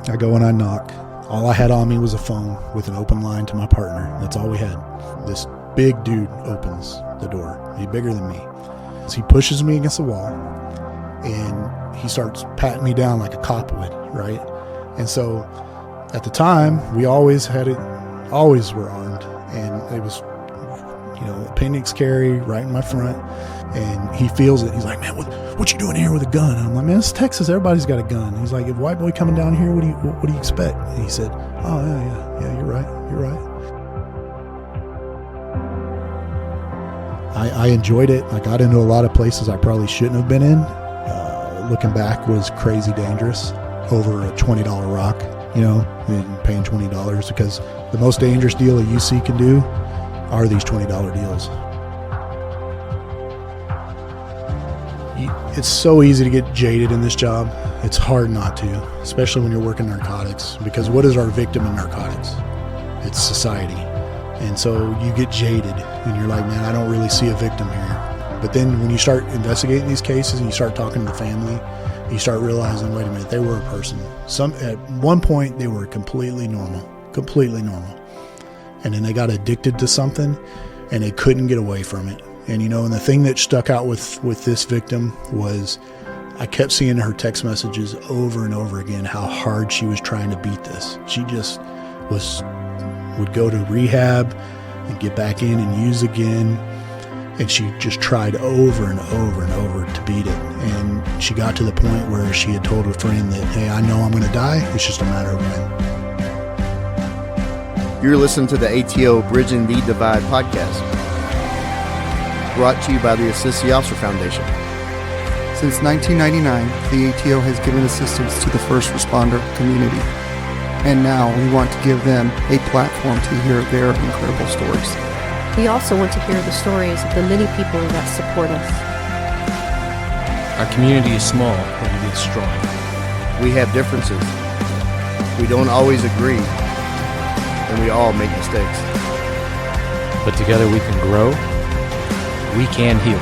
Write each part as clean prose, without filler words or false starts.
I go and I knock. All I had on me was a phone with an open line to my partner. That's all we had. This big dude opens the door. He's bigger than me. So he pushes me against the wall, and he starts patting me down like a cop would, right? And so at the time, we always were armed, and it was, appendix carry right in my front, and he feels it. He's like, man, what you doing here with a gun? And I'm like, man, it's Texas. Everybody's got a gun. He's like, if white boy coming down here, what do you expect? And he said, oh, yeah, you're right. I enjoyed it. I got into a lot of places I probably shouldn't have been in. Looking back, was crazy dangerous over a $20 rock, and paying $20, because the most dangerous deal a UC can do are these $20 deals. It's so easy to get jaded in this job. It's hard not to, especially when you're working narcotics, because what is our victim in narcotics? It's society. And so you get jaded and you're like, man, I don't really see a victim here. But then when you start investigating these cases and you start talking to the family, you start realizing, wait a minute, they were a person. At one point, they were completely normal. And then they got addicted to something and they couldn't get away from it. And, and the thing that stuck out with this victim was I kept seeing her text messages over and over again, how hard she was trying to beat this. She just would go to rehab and get back in and use again. And she just tried over and over and over to beat it. And she got to the point where she had told a friend that, hey, I know I'm going to die. It's just a matter of when. You're listening to the ATO Bridging the Divide podcast, brought to you by the Assist the Officer Foundation. Since 1999, the ATO has given assistance to the first responder community. And now we want to give them a platform to hear their incredible stories. We also want to hear the stories of the many people that support us. Our community is small, but it is strong. We have differences. We don't always agree, and we all make mistakes. But together we can grow, we can heal.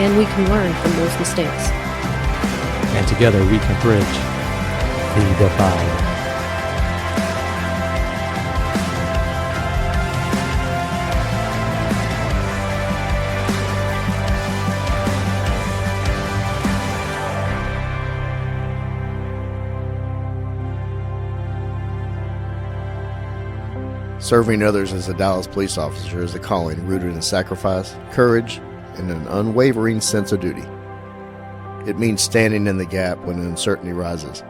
And we can learn from those mistakes. And together we can bridge the divide. Serving others as a Dallas police officer is a calling rooted in sacrifice, courage, and an unwavering sense of duty. It means standing in the gap when uncertainty rises,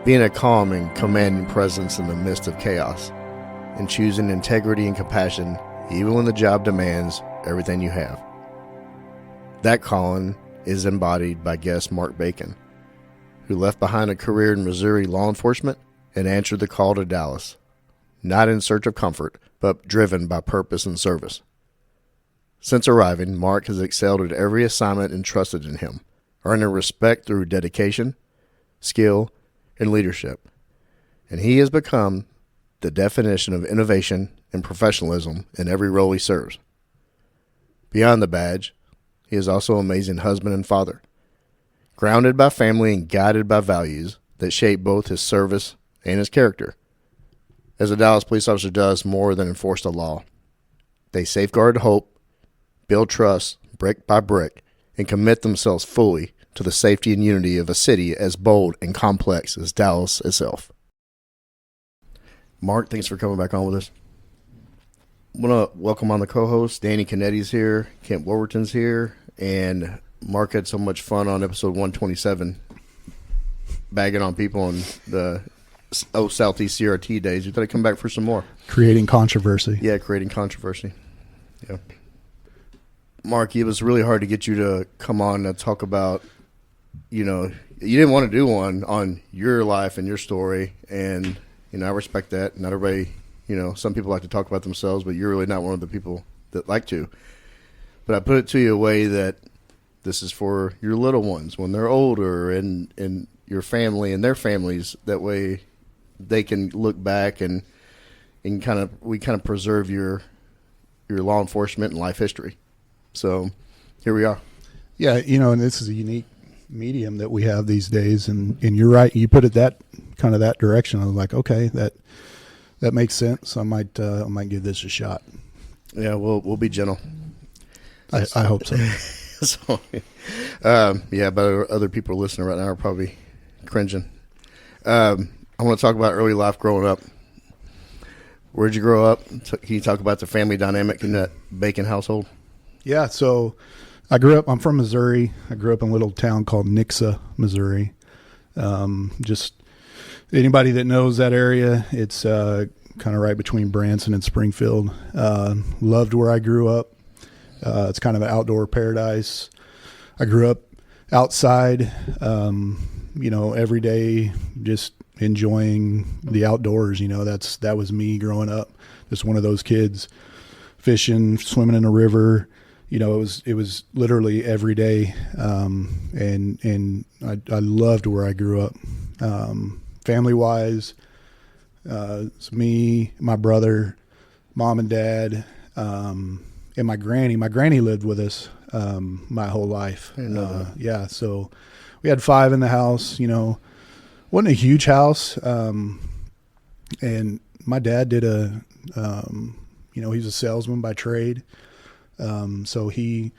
being a calm and commanding presence in the midst of chaos, and choosing integrity and compassion even when the job demands everything you have. That calling is embodied by guest Sgt Bacon, who left behind a career in Missouri law enforcement and answered the call to Dallas. Not in search of comfort, but driven by purpose and service. Since arriving, Mark has excelled at every assignment entrusted in him, earning respect through dedication, skill, and leadership. And he has become the definition of innovation and professionalism in every role he serves. Beyond the badge, he is also an amazing husband and father, grounded by family and guided by values that shape both his service and his character. As a Dallas police officer does more than enforce the law, they safeguard hope, build trust brick by brick, and commit themselves fully to the safety and unity of a city as bold and complex as Dallas itself. Mark, thanks for coming back on with us. I want to welcome on the co-host. Danny Canetti's here, Kent Wolverton's here, and Mark had so much fun on episode 127, bagging on people on the South East CRT days. You thought I'd come back for some more. Creating controversy. Yeah, creating controversy. Yeah. Mark, it was really hard to get you to come on and talk about, you didn't want to do one on your life and your story, and, I respect that. Not everybody, some people like to talk about themselves, but you're really not one of the people that like to. But I put it to you a way that this is for your little ones when they're older and your family and their families. That way they can look back and we kind of preserve your law enforcement and life history. So here we are. Yeah, and this is a unique medium that we have these days. And you're right. You put it that direction. I was like, okay, that makes sense. I might give this a shot. Yeah, we'll be gentle. I hope so. So, but other people listening right now are probably cringing. I want to talk about early life growing up. Where'd you grow up? Can you talk about the family dynamic in that Bacon household? Yeah, so I'm from Missouri. I grew up in a little town called Nixa, Missouri. Just anybody that knows that area, it's kind of right between Branson and Springfield. Loved where I grew up. It's kind of an outdoor paradise. I grew up outside, every day, just enjoying the outdoors. That was me growing up. Just one of those kids, fishing, swimming in a river. It was literally every day. And I loved where I grew up. Family wise, it's me, my brother, mom and dad, and my granny. My granny lived with us my whole life. Yeah, so we had 5 in the house. Wasn't a huge house. And my dad did he's a salesman by trade. So he,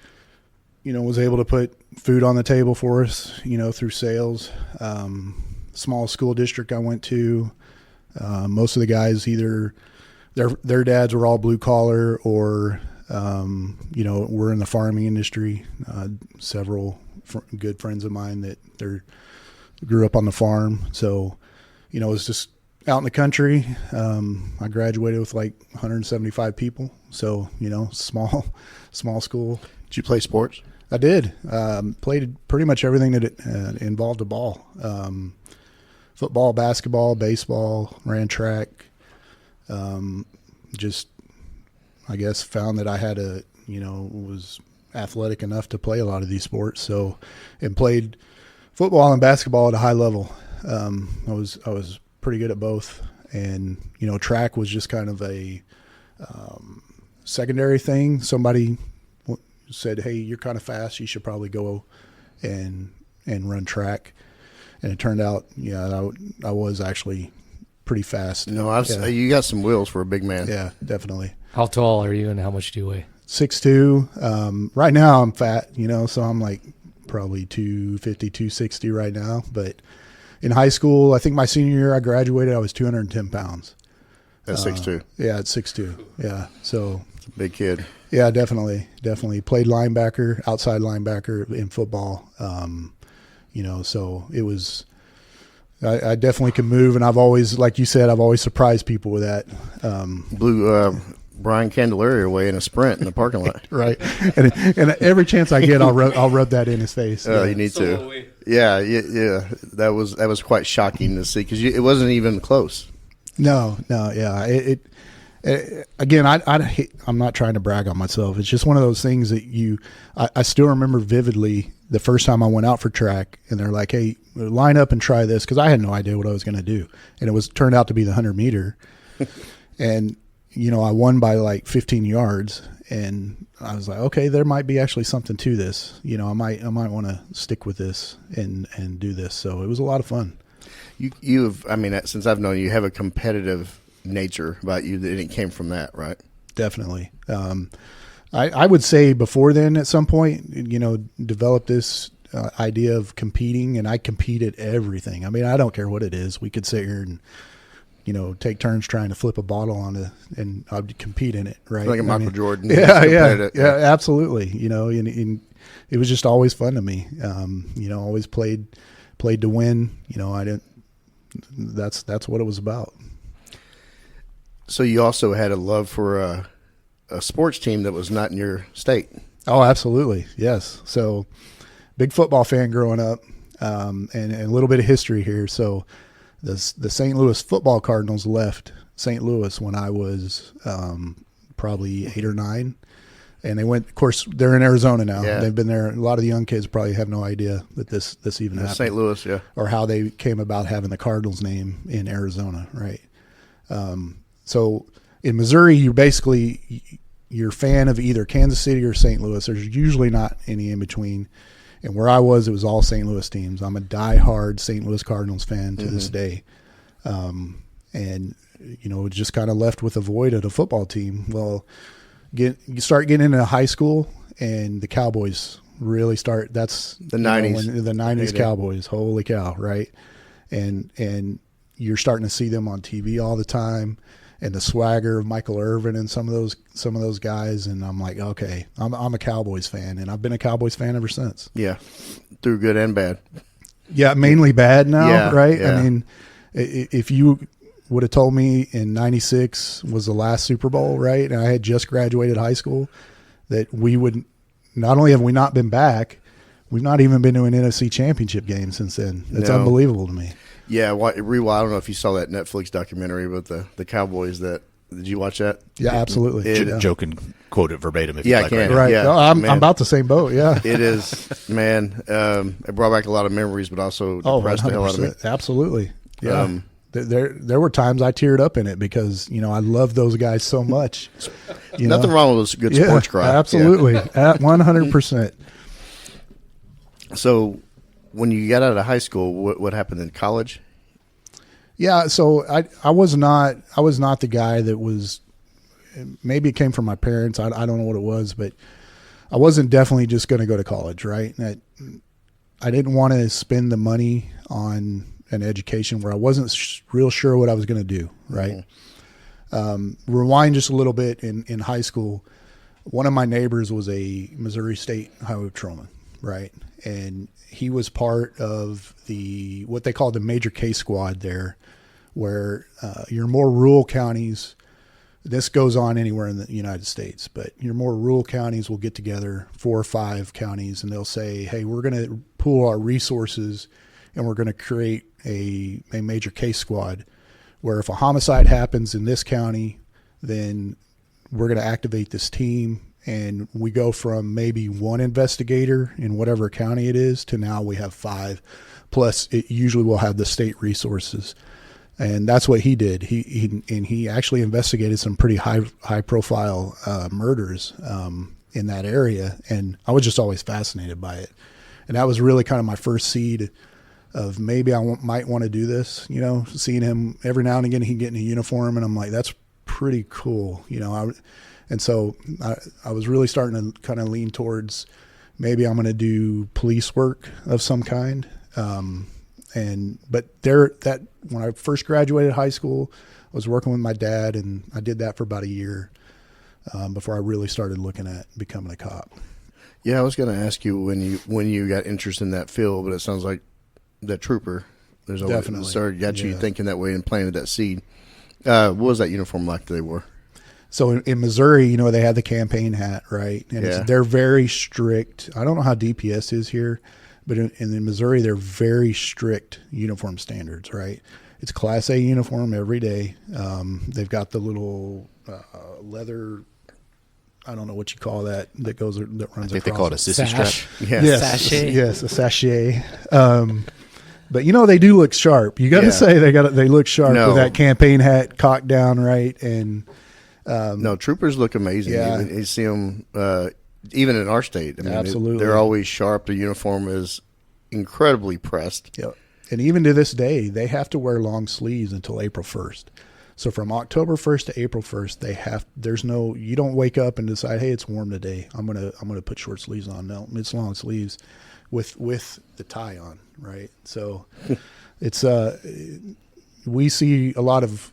was able to put food on the table for us, through sales. Small school district I went to. Most of the guys, either their dads were all blue collar or we're in the farming industry. Several good friends of mine that grew up on the farm. So, it was just out in the country. I graduated with like 175 people. So, small school. Did you play sports? I did. Played pretty much everything that involved a ball. Football, basketball, baseball, ran track. Just, I guess, found that I had was athletic enough to play a lot of these sports. So, and played football and basketball at a high level. I was pretty good at both. And, track was just kind of a secondary thing. Somebody said, hey, you're kind of fast. You should probably go and run track. And it turned out, I was actually pretty fast. You got some wheels for a big man. Yeah, definitely. How tall are you and how much do you weigh? 6'2". Right now I'm fat, so I'm like probably 250, 260 right now. But in high school, I think my senior year I graduated, I was 210 pounds. At 6'2". Yeah, at 6'2". Yeah, so it's a big kid. Yeah, definitely. Played linebacker, outside linebacker in football. So it was. I definitely can move, and I've always, like you said, I've always surprised people with that. Blew Brian Candelaria away in a sprint in the parking lot. Right, and every chance I get, I'll rub that in his face. Oh, you need to. Yeah. That was quite shocking to see because it wasn't even close. No, yeah. Again, I'm not trying to brag on myself. It's just one of those things that I still remember vividly the first time I went out for track, and they're like, hey, line up and try this, because I had no idea what I was going to do. And it turned out to be the 100 meter. And, I won by like 15 yards, and I was like, okay, there might be actually something to this. I might want to stick with this and do this. So it was a lot of fun. Since I've known you, you have a competitive nature about you, that it came from that, right? Definitely. I would say before then, at some point, developed this idea of competing, and I compete at everything. I don't care what it is. We could sit here and, take turns trying to flip a bottle and I'd compete in it, right? Like a Michael Jordan. Yeah, absolutely. And it was just always fun to me. Always played to win. That's what it was about. So you also had a love for a sports team that was not in your state. Oh, absolutely. Yes. So big football fan growing up, and a little bit of history here. So the St. Louis football Cardinals left St. Louis when I was probably 8 or 9. And they went, of course, they're in Arizona now. Yeah. They've been there. A lot of the young kids probably have no idea that this even happened. St. Louis, yeah. Or how they came about having the Cardinals name in Arizona, right? So in Missouri, you're a fan of either Kansas City or St. Louis. There's usually not any in between. And where I was, it was all St. Louis teams. I'm a diehard St. Louis Cardinals fan to this day. And, just kind of left with a void at a football team. Well, you start getting into high school, and the Cowboys really start. That's the 90s. The 90s Cowboys. Holy cow, right? And you're starting to see them on TV all the time, and the swagger of Michael Irvin and some of those guys. And I'm like, okay, I'm a Cowboys fan, and I've been a Cowboys fan ever since. Yeah, through good and bad. Yeah, mainly bad now, right? Yeah. I mean, if you would have told me in '96 was the last Super Bowl, right, and I had just graduated high school, that we would not only have we not been back, we've not even been to an NFC Championship game since then. It's unbelievable to me. Yeah, I don't know if you saw that Netflix documentary about the Cowboys. Did you watch that? Yeah, absolutely. Joe can quote it verbatim if Yeah, you I like. can. Right. Yeah, No, I'm about the same boat. Yeah. It is, man. It brought back a lot of memories, but also depressed the hell out of me. 100%. Absolutely. Yeah. There were times I teared up in it because I love those guys so much. Nothing wrong with a good sports cry. Absolutely. At 100%. So, when you got out of high school, what happened in college? Yeah, so I was not the guy that was. Maybe it came from my parents. I don't know what it was, but I wasn't definitely just going to go to college, right? I didn't want to spend the money on an education where I wasn't real sure what I was going to do, right? Mm-hmm. Rewind just a little bit. In high school, one of my neighbors was a Missouri State highway patrolman, right? And he was part of what they call the major case squad there, where your more rural counties, this goes on anywhere in the United States, but your more rural counties will get together, 4 or 5 counties, and they'll say, hey, we're going to pool our resources and we're going to create a major case squad where if a homicide happens in this county, then we're going to activate this team. And we go from maybe 1 investigator in whatever county it is to now we have 5. Plus, it usually will have the state resources. And that's what he did. He actually investigated some pretty high profile murders in that area. And I was just always fascinated by it. And that was really kind of my first seed of maybe I might want to do this. Seeing him every now and again, he'd get in a uniform, and I'm like, that's pretty cool. And so I was really starting to kind of lean towards maybe I'm going to do police work of some kind. But when I first graduated high school, I was working with my dad, and I did that for about a year before I really started looking at becoming a cop. Yeah, I was going to ask you when you got interested in that field, but it sounds like that trooper. There's always Definitely got you thinking that way and planted that seed. What was that uniform like they wore? So in Missouri, they had the campaign hat, right? And they're very strict. I don't know how DPS is here, but in Missouri, they're very strict uniform standards, right? It's Class A uniform every day. They've got the little leather, I don't know what you call that runs across. I think they call it a sissy strap. Yes, Sachet. Yes, a sachet. But they do look sharp. You got to say they look sharp with that campaign hat cocked down, right? And no, troopers look amazing. Yeah. You see them even in our state. I mean, absolutely, they're always sharp. The uniform is incredibly pressed. Yeah, and even to this day, they have to wear long sleeves until April 1st. So from October 1st to April 1st, you don't wake up and decide, hey, it's warm today, I'm gonna put short sleeves on. No, it's long sleeves with the tie on, right? So it's we see a lot of,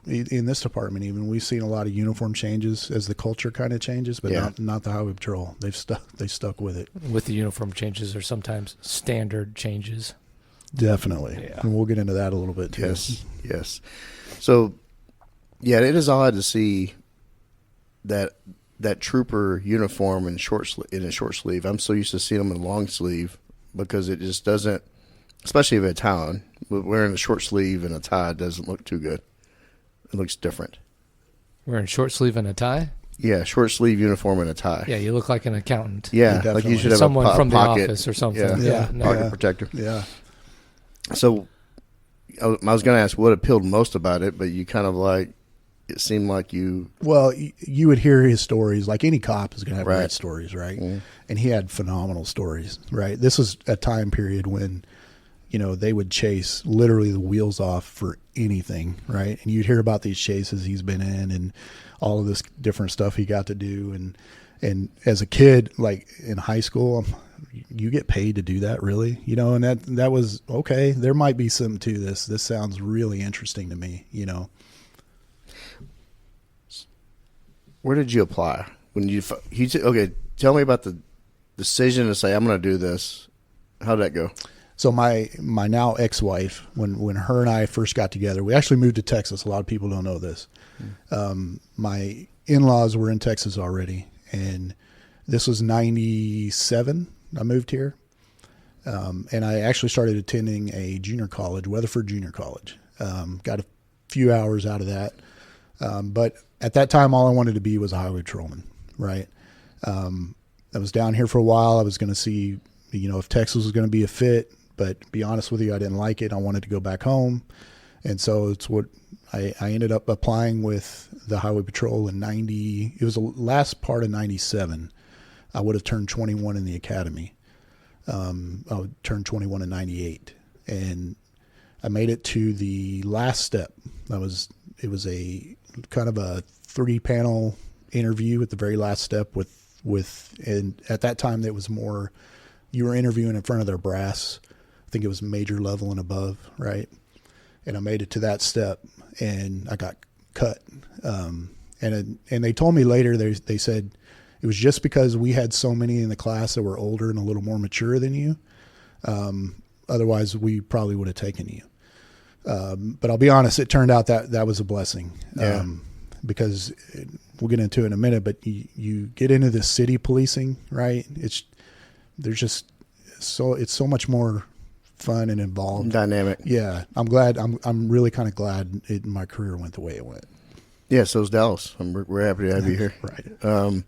in this department even, we've seen a lot of uniform changes as the culture kind of changes, but not the highway patrol. They stuck with it. With the uniform changes or sometimes standard changes. Definitely. Yeah. And we'll get into that a little bit too. Yes. So, it is odd to see that trooper uniform in a short sleeve. I'm so used to seeing them in a long sleeve because it just doesn't, especially if it's a tie on, wearing a short sleeve and a tie doesn't look too good. It looks different. Wearing short sleeve and a tie? Yeah, short sleeve uniform and a tie. Yeah, you look like an accountant. Yeah, like you should have someone from pocket, the office or something. Pocket protector. Yeah. So I was going to ask what appealed most about it, but you kind of It seemed like you. Well, you would hear his stories. Like any cop is going to have Right. great stories, right? Mm. And he had phenomenal stories, right? This was a time period when, they would chase literally the wheels off for anything, right? And you'd hear about these chases he's been in and all of this different stuff he got to do. And as a kid, like in high school, you get paid to do that, really, and that was okay. There might be something to this. This sounds really interesting to me, Where did you apply when you? Okay, tell me about the decision to say I'm going to do this. How'd that go? So my now ex-wife, when her and I first got together, we actually moved to Texas. A lot of people don't know this. My in-laws were in Texas already, and this was 97. I moved here, and I actually started attending a junior college, Weatherford Junior College. Got a few hours out of that, but at that time, all I wanted to be was a highway patrolman, right? I was down here for a while. I was going to see, if Texas was going to be a fit, but to be honest with you, I didn't like it. I wanted to go back home, and so it's what I ended up applying with the highway patrol in 90. It was the last part of 97. I would have turned 21 in the academy. I would turn 21 in 98, and I made it to the last step. It was a kind of a 3-panel interview at the very last step and at that time it was more, you were interviewing in front of their brass. I think it was major level and above, right? And I made it to that step, and I got cut. And they told me later, they said it was just because we had so many in the class that were older and a little more mature than you. Otherwise, we probably would have taken you. But I'll be honest, it turned out that was a blessing. Yeah. Because we'll get into it in a minute, but you get into this city policing, right? It's so much more fun and involved. Dynamic. Yeah. I'm really kind of glad my career went the way it went. Yeah, so is Dallas. We're happy to have you here. Right.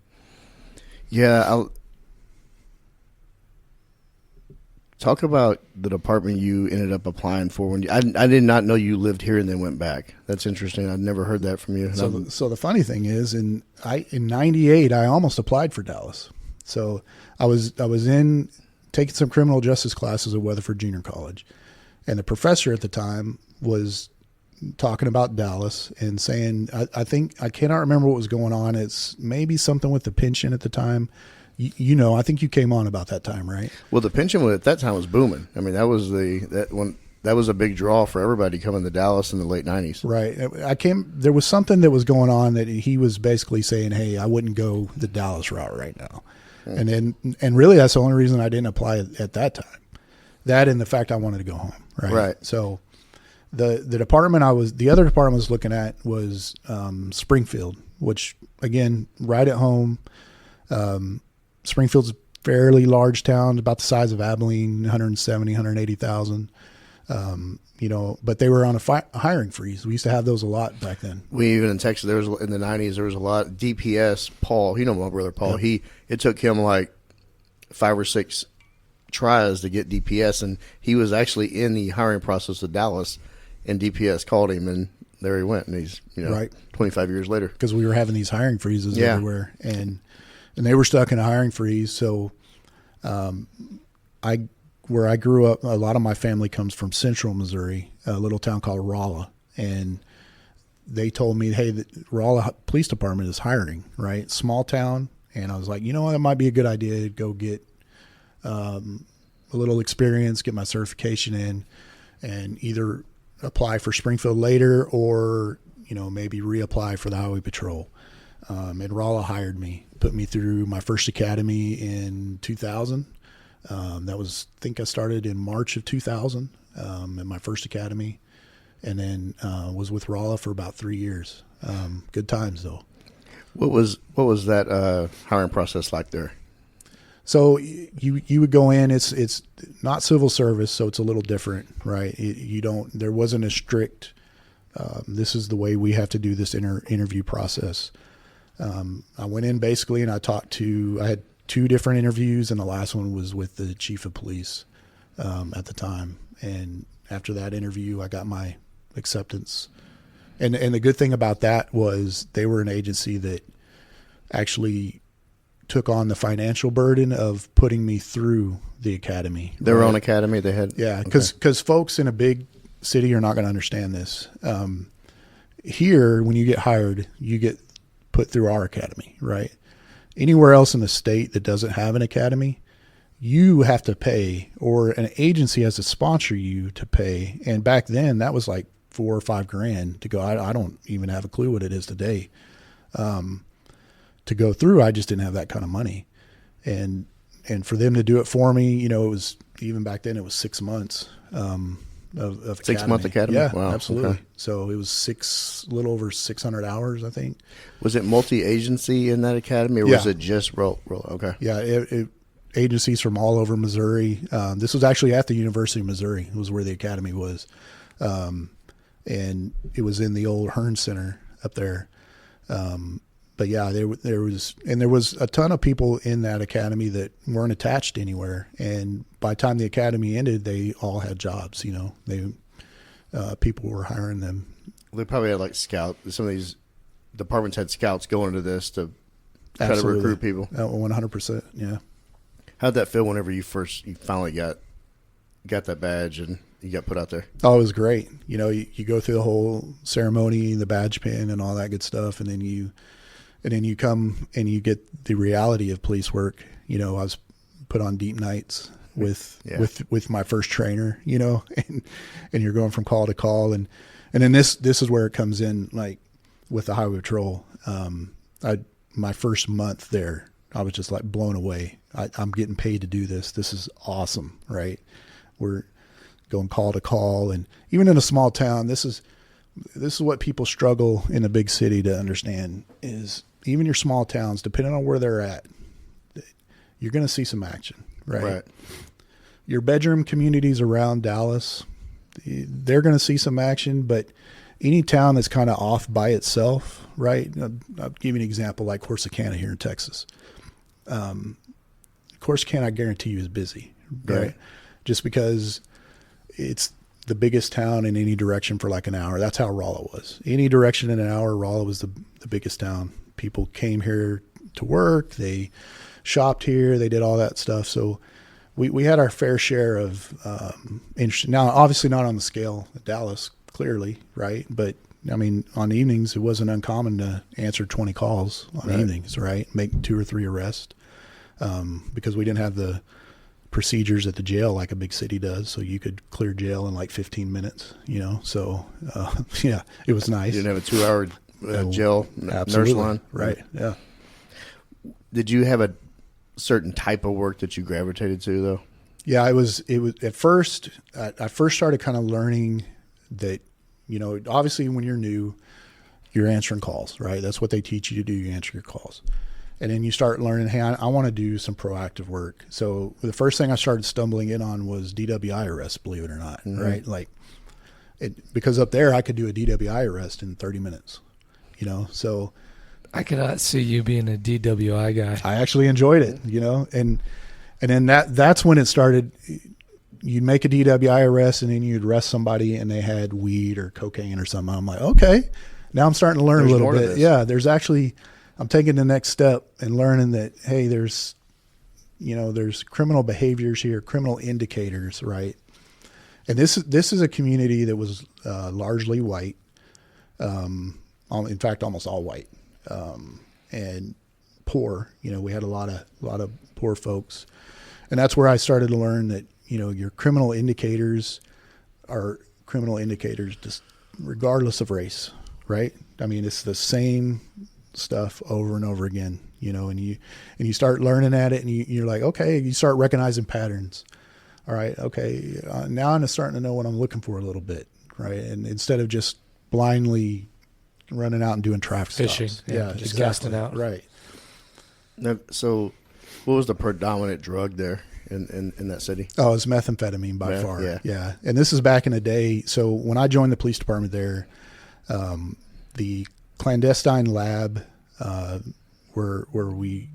Yeah, talk about the department you ended up applying for. I did not know you lived here and then went back. That's interesting. I'd never heard that from you. So the funny thing is, in 98, I almost applied for Dallas. So I was in taking some criminal justice classes at Weatherford Junior College, and the professor at the time was talking about Dallas and saying, I cannot remember what was going on. It's maybe something with the pension at the time. I think you came on about that time, right? Well, the pension at that time was booming. I mean, that was a big draw for everybody coming to Dallas in the late 90s. Right. There was something that was going on that he was basically saying, hey, I wouldn't go the Dallas route right now. And really that's the only reason I didn't apply at that time. That and the fact I wanted to go home. Right. So the other department I was looking at was Springfield, which again, right at home. Springfield's a fairly large town, about the size of Abilene, 170, 180,000. But they were on a hiring freeze. We used to have those a lot back then. We even in Texas, in the 90s, there was a lot. DPS, Paul, my brother Paul, Yep. It took him like 5 or 6 tries to get DPS, and he was actually in the hiring process of Dallas, and DPS called him, and there he went, and he's, Right. 25 years later. Because we were having these hiring freezes Yeah. everywhere, and they were stuck in a hiring freeze. So, where I grew up, a lot of my family comes from central Missouri, a little town called Rolla, and they told me, hey, the Rolla Police Department is hiring, right? Small town. And I was like, that might be a good idea to go get a little experience, get my certification in, and either apply for Springfield later or, maybe reapply for the Highway Patrol. And Rolla hired me, put me through my first academy in 2000. I think I started in March of 2000 in my first academy, and then was with Rolla for about 3 years. Good times though. What was that hiring process like there? So you would go in. It's not civil service, so it's a little different, right? There wasn't a strict. This is the way we have to do this interview process. I went in basically, and I had 2 different interviews, and the last one was with the chief of police at the time. And after that interview, I got my acceptance, And the good thing about that was they were an agency that actually took on the financial burden of putting me through the academy. Their own academy they had? Yeah, because folks in a big city are not going to understand this. Here, when you get hired, you get put through our academy, right? Anywhere else in the state that doesn't have an academy, you have to pay, or an agency has to sponsor you to pay. And back then, that was like $4,000 or $5,000 to go. I don't even have a clue what it is today. To go through, I just didn't have that kind of money. And for them to do it for me, you know, it was, even back then, it was 6 months of 6 month academy? Yeah, Wow. absolutely. Okay. So it was a little over 600 hours, I think. Was it multi-agency in that academy, or was Yeah. it just roll? Okay. Yeah, agencies from all over Missouri. This was actually at the University of Missouri. It was where the academy was. And it was in the old Hearn Center up there. But yeah, there was a ton of people in that academy that weren't attached anywhere. And by the time the academy ended, they all had jobs. You know, people were hiring them. They probably had like scout. Some of these departments had scouts going into this to try Absolutely. to recruit people. 100%. Yeah. How'd that feel whenever you finally got that badge and you got put out there? Oh, it was great. You know, you go through the whole ceremony, the badge pin, and all that good stuff, and then you come and you get the reality of police work. You know, I was put on deep nights with my first trainer. You know, and you're going from call to call, and then this is where it comes in, like with the highway patrol. My first month there, I was just like blown away. I'm getting paid to do this. This is awesome, right? We're going call to call, and even in a small town, this is what people struggle in a big city to understand is even your small towns, depending on where they're at, you're going to see some action, right? Your bedroom communities around Dallas, they're going to see some action, but any town that's kind of off by itself, right? I'll give you an example like Corsicana here in Texas. Corsicana, I guarantee you, is busy, right? Just because it's the biggest town in any direction for like an hour. That's how Rolla was. Any direction in an hour, Rolla was the biggest town. People came here to work. They shopped here. They did all that stuff. So we had our fair share of interest. Now, obviously not on the scale of Dallas, clearly, right? But, I mean, on evenings, it wasn't uncommon to answer 20 calls on evenings, right? Make 2 or 3 arrests because we didn't have the procedures at the jail like a big city does, so you could clear jail in like 15 minutes, you know. So yeah, it was nice. You didn't have a 2-hour jail nurse line, right? Yeah. Did you have a certain type of work that you gravitated to, though? Yeah, it was at first. I first started kind of learning that, you know, obviously when you're new, you're answering calls, right? That's what they teach you to do. You answer your calls. And then you start learning, hey, I want to do some proactive work. So the first thing I started stumbling in on was DWI arrests, believe it or not, right? Like, because up there I could do a DWI arrest in 30 minutes, you know? So I cannot see you being a DWI guy. I actually enjoyed it, you know? And then that's when it started. You'd make a DWI arrest and then you'd arrest somebody and they had weed or cocaine or something. I'm like, okay, now I'm starting to learn a little bit. Yeah, there's actually... I'm taking the next step and learning that, hey, there's criminal behaviors here, criminal indicators, right? And this is a community that was largely white, in fact, almost all white, and poor. You know, we had a lot of poor folks, and that's where I started to learn that, you know, your criminal indicators are criminal indicators just regardless of race, right? I mean, it's the same stuff over and over again, you know, and you start learning at it, and you're like, okay, you start recognizing patterns. All right, okay, now I'm starting to know what I'm looking for a little bit, right? And instead of just blindly running out and doing traffic fishing, stops. yeah, just casting out, right? Now, so, what was the predominant drug there in that city? Oh, it's methamphetamine by far. Yeah, and this is back in the day. So when I joined the police department there, the clandestine lab where we,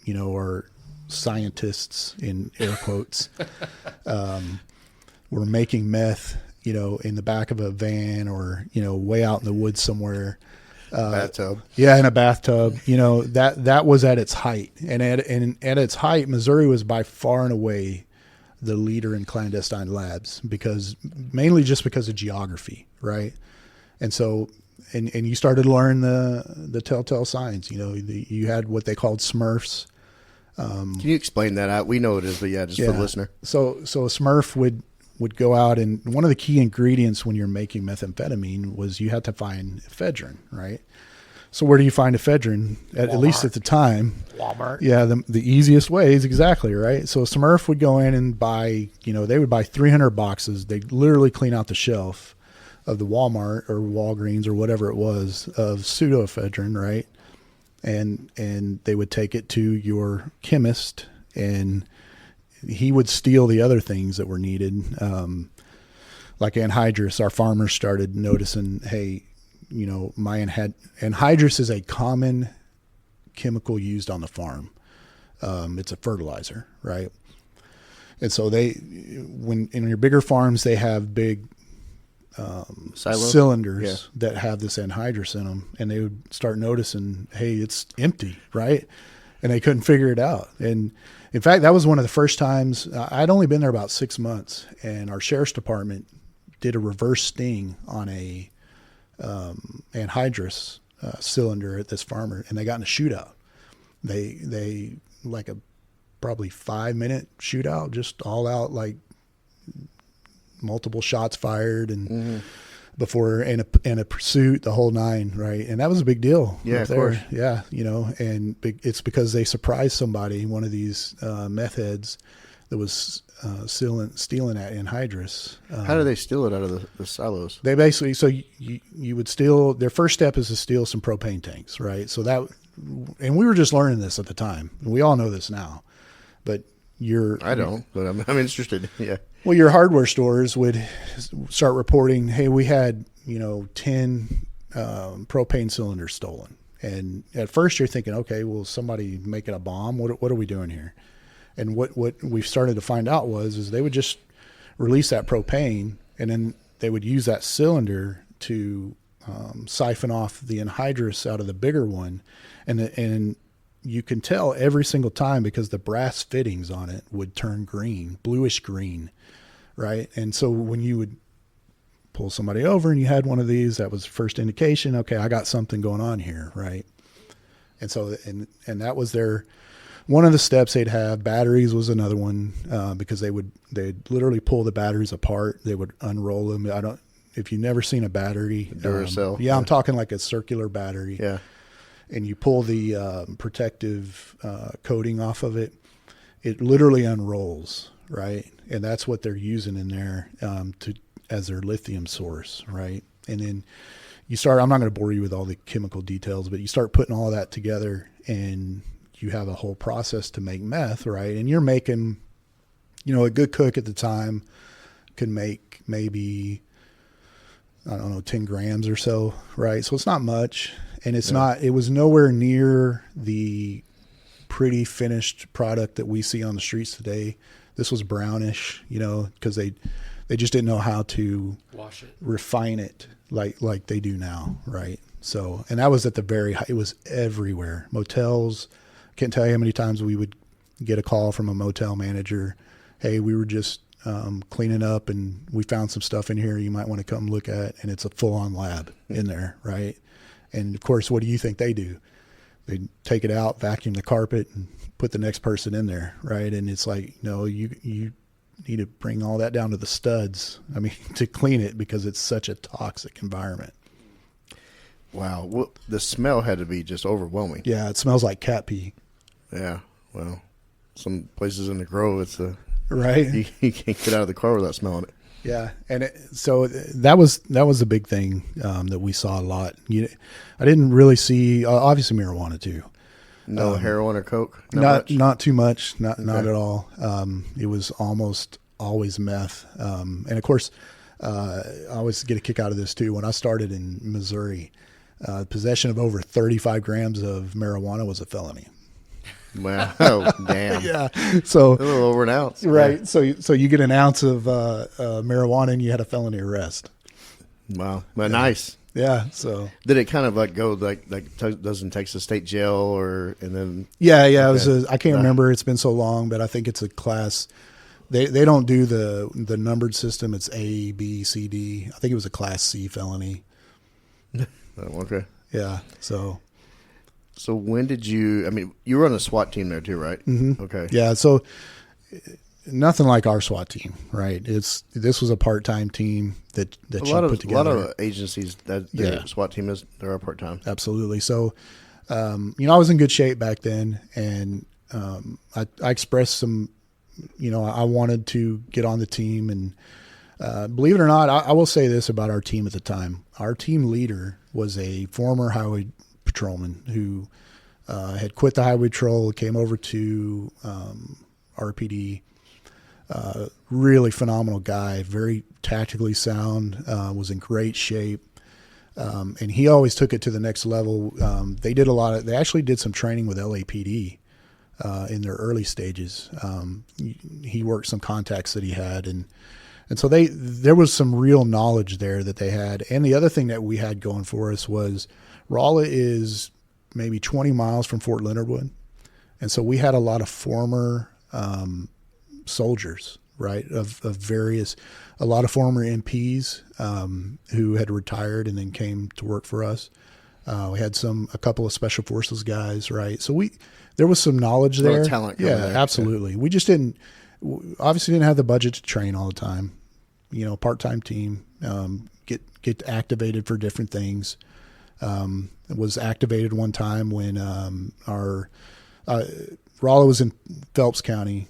you know, are scientists in air quotes, were making meth, in the back of a van or, way out in the woods somewhere. Bathtub. Yeah, in a bathtub. That was at its height. And at its height, Missouri was by far and away the leader in clandestine labs mainly just because of geography, right? And so, and you started to learn the telltale signs. You had what they called Smurfs. Can you explain that? We know it is, but just for the listener. So a Smurf would go out, and one of the key ingredients when you're making methamphetamine was you had to find ephedrine, right? So where do you find ephedrine? At least at the time, Walmart. Yeah, the easiest ways, exactly, right? So a Smurf would go in and buy, they would buy 300 boxes. They'd literally clean out the shelf of the Walmart or Walgreens or whatever it was of pseudoephedrine, right? And they would take it to your chemist, and he would steal the other things that were needed, like anhydrous. Our farmers started noticing, hey, my anhydrous is a common chemical used on the farm. It's a fertilizer, right? And so when in your bigger farms, they have big cylinders that have this anhydrous in them, and they would start noticing, hey, it's empty, right? And they couldn't figure it out. And in fact, that was one of the first times. I'd only been there about 6 months, and our sheriff's department did a reverse sting on a anhydrous cylinder at this farmer, and they got in a shootout. They like a probably 5-minute shootout, just all out, like multiple shots fired and before in a pursuit, the whole nine, right? And that was a big deal. Yeah, of course. Yeah, and it's because they surprised somebody, one of these meth heads that was stealing that anhydrous. How do they steal it out of the silos? They basically, so you would steal, their first step is to steal some propane tanks, right? So and we were just learning this at the time. We all know this now, but I don't, but I'm interested. Yeah. Well, your hardware stores would start reporting, hey, we had, 10 propane cylinders stolen. And at first you're thinking, okay, well, somebody making a bomb. What are we doing here? And what we started to find out is they would just release that propane, and then they would use that cylinder to siphon off the anhydrous out of the bigger one. And you can tell every single time because the brass fittings on it would turn green, bluish green, right? And so when you would pull somebody over and you had one of these, that was the first indication, okay, I got something going on here, right? And so, and that was one of the steps they'd have. Batteries was another one, because they'd literally pull the batteries apart. They would unroll them. If you've never seen a battery, Duracell. Yeah, I'm talking like a circular battery. Yeah. And you pull the protective coating off of it, it literally unrolls, right? And that's what they're using in there as their lithium source, right? And then I'm not going to bore you with all the chemical details, but you start putting all of that together, and you have a whole process to make meth, right? And you're making, a good cook at the time could make maybe, 10 grams or so, right? So it's not much. And it was nowhere near the pretty finished product that we see on the streets today. This was brownish, because they just didn't know how to wash it, refine it like they do now, right? So, and that was at the very high, it was everywhere. Motels, can't tell you how many times we would get a call from a motel manager. Hey, we were just cleaning up and we found some stuff in here you might want to come look at, and it's a full-on lab in there, right? And of course, what do you think they do? They take it out, vacuum the carpet, and put the next person in there, right? And it's like, no, you need to bring all that down to the studs, to clean it, because it's such a toxic environment. Wow. Well, the smell had to be just overwhelming. Yeah, it smells like cat pee. Yeah. Well, some places in the Grove, it's right. You can't get out of the car without smelling it. Yeah, and so that was the big thing that we saw a lot. I didn't really see obviously marijuana too. No heroin or coke. Not too much. Not at all. It was almost always meth. And of course, I always get a kick out of this too. When I started in Missouri, possession of over 35 grams of marijuana was a felony. Well, oh, damn. Yeah. So A little over an ounce. right. So you get an ounce of marijuana and you had a felony arrest. Wow. Well, nice. Yeah. So Did it kind of like go doesn't Texas State Jail or and then? yeah. It was. Okay. I can't remember. It's been so long, but I think it's a class. They don't do the numbered system. It's A, B, C, D. I think it was a Class C felony. Oh, okay. Yeah. So when did you? I mean, you were on a SWAT team there too, right? Mm-hmm. Okay. Yeah. So nothing like our SWAT team, right? This was a part-time team that a you lot put of together. agencies that Yeah. SWAT team is they're part time. Absolutely. So, I was in good shape back then, and I expressed some, I wanted to get on the team, and believe it or not, I will say this about our team at the time. Our team leader was a former highway patrolman who had quit the highway patrol, came over to RPD. Really phenomenal guy, very tactically sound, was in great shape. And he always took it to the next level. They actually did some training with LAPD in their early stages. He worked some contacts that he had, and so there was some real knowledge there that they had. And the other thing that we had going for us was Rolla is maybe 20 miles from Fort Leonard Wood. And so we had a lot of former soldiers, right, of a lot of former MPs who had retired and then came to work for us. We had a couple of special forces guys, right? So there was some knowledge there. A lot of talent coming there. Absolutely. We just obviously didn't have the budget to train all the time. Part-time team, get activated for different things. Was activated one time when our Rolla was in Phelps County,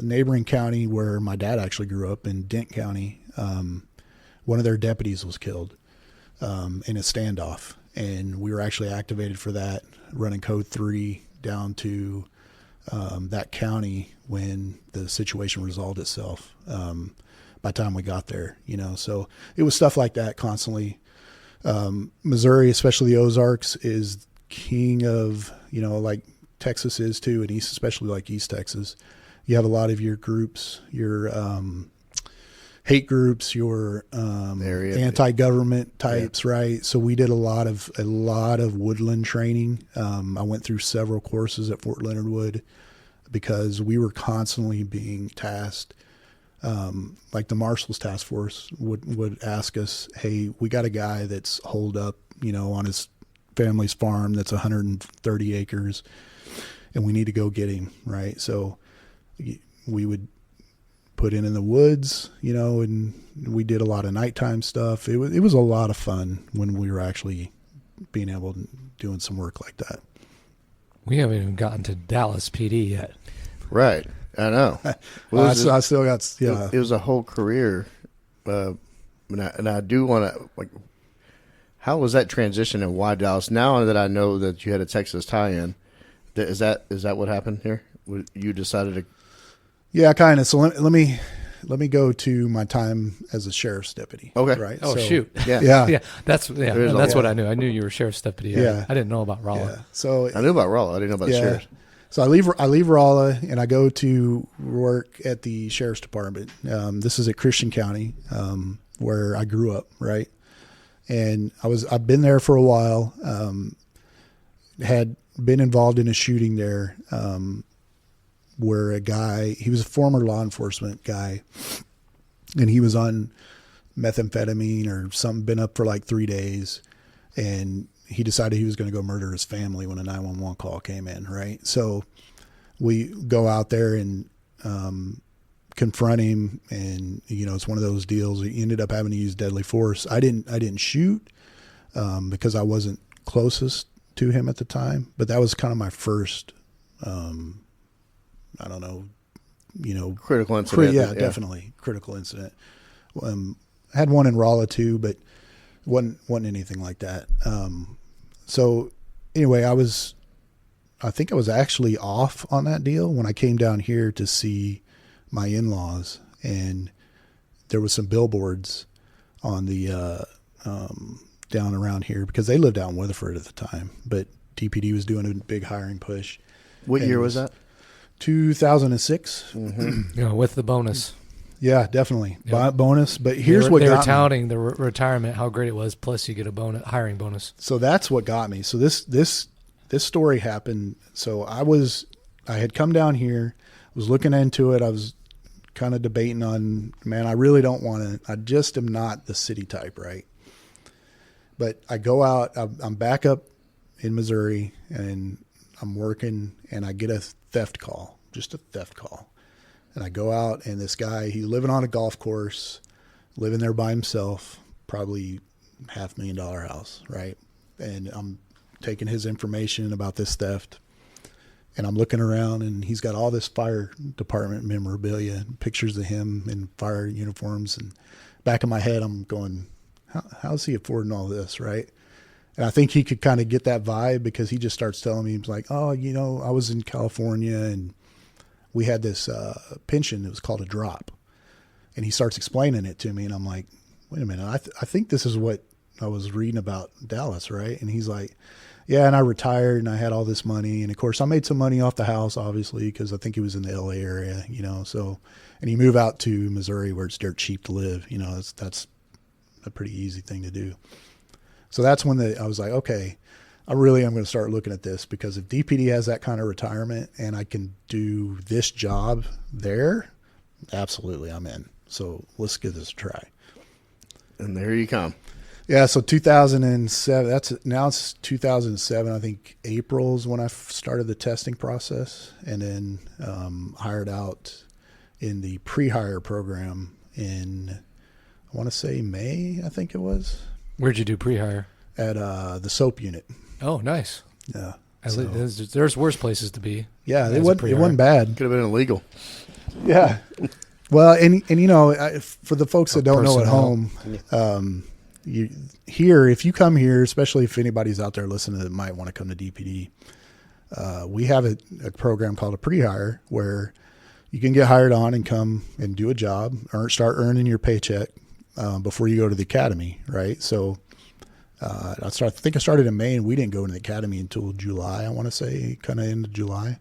neighboring county where my dad actually grew up in Dent County. One of their deputies was killed in a standoff, and we were actually activated for that, running Code 3 down to that county when the situation resolved itself. By the time we got there, so it was stuff like that constantly. Missouri, especially the Ozarks, is king of, like Texas is too, and especially like East Texas. You have a lot of your groups, your hate groups, your anti-government types, yeah. Right? So we did a lot of woodland training. I went through several courses at Fort Leonard Wood because we were constantly being tasked. Like the Marshals Task Force would ask us, hey, we got a guy that's holed up, on his family's farm that's 130 acres, and we need to go get him, right? So we would put in the woods, and we did a lot of nighttime stuff. It was a lot of fun when we were actually being able to doing some work like that. We haven't even gotten to Dallas PD yet. Right. I know. I still got, yeah. It was a whole career. And I do want to, how was that transition and why Dallas? Now that I know that you had a Texas tie-in, is that what happened here? You decided to? Yeah, kind of. So let me go to my time as a sheriff's deputy. Okay. Right. Oh, so, shoot. Yeah. That's what I knew. I knew you were sheriff's deputy. Yeah. I didn't know about Rolla. Yeah. So I knew about Rolla. I didn't know about the sheriff. So I leave Rolla and I go to work at the sheriff's department. This is at Christian County, where I grew up, right? And I've been there for a while. Had been involved in a shooting there, where a guy, he was a former law enforcement guy, and he was on methamphetamine or something, been up for like 3 days, and he decided he was going to go murder his family when a 911 call came in, right? So we go out there and confront him, and it's one of those deals. He ended up having to use deadly force. I didn't shoot because I wasn't closest to him at the time, but that was kind of my first, critical incident. Yeah, definitely critical incident. Had one in Rolla too, but wasn't anything like that. So anyway, I think I was actually off on that deal when I came down here to see my in-laws, and there was some billboards on the, down around here because they lived out in Weatherford at the time, but DPD was doing a big hiring push. What And year it was that? 2006. With the bonus. Yeah, definitely. Yep. Bonus. But here's they what were got me. touting the retirement, how great it was. Plus, you get a hiring bonus. So that's what got me. So this story happened. So I had come down here, was looking into it. I was kind of debating on, man, I really don't want to. I just am not the city type, right? But I go out. I'm back up in Missouri, and I'm working, and I get a theft call, just a theft call. And I go out, and this guy, he's living on a golf course, living there by himself, probably $500,000 house, right? And I'm taking his information about this theft, and I'm looking around, and he's got all this fire department memorabilia, pictures of him in fire uniforms. And back in my head, I'm going, how's he affording all this, right? And I think he could kind of get that vibe because he just starts telling me, he's like, oh, I was in California, and we had this pension. It was called a drop. And he starts explaining it to me, and I'm like, wait a minute, I think this is what I was reading about Dallas, right? And he's like, yeah, and I retired, and I had all this money. And, of course, I made some money off the house, obviously, because I think he was in the L.A. area, So, and you move out to Missouri where it's dirt cheap to live. That's a pretty easy thing to do. So that's when I was like, okay, I really am going to start looking at this, because if DPD has that kind of retirement and I can do this job there, absolutely, I'm in. So let's give this a try. And there you come. Yeah, so 2007, now it's 2007, I think April is when I started the testing process, and then hired out in the pre-hire program in, I want to say May, I think it was. Where'd you do pre-hire? At the soap unit. Oh, nice. Yeah. There's worse places to be. Yeah, it wasn't bad. Could have been illegal. Yeah. Well, and for the folks that don't know at home, if you come here, especially if anybody's out there listening that might want to come to DPD, we have a program called a pre-hire where you can get hired on and come and do a job, start earning your paycheck before you go to the academy, right? So I think I started in May, and we didn't go into the academy until July, I want to say, kind of into July.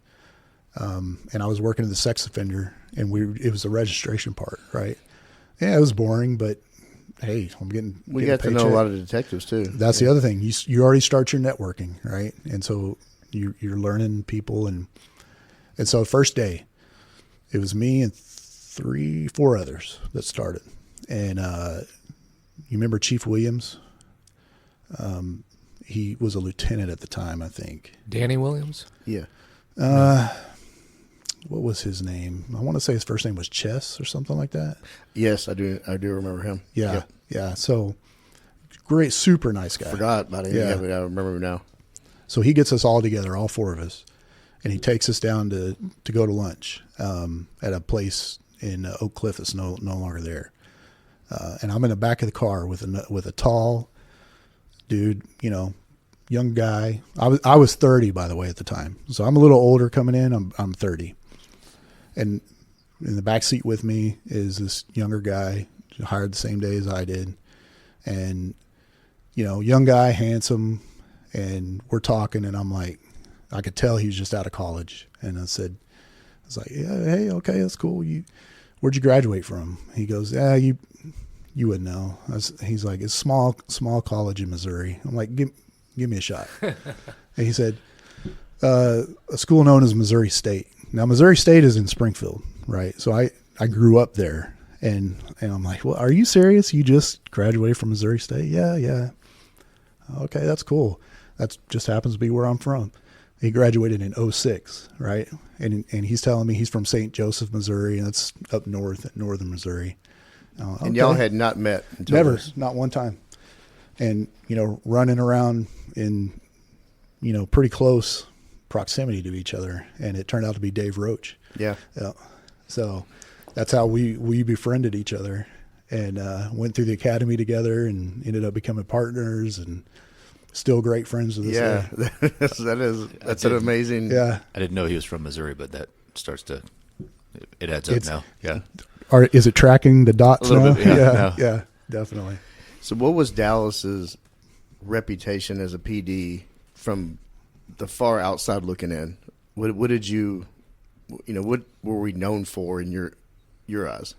And I was working in the sex offender, and it was the registration part, right? Yeah, it was boring, but hey, We got to know a lot of detectives too. That's the other thing. You already start your networking, right? And so you're learning people, and so first day, it was me and 4 others that started. And you remember Chief Williams? He was a lieutenant at the time, I think. Danny Williams? Yeah. What was his name? I want to say his first name was Chess or something like that. Yes, I do remember him. Yeah. Yeah. So great, super nice guy. Forgot about it. Yeah, but I remember him now. So he gets us all together, all 4 of us, and he takes us down to go to lunch at a place in Oak Cliff that's no longer there. And I'm in the back of the car with a tall dude, young guy. I was 30, by the way, at the time. So I'm a little older coming in. I'm 30. And in the back seat with me is this younger guy, hired the same day as I did. And, young guy, handsome, and we're talking, and I'm like, I could tell he was just out of college. And I was like, yeah, hey, okay, that's cool. Where'd you graduate from? He goes, yeah, you wouldn't know. He's like, it's small college in Missouri. I'm like, give me a shot. And he said, a school known as Missouri State. Now, Missouri State is in Springfield, right? So I grew up there, and I'm like, well, are you serious? You just graduated from Missouri State? Yeah. Okay, that's cool. That just happens to be where I'm from. He graduated in 2006, right? And he's telling me he's from St. Joseph, Missouri, and that's up north in northern Missouri. And y'all had not met until Never, not one time. And, running around in, pretty close proximity to each other. And it turned out to be Dave Roach. Yeah. So that's how we befriended each other, and went through the academy together, and ended up becoming partners, and still great friends to this day. That's an amazing. Yeah. I didn't know he was from Missouri, but that starts to, it adds up now. Yeah. Is it tracking the dots A little now? bit, yeah. Yeah, definitely. So what was Dallas's reputation as a PD from the far outside looking in? What did you know? What were we known for in your eyes?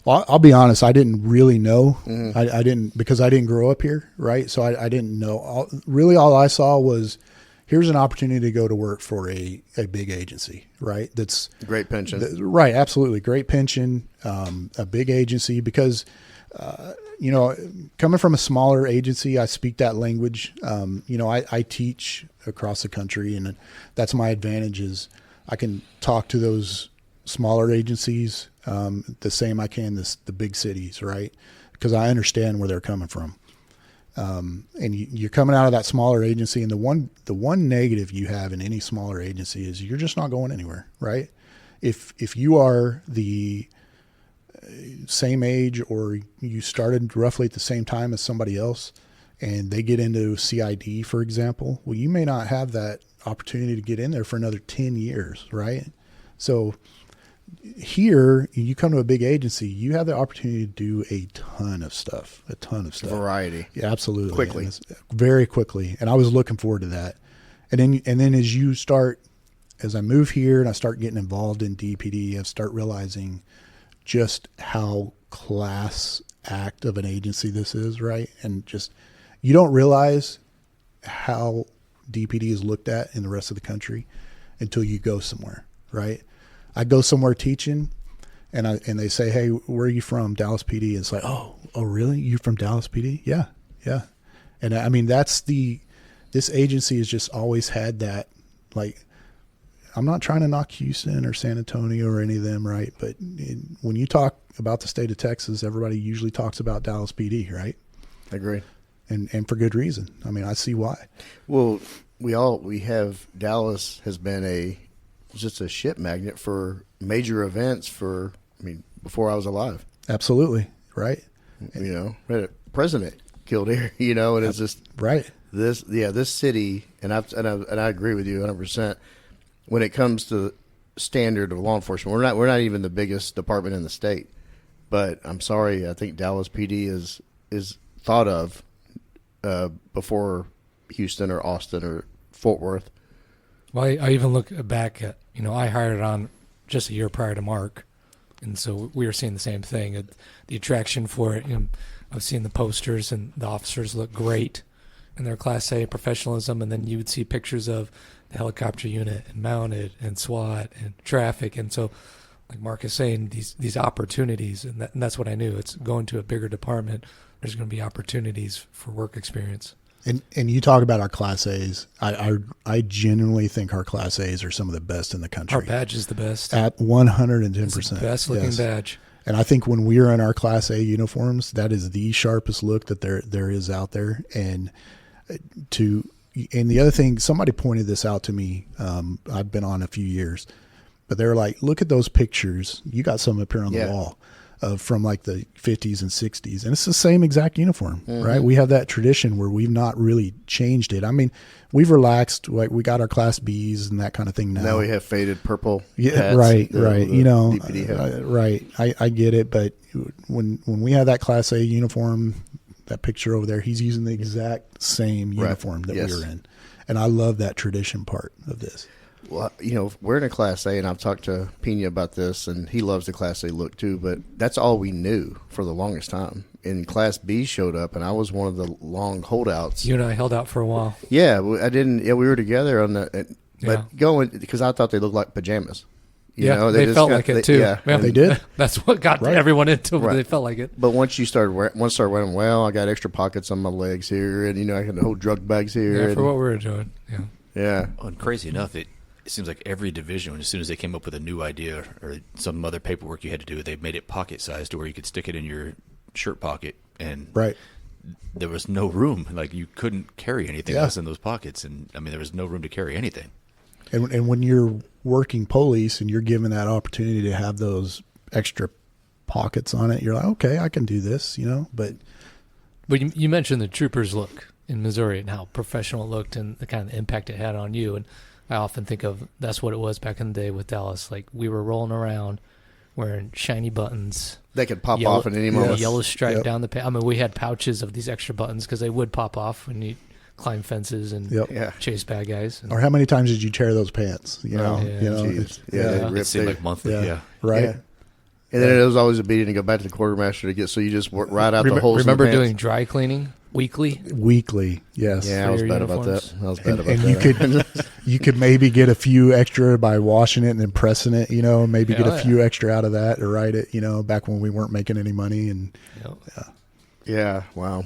Well, I'll be honest. I didn't really know. Mm-hmm. I didn't, because I didn't grow up here, right? So I didn't know. All I saw was, here's an opportunity to go to work for a big agency, right? That's Great pension. Right, absolutely. Great pension, a big agency, because, coming from a smaller agency, I speak that language. I teach across the country, and that's my advantage is I can talk to those smaller agencies the same I can the big cities, right? Because I understand where they're coming from. And you're coming out of that smaller agency, and the one negative you have in any smaller agency is you're just not going anywhere, right? If you are the same age, or you started roughly at the same time as somebody else, and they get into CID, for example, well, you may not have that opportunity to get in there for another 10 years, right? So here, you come to a big agency, you have the opportunity to do a ton of stuff. Variety. Yeah, absolutely. Quickly. Very quickly. And I was looking forward to that. And then as I move here and I start getting involved in DPD, I start realizing just how class act of an agency this is, right? And just, you don't realize how DPD is looked at in the rest of the country until you go somewhere, right? I go somewhere teaching, and they say, "Hey, where are you from?" Dallas PD. It's like, oh, really? You're from Dallas PD? Yeah. And I mean, this agency has just always had that. Like, I'm not trying to knock Houston or San Antonio or any of them, right? But when you talk about the state of Texas, everybody usually talks about Dallas PD, right? I agree, and for good reason. I mean, I see why. Well, we have Dallas has been just a ship magnet for major events before I was alive. Absolutely. Right. President killed here, and it's just right. This city, and I agree with you 100%. When it comes to standard of law enforcement, we're not even the biggest department in the state, but I'm sorry, I think Dallas PD is thought of before Houston or Austin or Fort Worth. Well, I even look back at, I hired on just a year prior to Mark, and so we were seeing the same thing. The attraction for it, I've seen the posters, and the officers look great in their Class A professionalism, and then you would see pictures of the helicopter unit and mounted and SWAT and traffic, and so, like Mark is saying, these opportunities, and that's what I knew. It's going to a bigger department. There's going to be opportunities for work experience. And you talk about our Class A's. I genuinely think our Class A's are some of the best in the country. Our badge is the best. At 110%. It's the best looking badge. And I think when we are in our Class A uniforms, that is the sharpest look that there is out there. And the other thing, somebody pointed this out to me. I've been on a few years, but they're like, look at those pictures. You got some up here on the wall. From like the 50s and 60s. And it's the same exact uniform, right? We have that tradition where we've not really changed it. I mean, we've relaxed. Like, we got our Class Bs and that kind of thing now. Now we have faded purple hats, right. Right. I get it. But when we have that Class A uniform, that picture over there, he's using the exact same uniform that we were in. And I love that tradition part of this. Well, we're in a Class A, and I've talked to Pena about this, and he loves the Class A look too, but that's all we knew for the longest time. And Class B showed up, and I was one of the long holdouts. You and I held out for a while. Yeah, I didn't. Yeah, we were together on the, but going, because I thought they looked like pajamas. You know, they felt like it too. Yeah, they did. That's what got everyone into it. They felt like it. But once started wearing, well, I got extra pockets on my legs here, and I had the whole drug bags here. Yeah, for what we were doing. Yeah. Oh, and crazy enough, it seems like every division, as soon as they came up with a new idea or some other paperwork you had to do, they made it pocket sized to where you could stick it in your shirt pocket, and there was no room. Like, you couldn't carry anything else in those pockets, and I mean, there was no room to carry anything. And when you're working police and you're given that opportunity to have those extra pockets on it, you're like, okay, I can do this, But you mentioned the troopers' look in Missouri and how professional it looked and the kind of impact it had on you. And I often think of that's what it was back in the day with Dallas. Like, we were rolling around wearing shiny buttons. They could pop off at any moment. Yellow stripe down the I mean, we had pouches of these extra buttons because they would pop off when climb fences and chase bad guys. Or how many times did you tear those pants? You know, it seemed like monthly. Right. Yeah. And then it was always a beating to go back to the quartermaster to get. So you just work right out the holes. Remember in the doing dry cleaning weekly? Weekly, yes. Yeah, I was bad about that. And you could maybe get a few extra by washing it and then pressing it. You know, maybe get a few extra out of that to write it. You know, back when we weren't making any money and. Yeah. Wow.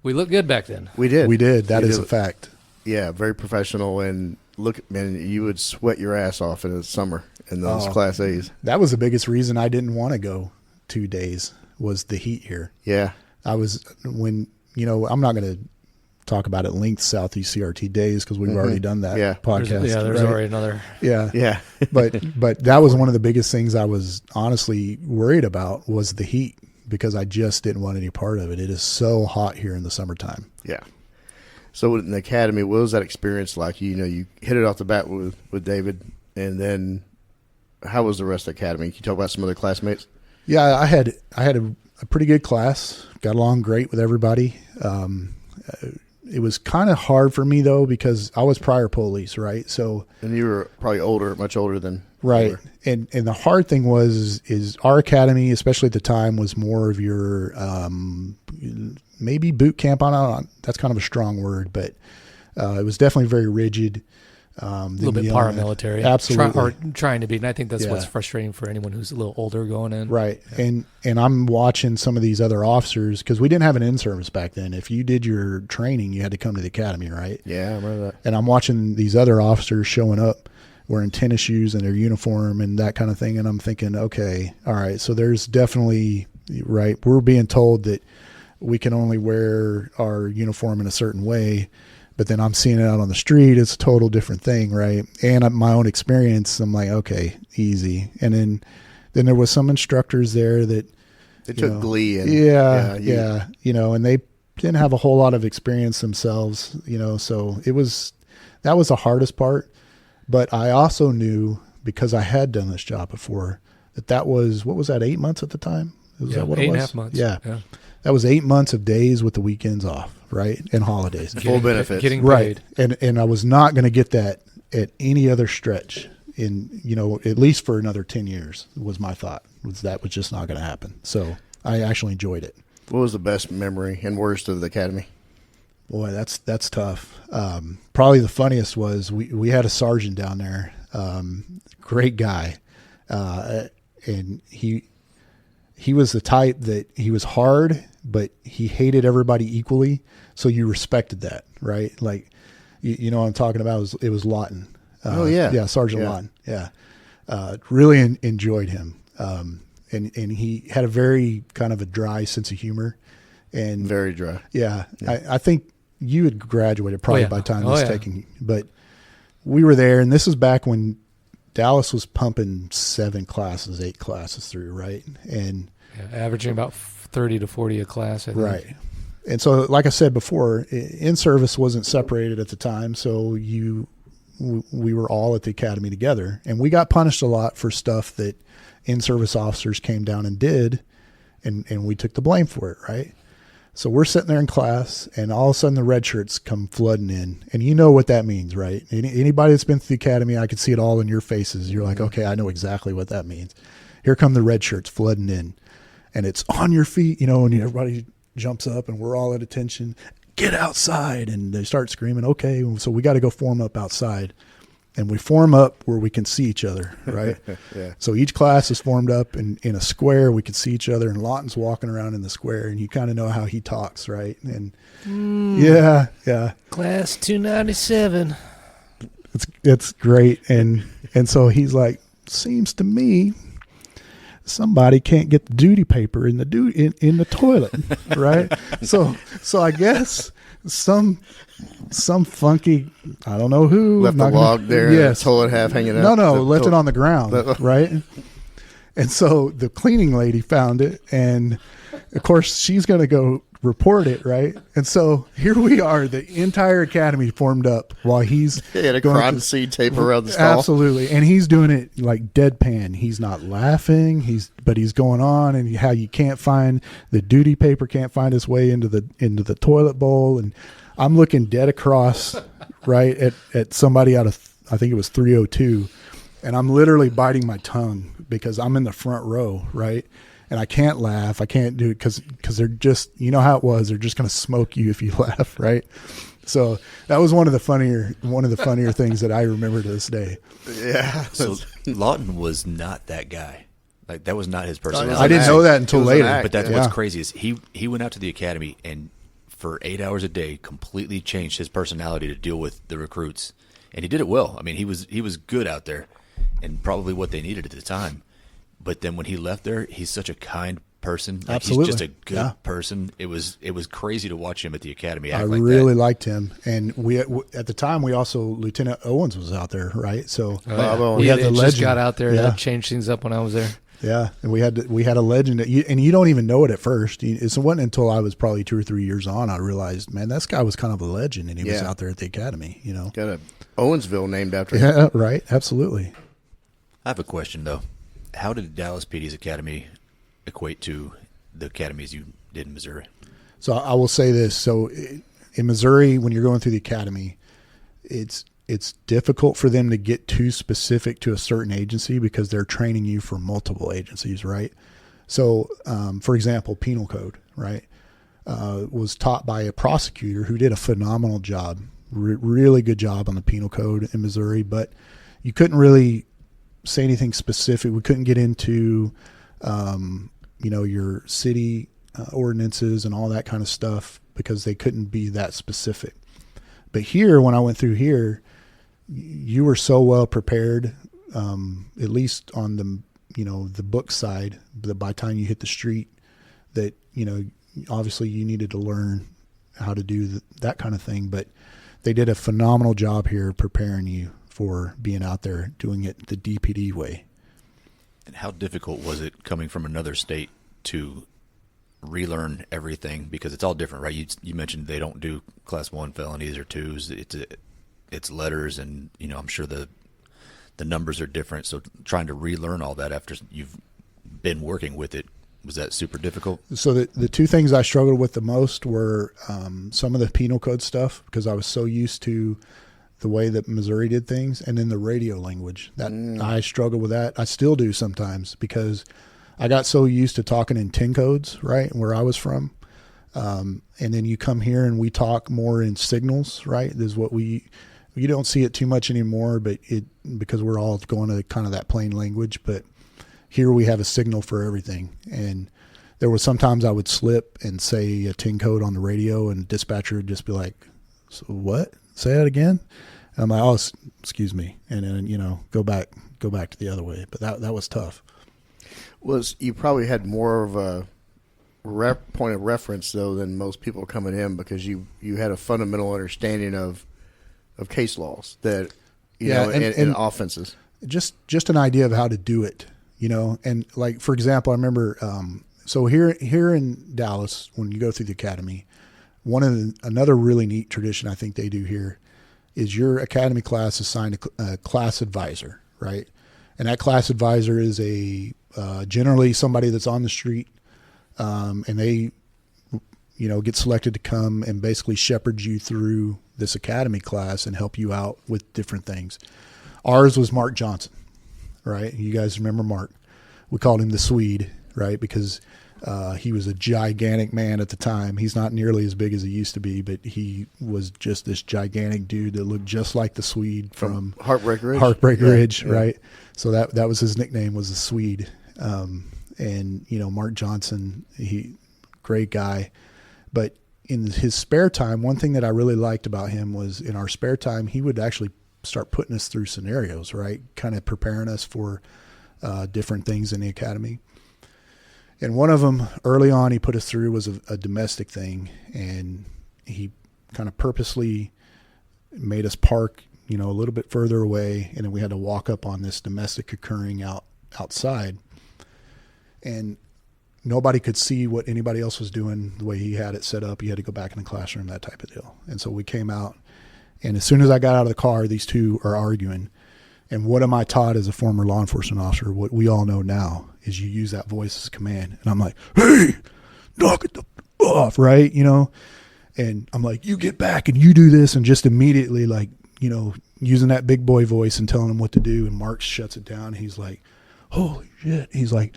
We looked good back then. We did. That is a fact. Yeah, very professional. And look, man, you would sweat your ass off in the summer in those Class A's. That was the biggest reason I didn't want to go 2 days was the heat here. Yeah. I'm not going to talk about at length South East CRT days because we've already done that podcast. There's already another. Yeah. But that was one of the biggest things I was honestly worried about was the heat because I just didn't want any part of it. It is so hot here in the summertime. Yeah. So in the academy, what was that experience like? You know, you hit it off the bat with David, and then how was the rest of the academy? Can you talk about some other classmates? Yeah, I had a pretty good class. Got along great with everybody. It was kind of hard for me though because I was prior police, right? So and you were probably much older than right. And the hard thing was our academy, especially at the time, was more of your maybe boot camp. That's kind of a strong word, but it was definitely very rigid. A little bit paramilitary. Absolutely. Trying to be. And I think that's what's frustrating for anyone who's a little older going in. Right. Yeah. And I'm watching some of these other officers because we didn't have an in-service back then. If you did your training, you had to come to the academy, right? Yeah, I remember that. And I'm watching these other officers showing up wearing tennis shoes and their uniform and that kind of thing. And I'm thinking, okay, all right, so there's definitely, right, we're being told that we can only wear our uniform in a certain way. But then I'm seeing it out on the street. It's a total different thing, right? And my own experience, I'm like, okay, easy. And then there was some instructors there that they took glee in. Yeah. You know, and they didn't have a whole lot of experience themselves, you know. So that was the hardest part. But I also knew because I had done this job before that was what was that 8 months at the time? Was that what it was? 8.5 months. Yeah. That was 8 months of days with the weekends off, right? And holidays. Full benefits. Getting paid. Right. And I was not going to get that at any other stretch in, you know, at least for another 10 years was my thought. That was just not going to happen. So I actually enjoyed it. What was the best memory and worst of the academy? Boy, that's tough. Probably the funniest was we had a sergeant down there, great guy. And he was the type that he was hard, but he hated everybody equally. So you respected that, right? Like, you know what I'm talking about? It was Lawton. Yeah, Sergeant Lawton. Yeah. Really enjoyed him. And he had a very kind of a dry sense of humor. And very dry. Yeah. I think you had graduated probably by the time this taking, but we were there, and this was back when Dallas was pumping 8 classes through, right? And averaging about 30 to 40 a class, I think. Right. And so, like I said before, in-service wasn't separated at the time, so we were all at the academy together. And we got punished a lot for stuff that in-service officers came down and did, and we took the blame for it, right? So we're sitting there in class, and all of a sudden the red shirts come flooding in. And you know what that means, right? Anybody that's been to the academy, I can see it all in your faces. You're like, okay, I know exactly what that means. Here come the red shirts flooding in. And it's on your feet, you know, and everybody jumps up, and we're all at attention. Get outside. And they start screaming, okay, so we got to go form up outside. And we form up where we can see each other, right? Yeah. So each class is formed up in a square. We can see each other, and Lawton's walking around in the square, and you kind of know how he talks, right? And yeah. Class 297. It's great. And so he's like, seems to me somebody can't get the duty paper in the toilet, right? So I guess some funky, I don't know who left the log there. Yes, toilet half hanging out. No, left it on the ground, right? And so the cleaning lady found it, and of course she's going to go report it, right? And so here we are, the entire academy formed up while he's He had a going crime through- scene tape around the stall. Absolutely, and he's doing it like deadpan. He's not laughing. But he's going on, and how you can't find the duty paper, can't find its way into the toilet bowl, and I'm looking dead across, right at somebody out of I think it was 302, and I'm literally biting my tongue because I'm in the front row, right? And I can't laugh. I can't do it because they're just, you know how it was. They're just going to smoke you if you laugh, right? So that was one of the funnier things that I remember to this day. Yeah. So Lawton was not that guy. Like, that was not his personality. I didn't know that until later. But that's what's crazy is he went out to the academy and for 8 hours a day completely changed his personality to deal with the recruits, and he did it well. I mean, he was good out there, and probably what they needed at the time. But then when he left there, he's such a kind person. Like, Absolutely. He's just a good person. It was crazy to watch him at the academy act I like really that. liked him, and we at the time we also Lieutenant Owens was out there, right? So Bob we had the just legend. got out there. Yeah. That changed things up when I was there. Yeah, and we had a legend, and you don't even know it at first. It wasn't until I was probably 2 or 3 years on I realized, man, this guy was kind of a legend, and he was out there at the academy. You know, Got a Owensville named after him. yeah, right, absolutely. I have a question though. How did Dallas PD's academy equate to the academies you did in Missouri? So I will say this: so in Missouri, when you're going through the academy, it's difficult for them to get too specific to a certain agency because they're training you for multiple agencies, right? So, for example, penal code, right, was taught by a prosecutor who did a phenomenal job, really good job on the penal code in Missouri, but you couldn't really say anything specific. We couldn't get into, your city ordinances and all that kind of stuff because they couldn't be that specific. But here, when I went through here, you were so well prepared, at least on the book side, that by the time you hit the street, that, obviously you needed to learn how to do that kind of thing. But they did a phenomenal job here preparing you for being out there doing it the DPD way. And how difficult was it coming from another state to relearn everything? Because it's all different, right? You mentioned they don't do class 1 felonies or 2s. It's letters, and I'm sure the numbers are different. So trying to relearn all that after you've been working with it, was that super difficult? So the two things I struggled with the most were some of the penal code stuff, because I was so used to the way that Missouri did things, and then the radio language. I struggle with that. I still do sometimes because I got so used to talking in 10 codes, right, where I was from. And then you come here and we talk more in signals, right? This is what you don't see it too much anymore, but because we're all going to kind of that plain language. But here we have a signal for everything. And there was sometimes I would slip and say a 10 code on the radio, and dispatcher would just be like, "So what? Say that again?" And I'm like, "Oh, excuse me," and then go back to the other way. But that was tough. You probably had more of a point of reference though than most people coming in, because you had a fundamental understanding of case laws that and offenses. Just an idea of how to do it, and like, for example, I remember so here in Dallas, when you go through the academy, another really neat tradition I think they do here is your academy class assigned a class advisor, right? And that class advisor is generally somebody that's on the street, and they, get selected to come and basically shepherd you through this academy class and help you out with different things. Ours was Mark Johnson, right? You guys remember Mark? We called him the Swede, right? Because he was a gigantic man at the time. He's not nearly as big as he used to be, but he was just this gigantic dude that looked just like the Swede from Heartbreak Ridge, right? So that was his nickname, was the Swede. And Mark Johnson, great guy. But in his spare time, one thing that I really liked about him was in our spare time, he would actually start putting us through scenarios, right? Kind of preparing us for different things in the academy. And one of them early on he put us through was a domestic thing, and he kind of purposely made us park, a little bit further away, and then we had to walk up on this domestic occurring outside. And nobody could see what anybody else was doing the way he had it set up. You had to go back in the classroom, that type of deal. And so we came out, and as soon as I got out of the car, these two are arguing. And what am I taught as a former law enforcement officer? What we all know now is you use that voice as command. And I'm like, hey, knock it the off, right? You know, and I'm like, you get back and you do this, and just immediately, like, you know, using that big boy voice and telling him what to do. And Mark shuts it down. He's like, holy shit. He's like,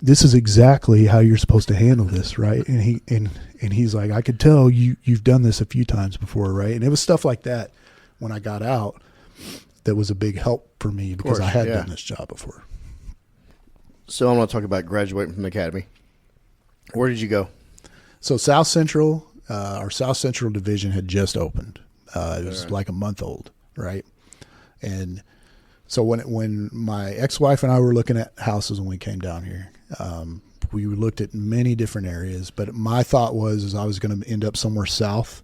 this is exactly how you're supposed to handle this, right? And he's like, I could tell you've done this a few times before, right? And it was stuff like that when I got out that was a big help for me, because I had done this job before. So I want to talk about graduating from the academy. Where did you go? So South Central, our South Central division had just opened. It was like a month old, right? And so when my ex-wife and I were looking at houses when we came down here, we looked at many different areas, but my thought was I was going to end up somewhere south,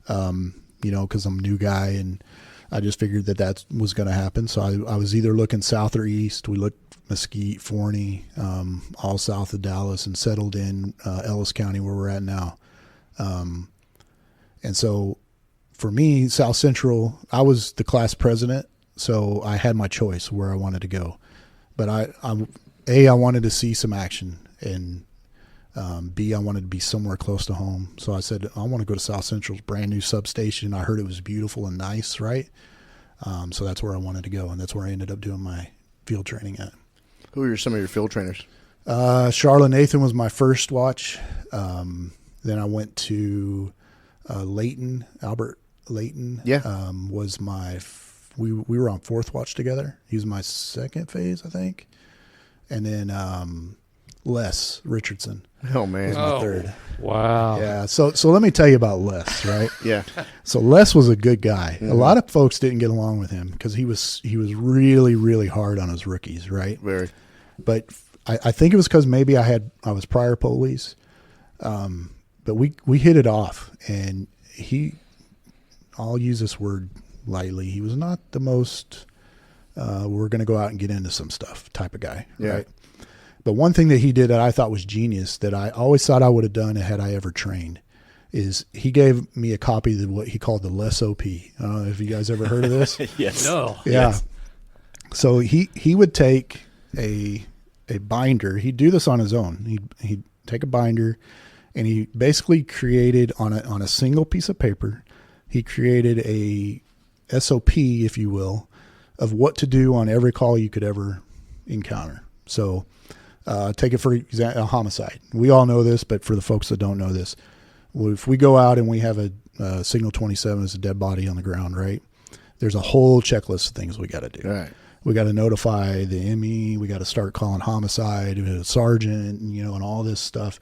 you know, because I'm a new guy, and I just figured that was going to happen. So I was either looking south or east. We looked Mesquite, Forney, all south of Dallas, and settled in Ellis County, where we're at now. And so for me, South Central, I was the class president, so I had my choice where I wanted to go. But I wanted to see some action, and B, I wanted to be somewhere close to home. So I said, I want to go to South Central's brand new substation. I heard it was beautiful and nice, right? So that's where I wanted to go, and that's where I ended up doing my field training at. Who are some of your field trainers? Charlotte Nathan was my first watch. Then I went to Layton, Albert Layton. Yeah. Was my we were on fourth watch together. He was my second phase, I think. And then Les Richardson. Oh, man. Was my third. Wow. Yeah. So let me tell you about Les, right? Yeah. So Les was a good guy. Mm-hmm. A lot of folks didn't get along with him because he was really, really hard on his rookies, right? Very. But I think it was because maybe I was prior police. But we hit it off, and I'll use this word lightly, he was not the most we're going to go out and get into some stuff type of guy, right? But one thing that he did that I thought was genius, that I always thought I would have done had I ever trained, is he gave me a copy of what he called the Les OP. I don't know if you guys ever heard of this. Yes. No. Yeah. Yes. So he would take a binder. He'd do this on his own. He'd take a binder, and he basically created on a single piece of paper, he created a SOP, if you will, of what to do on every call you could ever encounter. So take it for example, a homicide. We all know this, but for the folks that don't know this, if we go out and we have a signal 27 as a dead body on the ground, right? There's a whole checklist of things we got to do. Right. We got to notify the ME. We got to start calling homicide, sergeant, and all this stuff.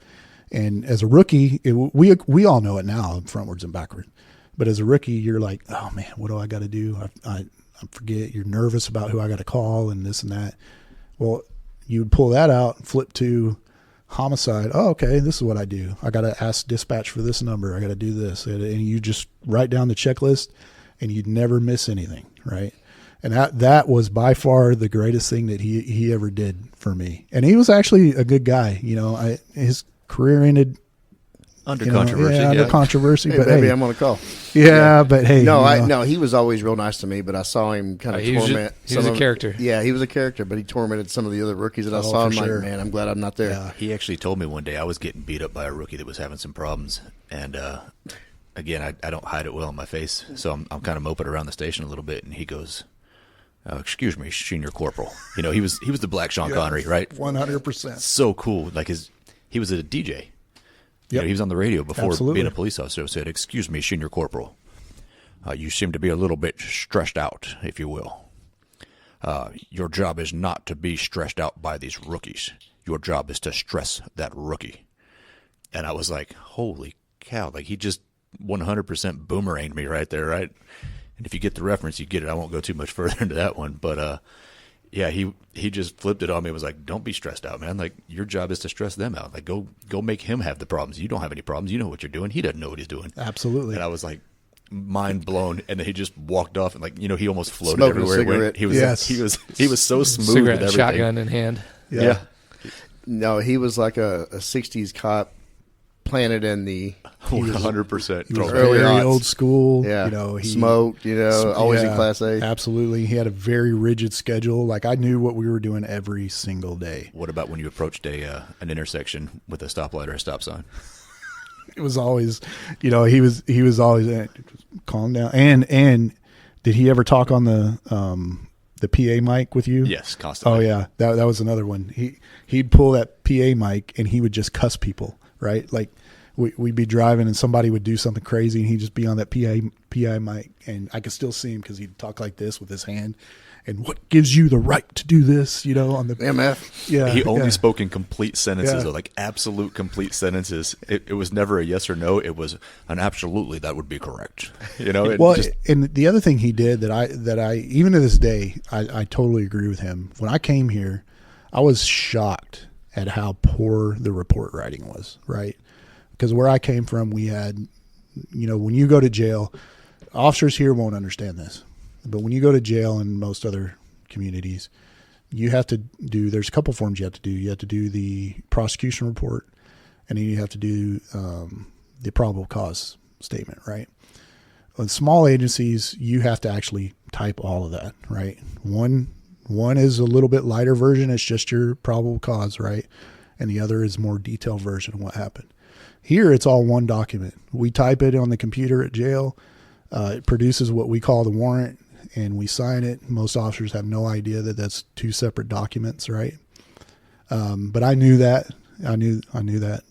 And as a rookie, we all know it now, frontwards and backwards. But as a rookie, you're like, oh man, what do I got to do? I forget. You're nervous about who I got to call and this and that. Well, you would pull that out and flip to homicide. Oh, okay, this is what I do. I got to ask dispatch for this number. I got to do this. And you just write down the checklist, and you'd never miss anything, right? And that was by far the greatest thing that he ever did for me. And he was actually a good guy. His career ended under controversy. Under controversy. Hey, but baby, hey, I'm on a call. Yeah, but hey. No, he was always real nice to me, but I saw him kind of torment. He was a character. Yeah, he was a character, but he tormented some of the other rookies that I saw. I'm like, man, I'm glad I'm not there. Yeah. He actually told me one day I was getting beat up by a rookie that was having some problems. And again, I don't hide it well in my face, so I'm kind of moping around the station a little bit, and he goes, excuse me, Senior Corporal. He was the Black Sean Connery, right? 100%. So cool. Like he was a DJ. Yep. He was on the radio before being a police officer. Said, excuse me, Senior Corporal. You seem to be a little bit stressed out, if you will. Your job is not to be stressed out by these rookies. Your job is to stress that rookie. And I was like, holy cow. Like, he just 100% boomeranged me right there, right? And if you get the reference, you get it. I won't go too much further into that one. But, yeah, he just flipped it on me and was like, don't be stressed out, man. Like, your job is to stress them out. Like, go make him have the problems. You don't have any problems. You know what you're doing. He doesn't know what he's doing. Absolutely. And I was like, mind blown. And then he just walked off and he almost floated Smoking everywhere he went. He was so smooth Cigarette, with everything. shotgun in hand. Yeah. No, he was like a 60s cop planted in the 100%. He was Early very odds. old school. Yeah. You know, he smoked, always in Class A. Absolutely. He had a very rigid schedule. Like, I knew what we were doing every single day. What about when you approached an intersection with a stoplight or a stop sign? It was always, he was always calm down. And did he ever talk on the PA mic with you? Yes, constantly. Oh yeah, that was another one. He'd pull that PA mic and he would just cuss people, right? Like we'd be driving and somebody would do something crazy and he'd just be on that PA mic, and I could still see him because he'd talk like this with his hand. And what gives you the right to do this? On the MF. Yeah, He only spoke in complete sentences, Yeah. or like absolute complete sentences. It was never a yes or no. It was an absolutely, that would be correct. Well, and the other thing he did that I even to this day I totally agree with him. When I came here, I was shocked at how poor the report writing was. Right, because where I came from, we had, when you go to jail, officers here won't understand this. But when you go to jail in most other communities, you have to do, there's a couple forms you have to do. You have to do the prosecution report, and then you have to do the probable cause statement, right? In small agencies, you have to actually type all of that, right? One is a little bit lighter version. It's just your probable cause, right? And the other is more detailed version of what happened. Here, it's all one document. We type it on the computer at jail. It produces what we call the warrant, and we sign it. Most officers have no idea that that's two separate documents, right? But I knew that. I knew that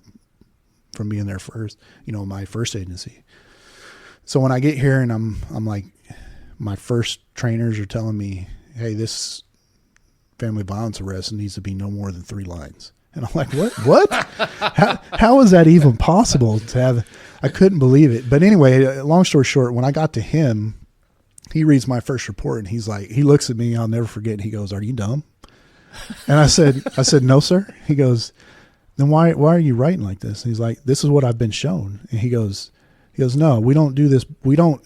from being there first, my first agency. So when I get here and I'm like, my first trainers are telling me, hey, this family violence arrest needs to be no more than 3 lines. And I'm like, what? How is that even possible to have? I couldn't believe it. But anyway, long story short, when I got to him, he reads my first report and he's like, he looks at me, I'll never forget. And he goes, "Are you dumb?" And I said, "No, sir." He goes, "Then why are you writing like this?" And he's like, "This is what I've been shown." And he goes, "No, we don't do this.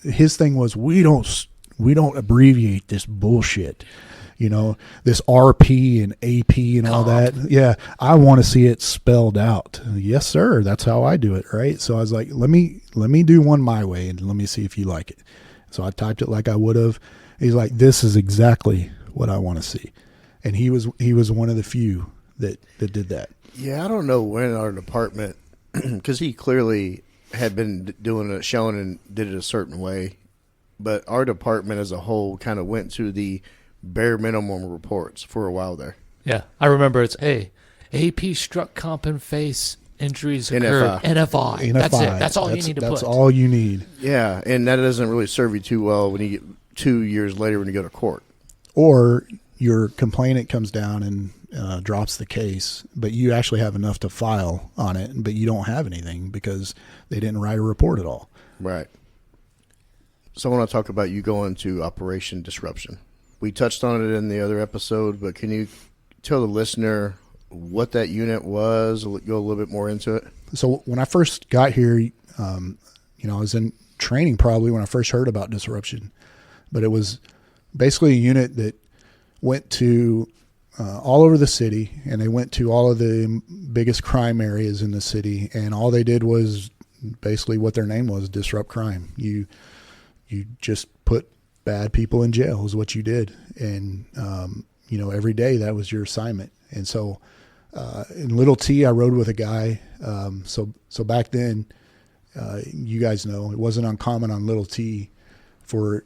His thing was, we don't abbreviate this bullshit. This RP and AP and all that. Yeah, I want to see it spelled out." "Yes, sir. That's how I do it." Right. So I was like, let me do one my way and let me see if you like it. So I typed it like I would have. He's like, "This is exactly what I want to see." And he was one of the few that did that. Yeah, I don't know when our department, because he clearly had been doing it, showing and did it a certain way, but our department as a whole kind of went to the bare minimum reports for a while there. Yeah, I remember it's, hey, AP struck comp and face, injuries occurred. NFI. That's it. That's all you need to put. That's all you need. Yeah, and that doesn't really serve you too well when you get 2 years later when you go to court. Or your complainant comes down and drops the case, but you actually have enough to file on it, but you don't have anything because they didn't write a report at all. Right. So I want to talk about you going to Operation Disruption. We touched on it in the other episode, but can you tell the listener what that unit was, go a little bit more into it? So when I first got here, I was in training probably when I first heard about Disruption, but it was basically a unit that went to all over the city, and they went to all of the biggest crime areas in the city, and all they did was basically what their name was, disrupt crime. You just put bad people in jail is what you did. And, every day that was your assignment. And so in Little T, I rode with a guy. So back then, you guys know, it wasn't uncommon on Little T for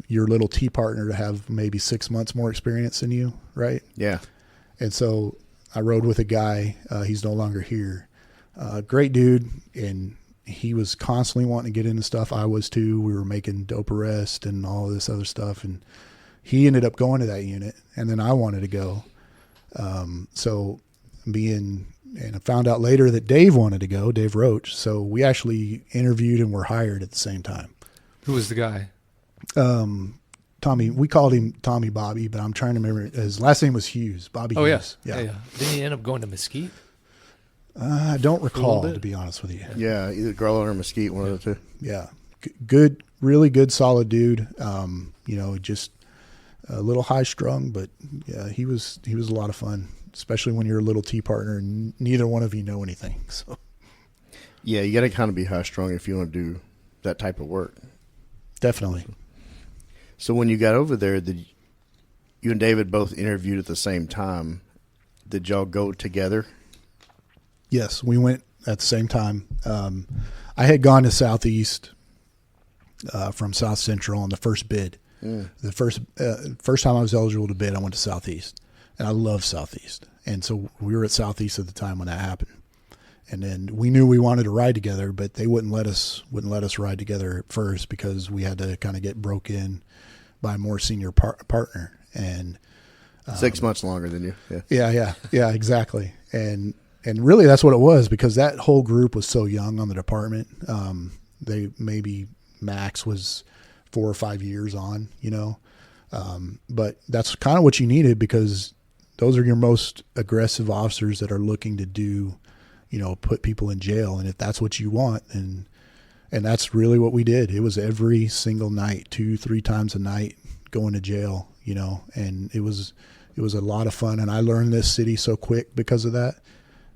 your Little T partner to have maybe 6 months more experience than you, right? Yeah. And so I rode with a guy. He's no longer here. Great dude, and he was constantly wanting to get into stuff. I was too. We were making dope arrest and all this other stuff, and he ended up going to that unit, and then I wanted to go. And I found out later that Dave wanted to go, Dave Roach. So we actually interviewed and were hired at the same time. Who was the guy? Tommy. We called him Tommy Bobby, but I'm trying to remember. His last name was Hughes. Bobby Hughes. Yeah. Didn't he end up going to Mesquite? I don't recall, to be honest with you. Yeah, either Garland or Mesquite, one of the two. Yeah. Good, really good, solid dude. Just a little high strung, but yeah, he was a lot of fun, especially when you're a little T partner and neither one of you know anything. So yeah, you got to kind of be high strung if you want to do that type of work. Definitely. So when you got over there, you and David both interviewed at the same time. Did y'all go together? Yes, we went at the same time. I had gone to Southeast from South Central on the first bid. The first time I was eligible to bid, I went to Southeast, and I love Southeast. And so we were at Southeast at the time when that happened. And then we knew we wanted to ride together, but they wouldn't let us ride together at first because we had to kind of get broke in by a more senior partner. And 6 months longer than you. Yeah, exactly. And really that's what it was, because that whole group was so young on the department. They maybe max was 4 or 5 years on, but that's kind of what you needed, because those are your most aggressive officers that are looking to do, put people in jail. And if that's what you want, and that's really what we did. It was every single night, 2-3 times a night going to jail, and it was a lot of fun. And I learned this city so quick because of that,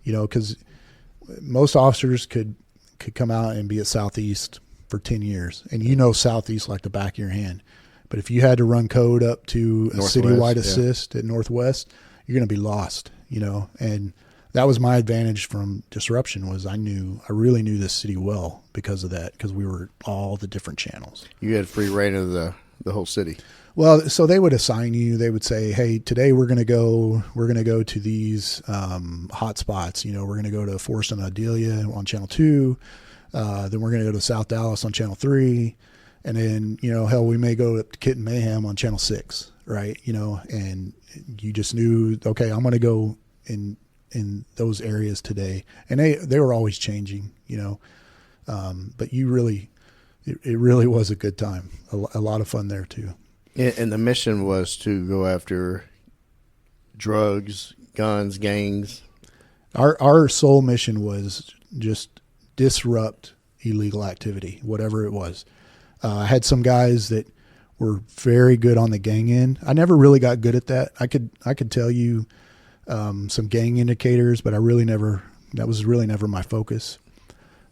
because most officers could come out and be at Southeast for 10 years and Southeast like the back of your hand. But if you had to run code up to a citywide assist at Northwest, you're going to be lost, and that was my advantage from disruption, was I really knew this city well because of that, because we were all the different channels. You had free reign of the whole city. Well, so they would assign you, they would say, hey, today we're going to go to these hot spots. We're going to go to Forest and Adelia on channel 2. Then we're going to go to South Dallas on channel 3. And then, hell, we may go up to Kit and Mayhem on channel 6, right? And you just knew, okay, I'm going to go in those areas today. And they were always changing, but it really was a good time. A lot of fun there too. And the mission was to go after drugs, guns, gangs. Our sole mission was just disrupt illegal activity, whatever it was. I had some guys that were very good on the gang end. I never really got good at that. I could tell you some gang indicators, but that was really never my focus.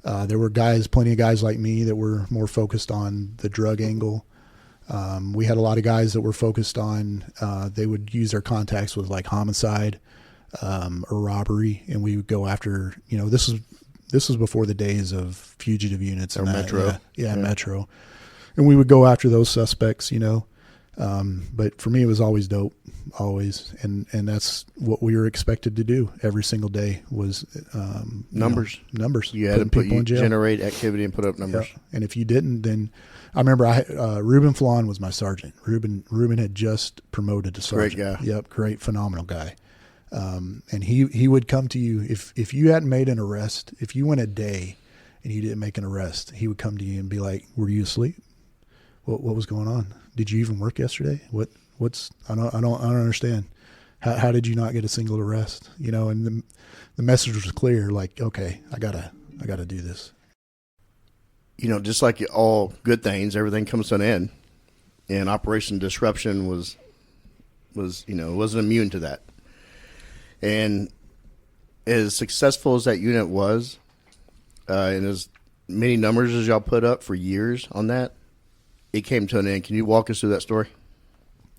There were plenty of guys like me that were more focused on the drug angle. We had a lot of guys that were focused on, they would use their contacts with like homicide, or robbery. And we would go after, this was before the days of fugitive units or Metro. Yeah, Metro. And we would go after those suspects, but for me, it was always dope, always. And that's what we were expected to do every single day was, numbers. Numbers. You had to generate activity and put up numbers. Yep. And if you didn't, then I remember Ruben Flan was my sergeant. Ruben had just promoted to sergeant. Great guy. Yep. Great, phenomenal guy. And he would come to you if you hadn't made an arrest, if you went a day and you didn't make an arrest, he would come to you and be like, were you asleep? What was going on? Did you even work yesterday? I don't understand. How did you not get a single arrest? And the message was clear. Like, okay, I gotta do this. Just like all good things, everything comes to an end, and Operation Disruption wasn't immune to that. And as successful as that unit was, and as many numbers as y'all put up for years on that, it came to an end. Can you walk us through that story?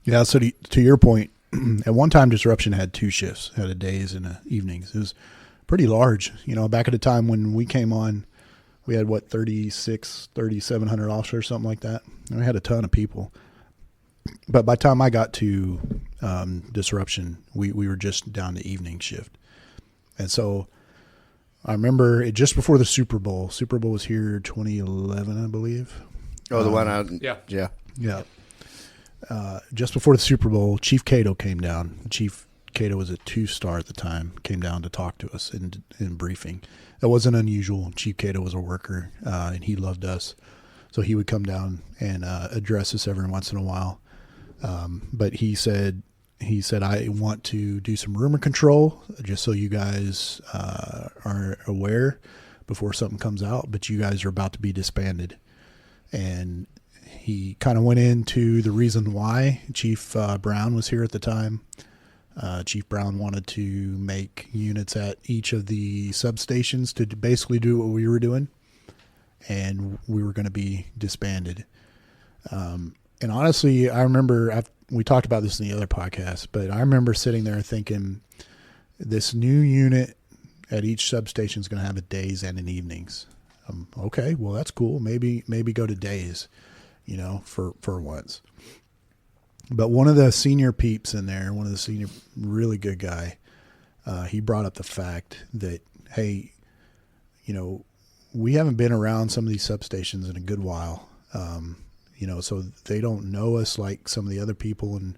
Yeah, so to your point, at one time Disruption had 2 shifts, had a days and a evenings. It was pretty large. Back at the time when we came on, we had 3,700 officers, something like that. And we had a ton of people. But by the time I got to Disruption, we were just down to evening shift. And so I remember it just before the Super Bowl. Super Bowl was here 2011, I believe. Oh, the one out. Yeah. Just before the Super Bowl, Chief Cato came down. Chief Cato was a 2-star at the time, came down to talk to us in briefing. That wasn't unusual. Chief Cato was a worker, and he loved us. So he would come down and address us every once in a while. But he said, I want to do some rumor control just so you guys are aware before something comes out, but you guys are about to be disbanded. And he kind of went into the reason why. Chief Brown was here at the time. Chief Brown wanted to make units at each of the substations to basically do what we were doing, and we were going to be disbanded. And honestly, I remember we talked about this in the other podcast, but I remember sitting there thinking, this new unit at each substation is going to have a days and an evenings. Okay, well, that's cool. Maybe go to days, for once. But one of the senior peeps in there, one of the senior, really good guy, he brought up the fact that, hey, we haven't been around some of these substations in a good while. So they don't know us like some of the other people and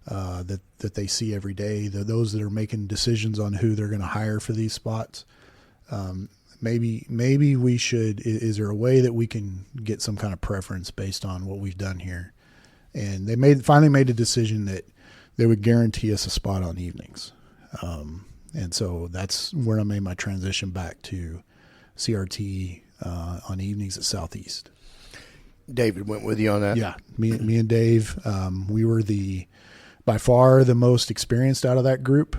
that they see every day. Those that are making decisions on who they're going to hire for these spots. Maybe we should. Is there a way that we can get some kind of preference based on what we've done here? And they finally made a decision that they would guarantee us a spot on evenings. And so that's where I made my transition back to CRT on evenings at Southeast. David went with you on that? Yeah, me and Dave, we were by far the most experienced out of that group.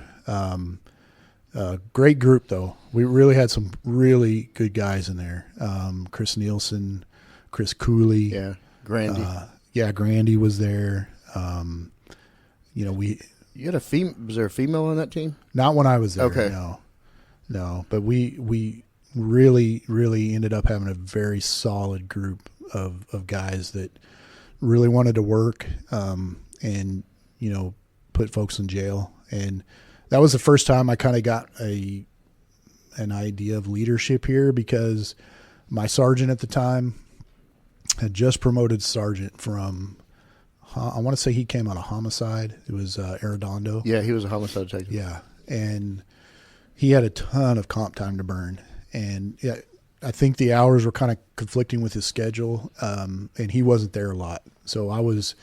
Great group, though. We really had some really good guys in there. Chris Nielsen, Chris Cooley. Yeah, Grandy. Grandy was there. You had was there a female on that team? Not when I was there. Okay. No. But we really, really ended up having a very solid group of guys that really wanted to work, and put folks in jail. And that was the first time I kind of got an idea of leadership here, because my sergeant at the time had just promoted sergeant from, I want to say he came out of homicide. It was Arredondo. Yeah, he was a homicide detective. Yeah, and he had a ton of comp time to burn. And I think the hours were kind of conflicting with his schedule, and he wasn't there a lot. So I was,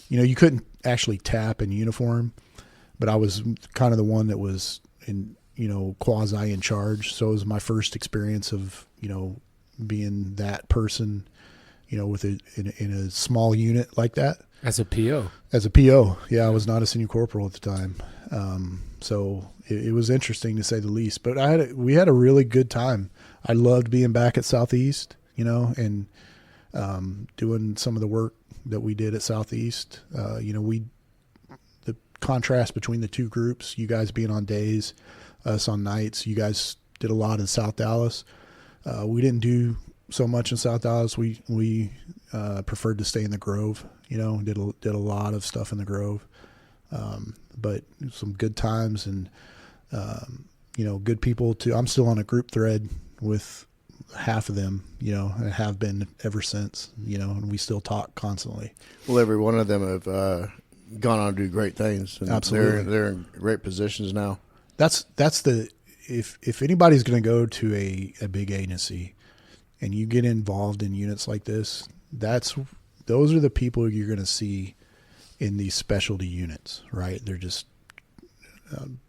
you couldn't actually tap in uniform, but I was kind of the one that was in, quasi in charge. So it was my first experience of, being that person, with in a small unit like that. As a PO. Yeah, I was not a senior corporal at the time. So it was interesting to say the least, but we had a really good time. I loved being back at Southeast, and doing some of the work that we did at Southeast. The contrast between the two groups, you guys being on days, us on nights. You guys did a lot in South Dallas. We didn't do so much in South Dallas. We preferred to stay in the Grove. Did a lot of stuff in the Grove, but some good times and good people too. I'm still on a group thread with half of them, and have been ever since. And we still talk constantly. Well, every one of them have gone on to do great things. And absolutely, they're in great positions now. That's if anybody's going to go to a big agency and you get involved in units like this, those are the people you're going to see in these specialty units, right? They're just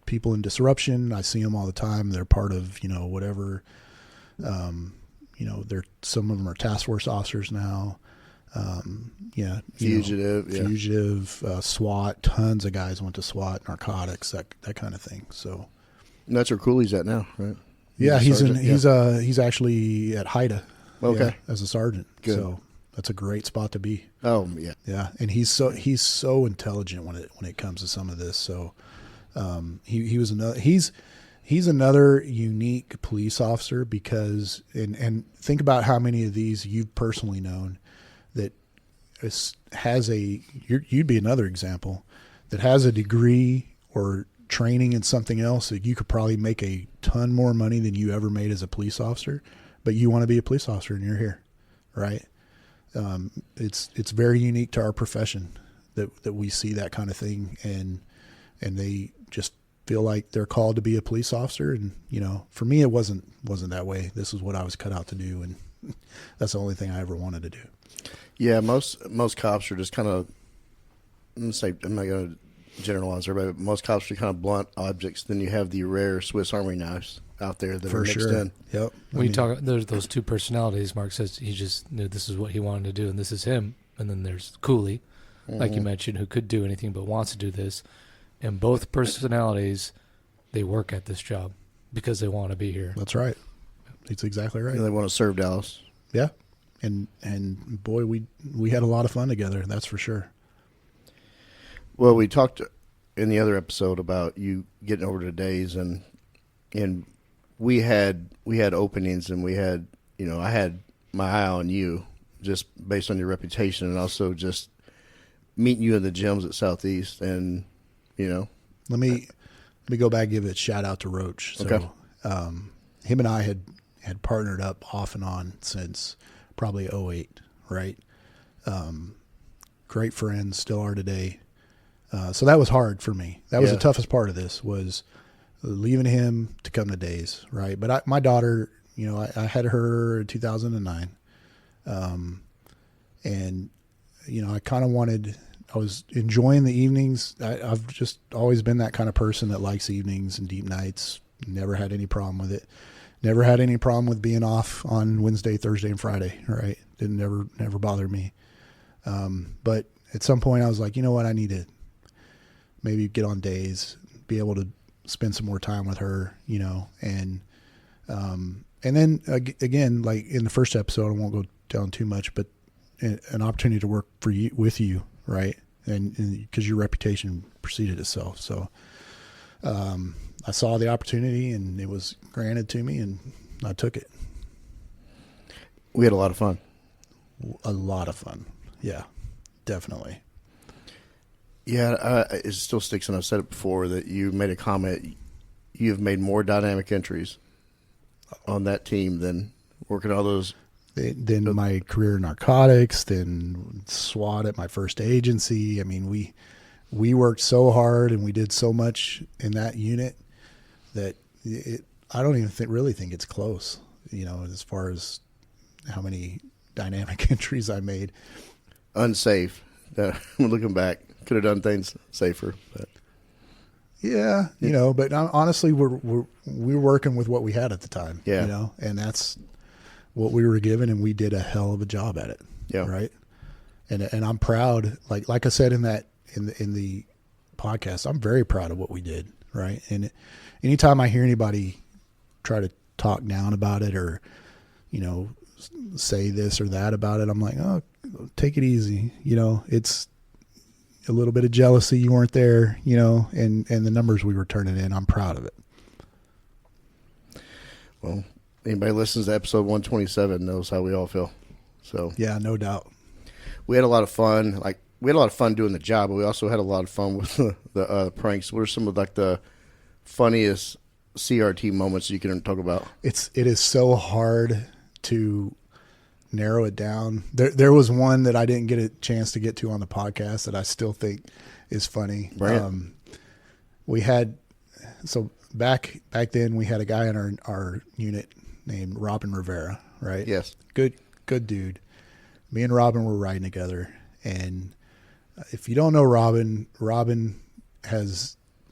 people in disruption. I see them all the time. They're part of, whatever, some of them are task force officers now. Fugitive, SWAT, tons of guys went to SWAT, narcotics, that kind of thing. So and that's where Cooley's at now, right? He's actually at Haida. Okay. As a sergeant. Good. So that's a great spot to be. Oh yeah. Yeah. And he's so intelligent when it comes to some of this. So, he's another unique police officer because, and think about how many of these you've personally known that you'd be another example that has a degree or training in something else that you could probably make a ton more money than you ever made as a police officer, but you want to be a police officer and you're here, right? It's very unique to our profession that we see that kind of thing, and they just feel like they're called to be a police officer. And for me, it wasn't that way. This is what I was cut out to do, and that's the only thing I ever wanted to do. Yeah, most cops are just kind of, I'm not going to generalize everybody, but most cops are kind of blunt objects. Then you have the rare Swiss Army knives out there that are mixed in. Yep. When you talk, there's those two personalities. Mark says he just knew this is what he wanted to do, and this is him. and then there's Cooley, like you mentioned, who could do anything but wants to do this. And both personalities, they work at this job because they want to be here. That's right. That's exactly right. And they want to serve Dallas. Yeah. And boy, we had a lot of fun together. That's for sure. Well, we talked in the other episode about you getting over to Days, and we had openings, and we had, I had my eye on you just based on your reputation, and also just meeting you in the gyms at Southeast, and Let me go back and give a shout out to Roach. So, okay. Him and I had partnered up off and on since probably 2008, right? Great friends, still are today. So that was hard for me. That was the toughest part of this, was leaving him to come to Days, right? But my daughter, I had her in 2009. And, I kind of I was enjoying the evenings. I've just always been that kind of person that likes evenings and deep nights. Never had any problem with it. Never had any problem with being off on Wednesday, Thursday, and Friday, right? Didn't never bother me. But at some point I was like, you know what? I need to maybe get on Days, be able to spend some more time with her, and then again, like in the first episode, I won't go down too much, but an opportunity to work with you, right? And because your reputation preceded itself. So, I saw the opportunity and it was granted to me and I took it. We had a lot of fun. A lot of fun. Yeah, definitely. Yeah, it still sticks, and I've said it before, that you made a comment. You have made more dynamic entries on that team than working all those. Than my career in narcotics, than SWAT at my first agency. I mean, we worked so hard and we did so much in that unit that I don't even really think it's close, as far as how many dynamic entries I made. Unsafe. Looking back, could have done things safer. But. Yeah, but honestly, we're working with what we had at the time. Yeah. And that's what we were given, and we did a hell of a job at it. Yeah. Right. And I'm proud. Like I said in the podcast, I'm very proud of what we did. Right. And anytime I hear anybody try to talk down about it or, say this or that about it, I'm like, oh, take it easy. It's a little bit of jealousy. You weren't there, and the numbers we were turning in, I'm proud of it. Well, anybody listens to episode 127 knows how we all feel. So yeah, no doubt. We had a lot of fun. We had a lot of fun doing the job, but we also had a lot of fun with the pranks. What are some of the funniest CRT moments you can talk about? It is so hard to narrow it down. There was one that I didn't get a chance to get to on the podcast that I still think is funny. We had, so back then we had a guy in our unit named Robin Rivera, right? Yes. Good dude. Me and Robin were riding together, and if you don't know Robin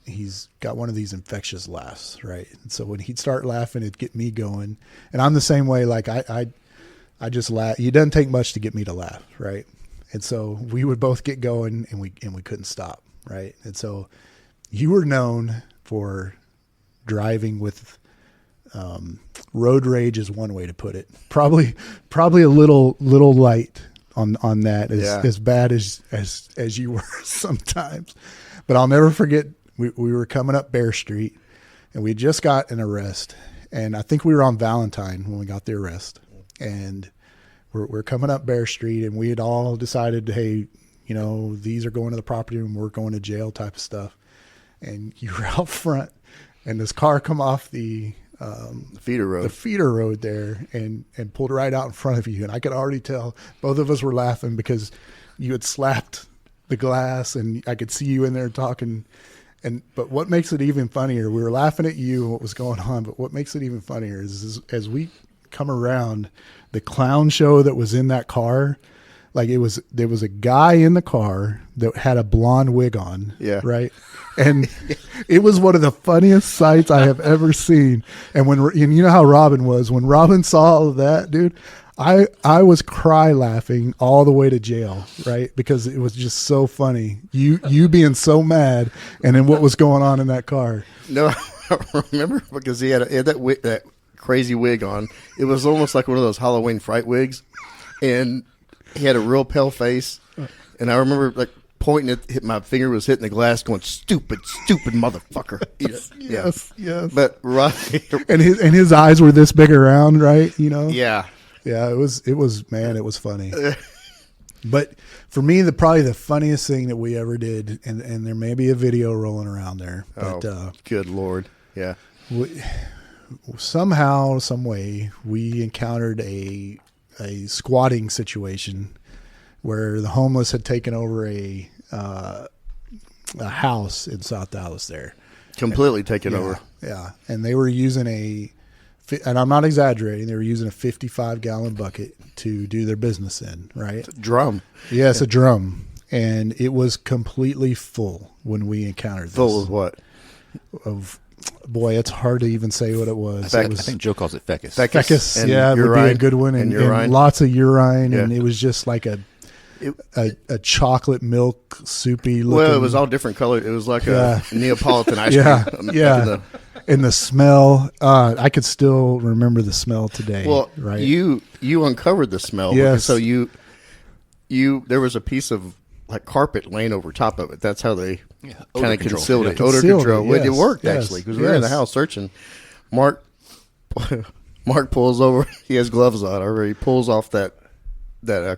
he's got one of these infectious laughs, right? And so when he'd start laughing, it'd get me going. And I'm the same way. Like I just laugh. It doesn't take much to get me to laugh, right? And so we would both get going, and we couldn't stop, right? And so you were known for driving with road rage is one way to put it. Probably a little light on that, as bad as you were sometimes. But I'll never forget. We were coming up Bear Street, and we just got an arrest. And I think we were on Valentine when we got the arrest. And we're coming up Bear Street, and we had all decided, hey, these are going to the property and we're going to jail type of stuff. And you were out front, and this car come off the feeder road there and pulled right out in front of you. And I could already tell both of us were laughing because you had slapped the glass, and I could see you in there talking. But what makes it even funnier, we were laughing at you and what was going on, but what makes it even funnier is as we come around, the clown show that was in that car, there was a guy in the car that had a blonde wig on. Yeah. Right. And it was one of the funniest sights I have ever seen. And you know how Robin was, when Robin saw all of that, dude, I was cry laughing all the way to jail, right? Because it was just so funny. You being so mad, and then what was going on in that car. No, I remember because he had that crazy wig on. It was almost like one of those Halloween fright wigs, and he had a real pale face. And I remember like pointing at my finger was hitting the glass, going "stupid motherfucker." Yes. But right, and his eyes were this big around, right? You know. Yeah. Yeah, it was man, it was funny. But for me, probably the funniest thing that we ever did, and there may be a video rolling around there, but good Lord, yeah. Somehow, some way, we encountered a squatting situation where the homeless had taken over a house in South Dallas there. Completely taken over. Yeah, and they were using and I'm not exaggerating, they were using a 55-gallon bucket to do their business in, right? It's a drum. Yes, a drum. And it was completely full when we encountered this. Full of what? Boy, it's hard to even say what it was. I think Joe calls it fecus. Fecus, yeah, would be a good one. And lots of urine, and it was just like a chocolate milk soupy looking. Well, it was all different colors. It was like a Neapolitan ice cream. Yeah. And the smell, I could still remember the smell today. Well, right? You uncovered the smell. Yes. So there was a piece of like carpet laying over top of it. That's how they kind of concealed it. Odor control. Yes. It worked actually because we were in the house searching. Mark pulls over. He has gloves on already. He pulls off that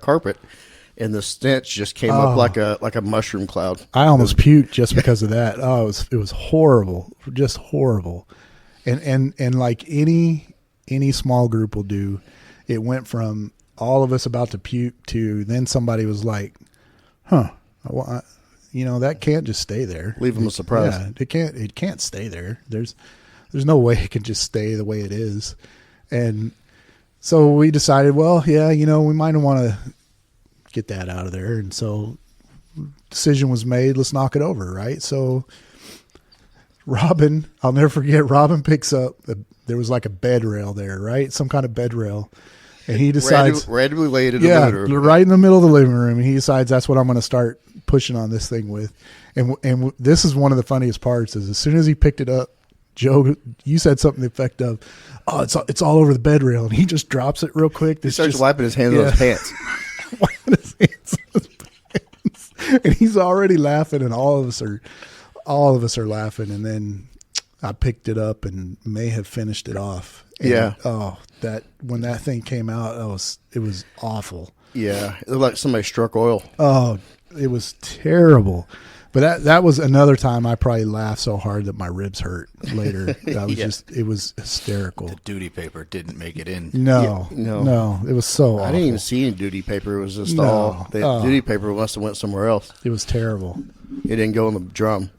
carpet. And the stench just came up like a mushroom cloud. I almost puked just because of that. Oh, it was horrible, just horrible. And like any small group will do, it went from all of us about to puke to then somebody was like, "Huh, well, that can't just stay there. Leave them a surprise. Yeah, it can't stay there. There's no way it can just stay the way it is." And so we decided, well, yeah, we might want to get that out of there. And so decision was made, let's knock it over, right? So Robin, I'll never forget, Robin picks up, there was like a bed rail there, right? Some kind of bed rail. And he decides. Randomly laid in the living room. Right in the middle of the living room. And he decides that's what I'm going to start pushing on this thing with. And this is one of the funniest parts is as soon as he picked it up, Joe, you said something to the effect of, "Oh, it's all over the bed rail." And he just drops it real quick. He starts wiping his hands on his pants. Wiping his hands on his pants. And he's already laughing, and all of us are laughing. And then I picked it up and may have finished it off. And, when that thing came out, it was awful. Yeah, it looked like somebody struck oil. Oh, it was terrible. But that was another time I probably laughed so hard that my ribs hurt later. It was hysterical. The duty paper didn't make it in. No, it was so awful. I didn't even see any duty paper. It was just the duty paper must have went somewhere else. It was terrible. It didn't go in the drum.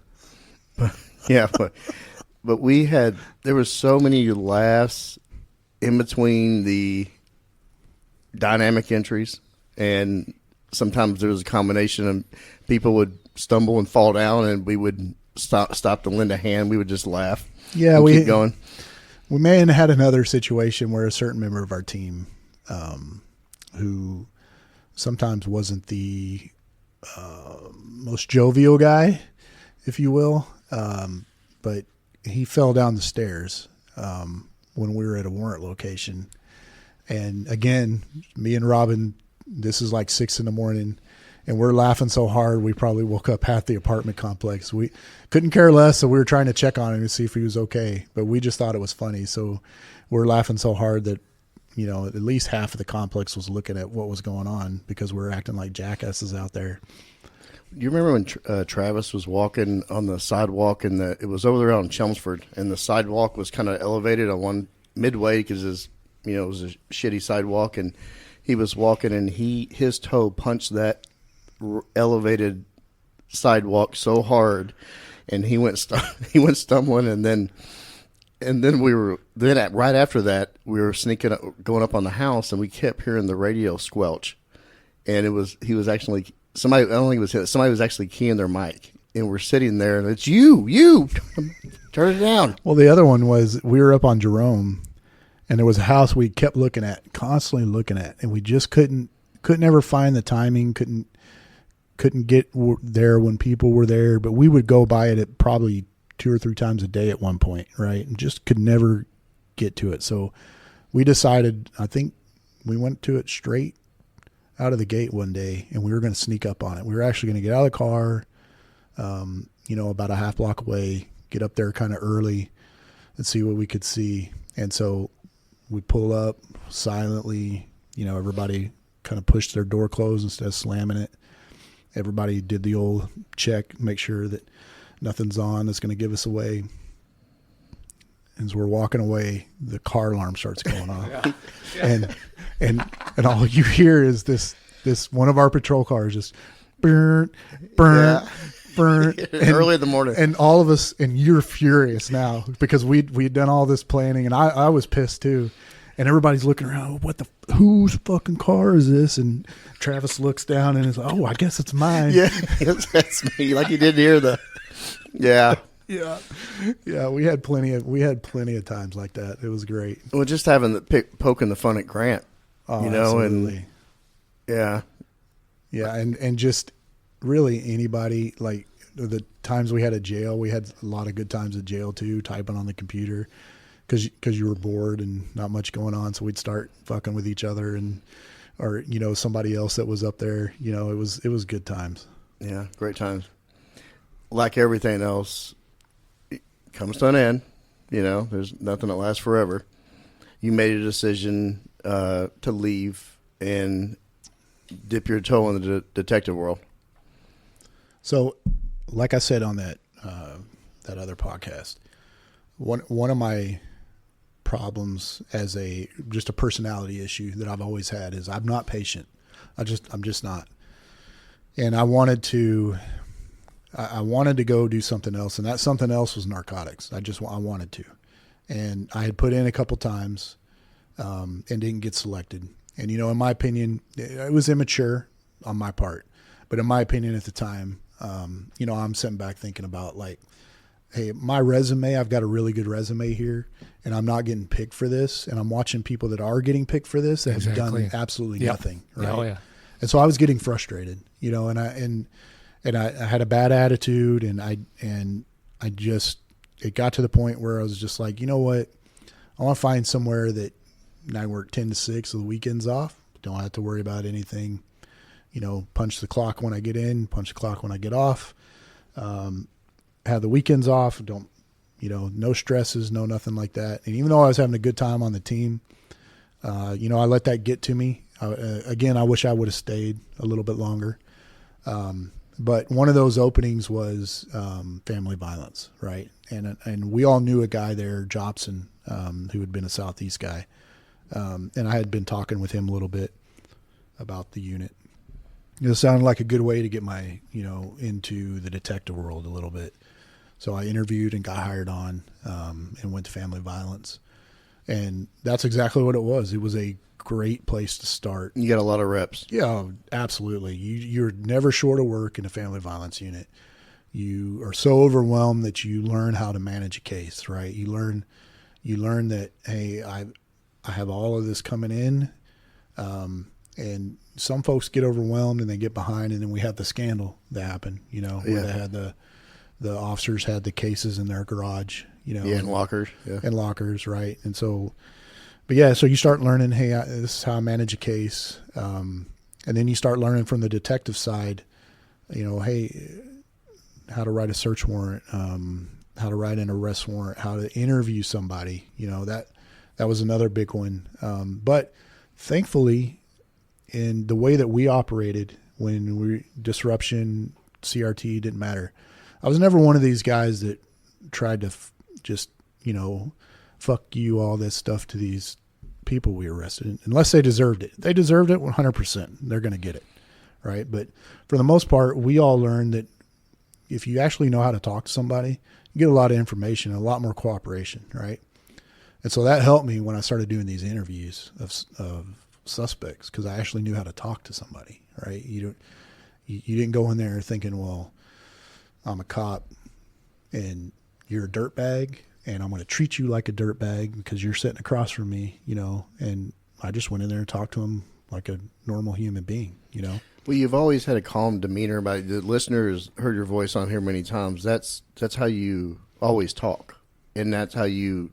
But there was so many laughs in between the dynamic entries, and sometimes there was a combination of people would stumble and fall down, and we would stop to lend a hand. We would just laugh. Yeah, keep going. We may have had another situation where a certain member of our team, who sometimes wasn't the most jovial guy, if you will, but he fell down the stairs when we were at a warrant location. And again, me and Robin, this is like 6 a.m, and we're laughing so hard we probably woke up half the apartment complex. We couldn't care less, so we were trying to check on him to see if he was okay. But we just thought it was funny, so we're laughing so hard that at least half of the complex was looking at what was going on because we're acting like jackasses out there. You remember when Travis was walking on the sidewalk, and it was over there on Chelmsford, and the sidewalk was kind of elevated on one midway because it was a shitty sidewalk, and he was walking, and his toe punched that elevated sidewalk so hard, and he went stumbling, and then right after that we were sneaking up, going up on the house, and we kept hearing the radio squelch, and he was actually somebody. I don't think it was him. Somebody was actually keying their mic, and we're sitting there, and it's you turn it down. Well, the other one was we were up on Jerome, And there was a house we kept looking at, constantly looking at, and we just couldn't ever find the timing, couldn't get there when people were there, but we would go by it at probably 2 or 3 times a day at one point, right? And just could never get to it. So we decided, I think we went to it straight out of the gate one day, and we were going to sneak up on it. We were actually going to get out of the car, about a half block away, get up there kind of early and see what we could see. And so we pull up silently, everybody kind of pushed their door closed instead of slamming it. Everybody did the old check, make sure that nothing's on that's going to give us away. As we're walking away, the car alarm starts going off. Yeah. And all you hear is this one of our patrol cars just burn, burn, burn. Early in the morning. And all of us, and you're furious now because we'd done all this planning, and I was pissed too. And everybody's looking around, whose fucking car is this? And Travis looks down and is like, oh, I guess it's mine. Yeah, that's me. Like you didn't hear yeah. Yeah, we had plenty of times like that. It was great. Well, just having the poking the fun at Grant, absolutely. And yeah, and just really anybody, like the times we had at jail, we had a lot of good times at jail too, typing on the computer because you were bored and not much going on, so we'd start fucking with each other or somebody else that was up there. It was good times. Yeah, great times. Like everything else, it comes to an end. There's nothing that lasts forever. You made a decision to leave and dip your toe in the detective world. So, like I said on that other podcast, one of my problems as just a personality issue that I've always had is I'm not patient. I'm just not. And I wanted to go do something else, and that something else was narcotics. I wanted to, and I had put in a couple times, and didn't get selected. And in my opinion, it was immature on my part, but in my opinion at the time, I'm sitting back thinking about like, hey, my resume, I've got a really good resume here, and I'm not getting picked for this, and I'm watching people that are getting picked for this that have done absolutely nothing, right? Oh yeah. And so I was getting frustrated, and I had a bad attitude, and I just, it got to the point where I was just like, you know what? I want to find somewhere that I work 10 to 6 with the weekends off. Don't have to worry about anything, punch the clock when I get in, punch the clock when I get off. Have the weekends off. Don't, no stresses, no nothing like that. And even though I was having a good time on the team, I let that get to me. Again, I wish I would have stayed a little bit longer. But one of those openings was family violence, right? And we all knew a guy there, Jobson, who had been a South East guy. And I had been talking with him a little bit about the unit. It sounded like a good way to get my, into the detective world a little bit. So I interviewed and got hired on and went to family violence. And that's exactly what it was. It was a great place to start. You got a lot of reps. Yeah, absolutely. You're never short of work in a family violence unit. You are so overwhelmed that you learn how to manage a case, right? You learn that, hey, I have all of this coming in, and some folks get overwhelmed and they get behind, and then we have the scandal that happened, where they had the officers had the cases in their garage, in lockers, in lockers, right? And so, but yeah, so you start learning, hey, this is how I manage a case, and then you start learning from the detective side, hey, how to write a search warrant, how to write an arrest warrant, how to interview somebody, that was another big one. But thankfully, in the way that we operated when disruption, CRT didn't matter. I was never one of these guys that tried to just, fuck you, all this stuff to these people we arrested, unless they deserved it. If they deserved it 100%. They're going to get it, right? But for the most part, we all learned that if you actually know how to talk to somebody, you get a lot of information, a lot more cooperation, right? And so that helped me when I started doing these interviews of suspects, because I actually knew how to talk to somebody, right? You didn't go in there thinking, well, I'm a cop and you're a dirtbag and I'm going to treat you like a dirtbag because you're sitting across from me, you know. And I just went in there and talked to him like a normal human being, you know. Well, you've always had a calm demeanor. But the listeners heard your voice on here many times. That's how you always talk, and that's how you.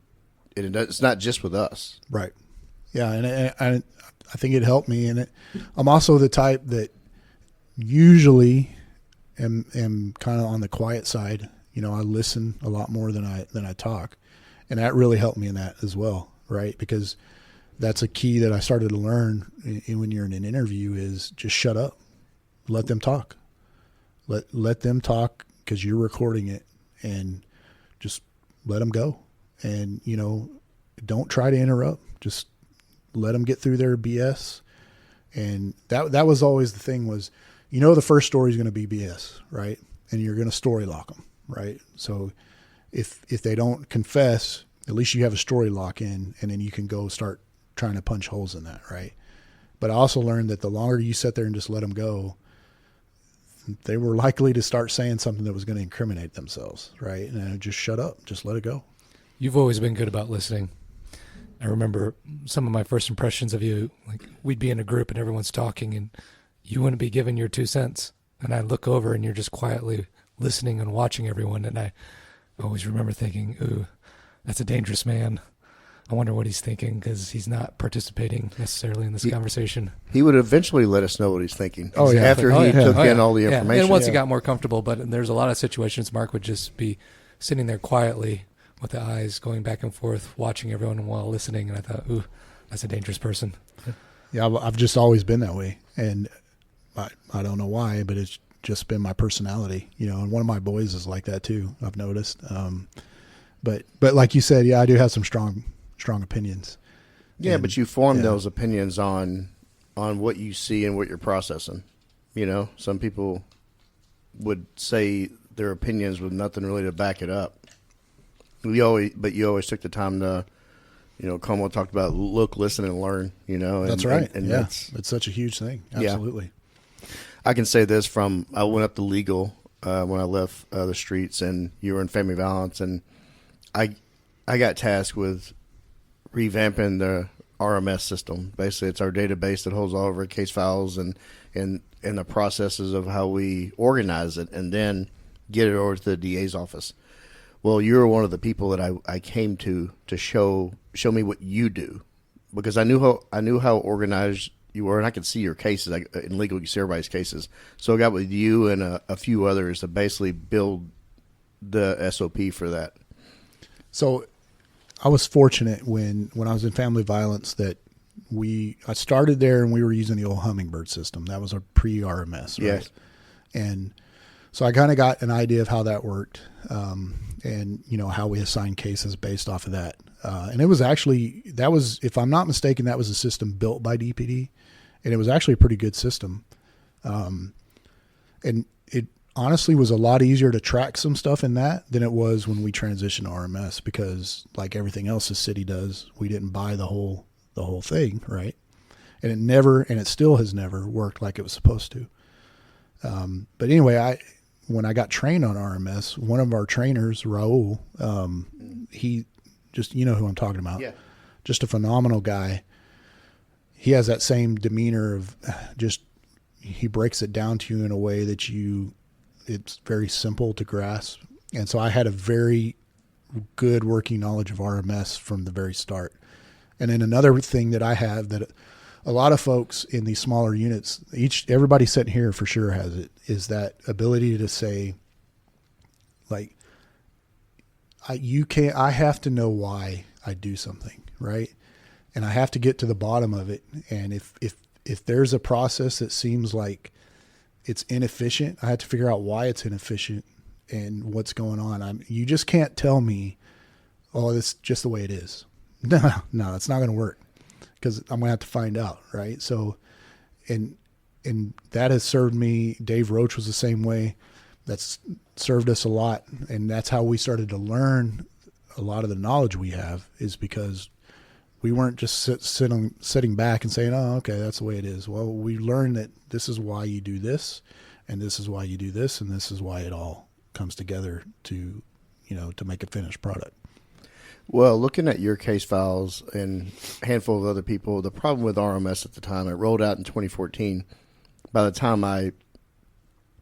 And it's not just with us, right? Yeah, and I think it helped me. And I'm also the type that usually am kind of on the quiet side. You know, I listen a lot more than I talk, and that really helped me in that as well, right? Because that's a key that I started to learn when you're in an interview is just shut up, let them talk, let them talk because you're recording it, and just let them go, and you know, don't try to interrupt, just let them get through their BS, and that was always the thing was, you know, the first story is going to be BS, right? And you're going to story lock them. Right. So if they don't confess, at least you have a story lock in, and then you can go start trying to punch holes in that. Right. But I also learned that the longer you sit there and just let them go, they were likely to start saying something that was going to incriminate themselves. Right. And just shut up, just let it go. You've always been good about listening. I remember some of my first impressions of you, like we'd be in a group and everyone's talking and you wouldn't be giving your 2 cents. And I look over and you're just quietly listening and watching everyone, and I always remember thinking, ooh, that's a dangerous man. I wonder what he's thinking because he's not participating necessarily in this conversation. He would eventually let us know what he's thinking. Oh, yeah. After he took in all the information. And once he got more comfortable, but there's a lot of situations Mark would just be sitting there quietly with the eyes going back and forth, watching everyone while listening, and I thought, ooh, that's a dangerous person. Yeah, I've just always been that way, and I don't know why, but it's just been my personality, you know, and one of my boys is like that too, I've noticed. But like you said, yeah, I do have some strong opinions. Yeah, and, but you form those opinions on what you see and what you're processing. You know, some people would say their opinions with nothing really to back it up. But you always took the time to, you know, Como talked about look, listen, and learn, you know. And, that's right. And yeah, it's such a huge thing. Absolutely. Yeah. I can say this I went up to legal when I left the streets, and you were in family violence, and I got tasked with revamping the RMS system. Basically, it's our database that holds all of our case files and the processes of how we organize it, and then get it over to the DA's office. Well, you were one of the people that I came to show me what you do, because I knew how organized you were, and I could see your cases. In legal, you see everybody's cases. So I got with you and a few others to basically build the SOP for that. So I was fortunate when I was in family violence that I started there and we were using the old Hummingbird system. That was our pre-RMS, right? Yes. And so I kind of got an idea of how that worked, and you know how we assign cases based off of that. And it was actually, if I'm not mistaken, that was a system built by DPD, and it was actually a pretty good system. And it honestly was a lot easier to track some stuff in that than it was when we transitioned to RMS, because like everything else the city does, we didn't buy the whole thing, right? And it still has never worked like it was supposed to. But anyway, when I got trained on RMS, one of our trainers, Raul, he just, you know who I'm talking about. Yeah. Just a phenomenal guy. He has that same demeanor of just, he breaks it down to you in a way that it's very simple to grasp. And so I had a very good working knowledge of RMS from the very start. And then another thing that I have that a lot of folks in these smaller units, everybody sitting here for sure has it, is that ability to say, like, I have to know why I do something, right? And I have to get to the bottom of it. And if there's a process that seems like it's inefficient, I have to figure out why it's inefficient and what's going on. You just can't tell me, oh, that's just the way it is. No, it's not going to work, because I'm going to have to find out, right? So, and that has served me. Dave Roach was the same way. That's served us a lot, and that's how we started to learn a lot of the knowledge we have, is because we weren't just sitting back and saying, oh, okay, that's the way it is. Well, we learned that this is why you do this, and this is why you do this, and this is why it all comes together to make a finished product. Well, looking at your case files and a handful of other people, the problem with RMS at the time, it rolled out in 2014. By the time I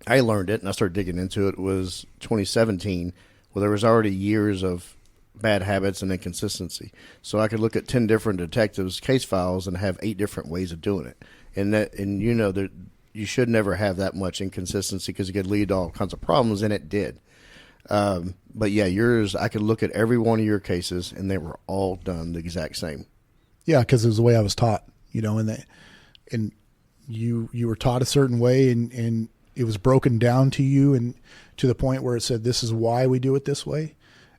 learned it and I started digging into it, was 2017, where there was already years of bad habits and inconsistency. So I could look at 10 different detectives' case files and have 8 different ways of doing it. And you know that you should never have that much inconsistency because it could lead to all kinds of problems, and it did. But yeah, yours, I could look at every one of your cases, and they were all done the exact same. Yeah, because it was the way I was taught, and you were taught a certain way, and it was broken down to you, and to the point where it said, this is why we do it this way.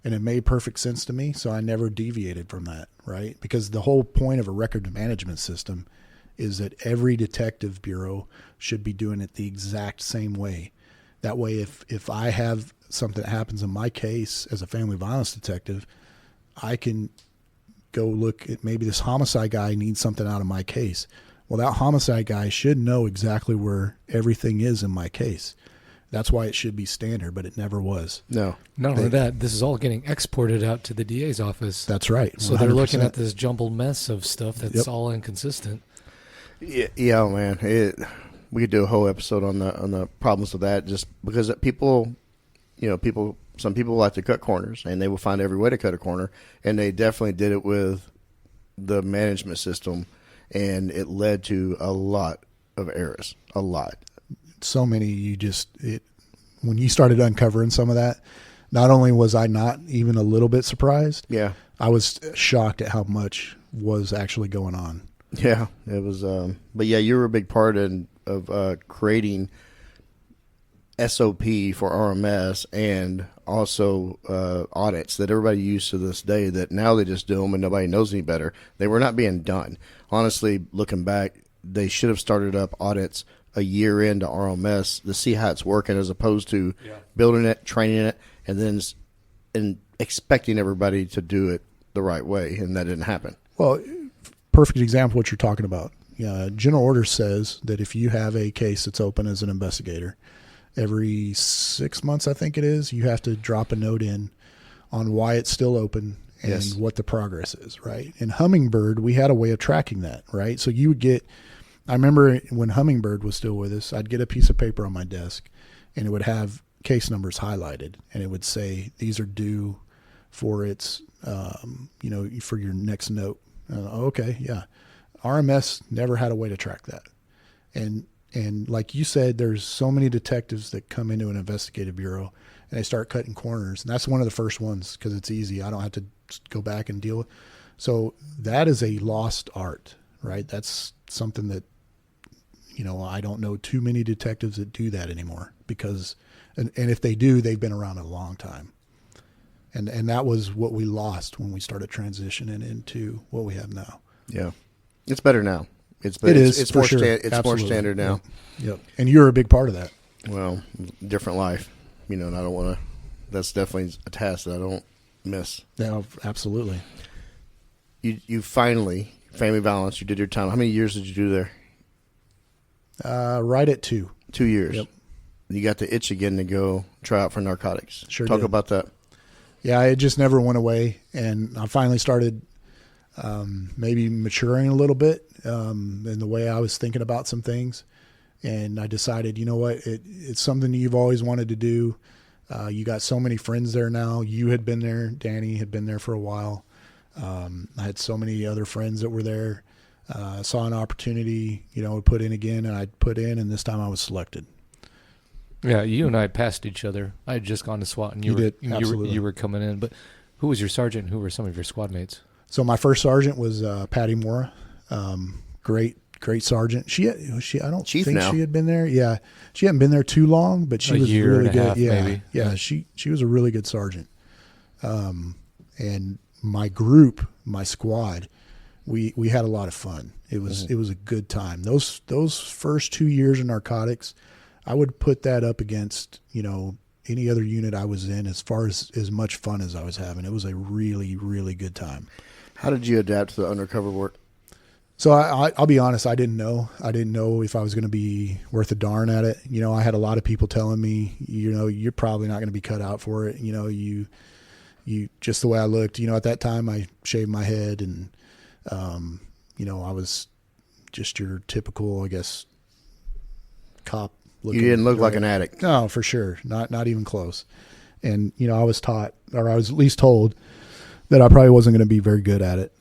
And it made perfect sense to me, so I never deviated from that, right? Because the whole point of a record management system is that every detective bureau should be doing it the exact same way. That way, if I have something that happens in my case as a family violence detective, I can go look at maybe this homicide guy needs something out of my case. Well, that homicide guy should know exactly where everything is in my case. That's why it should be standard, but it never was. No. Not only that, this is all getting exported out to the DA's office. That's right. 100%. So they're looking at this jumbled mess of stuff that's all inconsistent. Yeah, man. We could do a whole episode on the problems with that, just because people, some people like to cut corners, and they will find every way to cut a corner, and they definitely did it with the management system, and it led to a lot of errors. A lot. So many, when you started uncovering some of that, not only was I not even a little bit surprised, I was shocked at how much was actually going on. Yeah, it was. But yeah, you were a big part of creating SOP for RMS and also audits that everybody used to this day, that now they just do them and nobody knows any better. They were not being done. Honestly, looking back, they should have started up audits a year into RMS to see how it's working, as opposed to building it, training it, and expecting everybody to do it the right way, and that didn't happen. Well, perfect example of what you're talking about. General Order says that if you have a case that's open as an investigator, every 6 months, I think it is, you have to drop a note in on why it's still open and what the progress is, right? In Hummingbird, we had a way of tracking that, right? So you would get, I remember when Hummingbird was still with us, I'd get a piece of paper on my desk, and it would have case numbers highlighted, and it would say, these are due for its, for your next note. Okay, yeah. RMS never had a way to track that. And like you said, there's so many detectives that come into an investigative bureau and they start cutting corners. And that's one of the first ones because it's easy. I don't have to go back and deal with. So that is a lost art, right? That's something that, I don't know too many detectives that do that anymore because, and if they do, they've been around a long time. And that was what we lost when we started transitioning into what we have now. Yeah. It's better now. It's for more sure. It's more standard now. Yep. And you're a big part of that. Well, different life, and I don't want to. That's definitely a task that I don't miss. Yeah, absolutely. You finally, family violence. You did your time. How many years did you do there? Right at 2. 2 years. Yep. You got the itch again to go try out for narcotics. Sure. Talk did. about that. Yeah, it just never went away, and I finally started maybe maturing a little bit in the way I was thinking about some things, and I decided, you know what, it's something you've always wanted to do. You got so many friends there now. You had been there. Danny had been there for a while. I had so many other friends that were there. Saw an opportunity, to put in again, and I put in, and this time I was selected. Yeah, you and I passed each other. I had just gone to SWAT, and you were coming in. But who was your sergeant? And who were some of your squad mates? So my first sergeant was Patty Mora, great sergeant. She I don't Chief think now. She had been there. Yeah, she hadn't been there too long, but she was really good. Half, maybe. Yeah. She was a really good sergeant. And my group, my squad, we had a lot of fun. It was a good time. Those first 2 years in narcotics, I would put that up against any other unit I was in as far as much fun as I was having. It was a really, really good time. How did you adapt to the undercover work? So I'll be honest, I didn't know. I didn't know if I was going to be worth a darn at it. I had a lot of people telling me, you're probably not going to be cut out for it. just the way I looked, at that time I shaved my head and, I was just your typical, I guess, cop looking. You didn't look like an addict. No, for sure. Not even close. And, I was taught, or I was at least told that I probably wasn't going to be very good at it.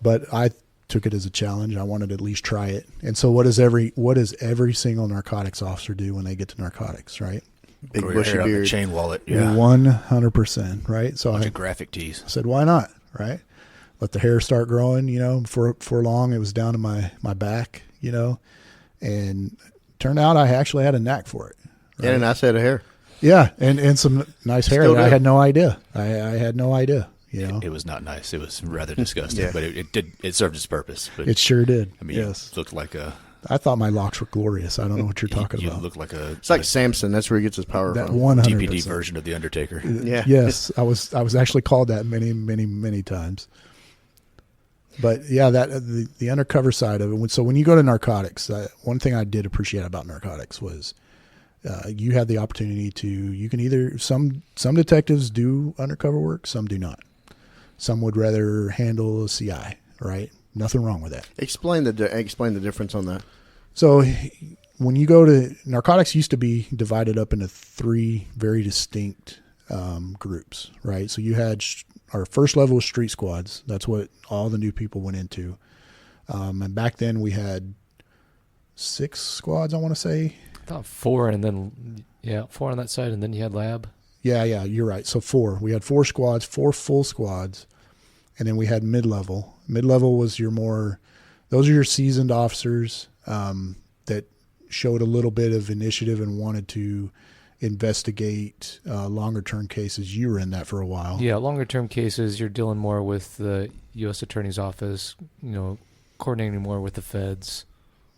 But I took it as a challenge. I wanted to at least try it. And so what does every single narcotics officer do when they get to narcotics, right? Big Grow your bushy hair out the beard. chain wallet. Yeah. 100%, right? So Bunch I of graphic tees. said, why not, right? Let the hair start growing, for long it was down to my back, and turned out I actually had a knack for it. Right? And a nice head of hair. Yeah, and some nice hair. Still I do. had no idea. I had no idea, It was not nice. It was rather disgusting, Yeah. but it served its purpose. But It sure did. I mean, yes. it looked like I thought my locks were glorious. I don't know what you're talking you about. looked like It's like Samson. That's where he gets his power That from. 100%. DPD version of the Undertaker. Yeah. Yes, I was actually called that many, many, many times. But yeah, the undercover side of it. So when you go to narcotics, one thing I did appreciate about narcotics was you had the opportunity you can either some detectives do undercover work, some do not. Some would rather handle a CI, right? Nothing wrong with that. Explain the difference on that. So when you go to narcotics, used to be divided up into 3 very distinct groups, right? So you had our first level was street squads. That's what all the new people went into. And back then we had 6 squads, I want to say. I thought 4, and then 4 on that side, and then you had lab. Yeah, you're right. So 4. We had 4 squads, 4 full squads, and then we had mid-level. Mid-level was those are your seasoned officers that showed a little bit of initiative and wanted to investigate longer-term cases. You were in that for a while. Yeah, longer-term cases, you're dealing more with the U.S. Attorney's Office, coordinating more with the feds.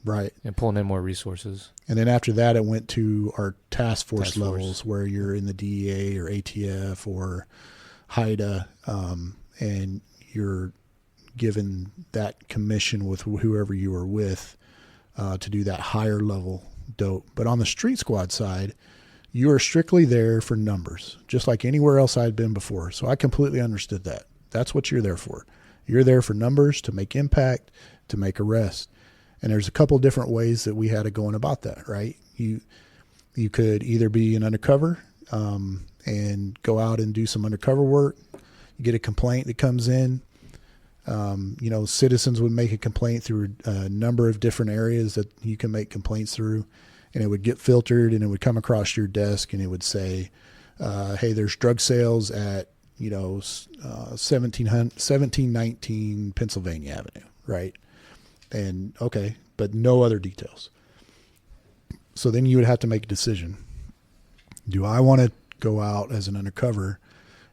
Right. And pulling in more resources. And then after that, it went to our task force levels where you're in the DEA or ATF or HIDA, and you're given that commission with whoever you were with to do that higher level dope. But on the street squad side, you are strictly there for numbers, just like anywhere else I'd been before. So I completely understood that. That's what you're there for. You're there for numbers, to make impact, to make arrests. And there's a couple different ways that we had of going about that, right? You could either be an undercover and go out and do some undercover work. You get a complaint that comes in. Citizens would make a complaint through a number of different areas that you can make complaints through, and it would get filtered and it would come across your desk and it would say, hey, there's drug sales at 1719 Pennsylvania Avenue, right? And okay, but no other details. So then you would have to make a decision. Do I want to go out as an undercover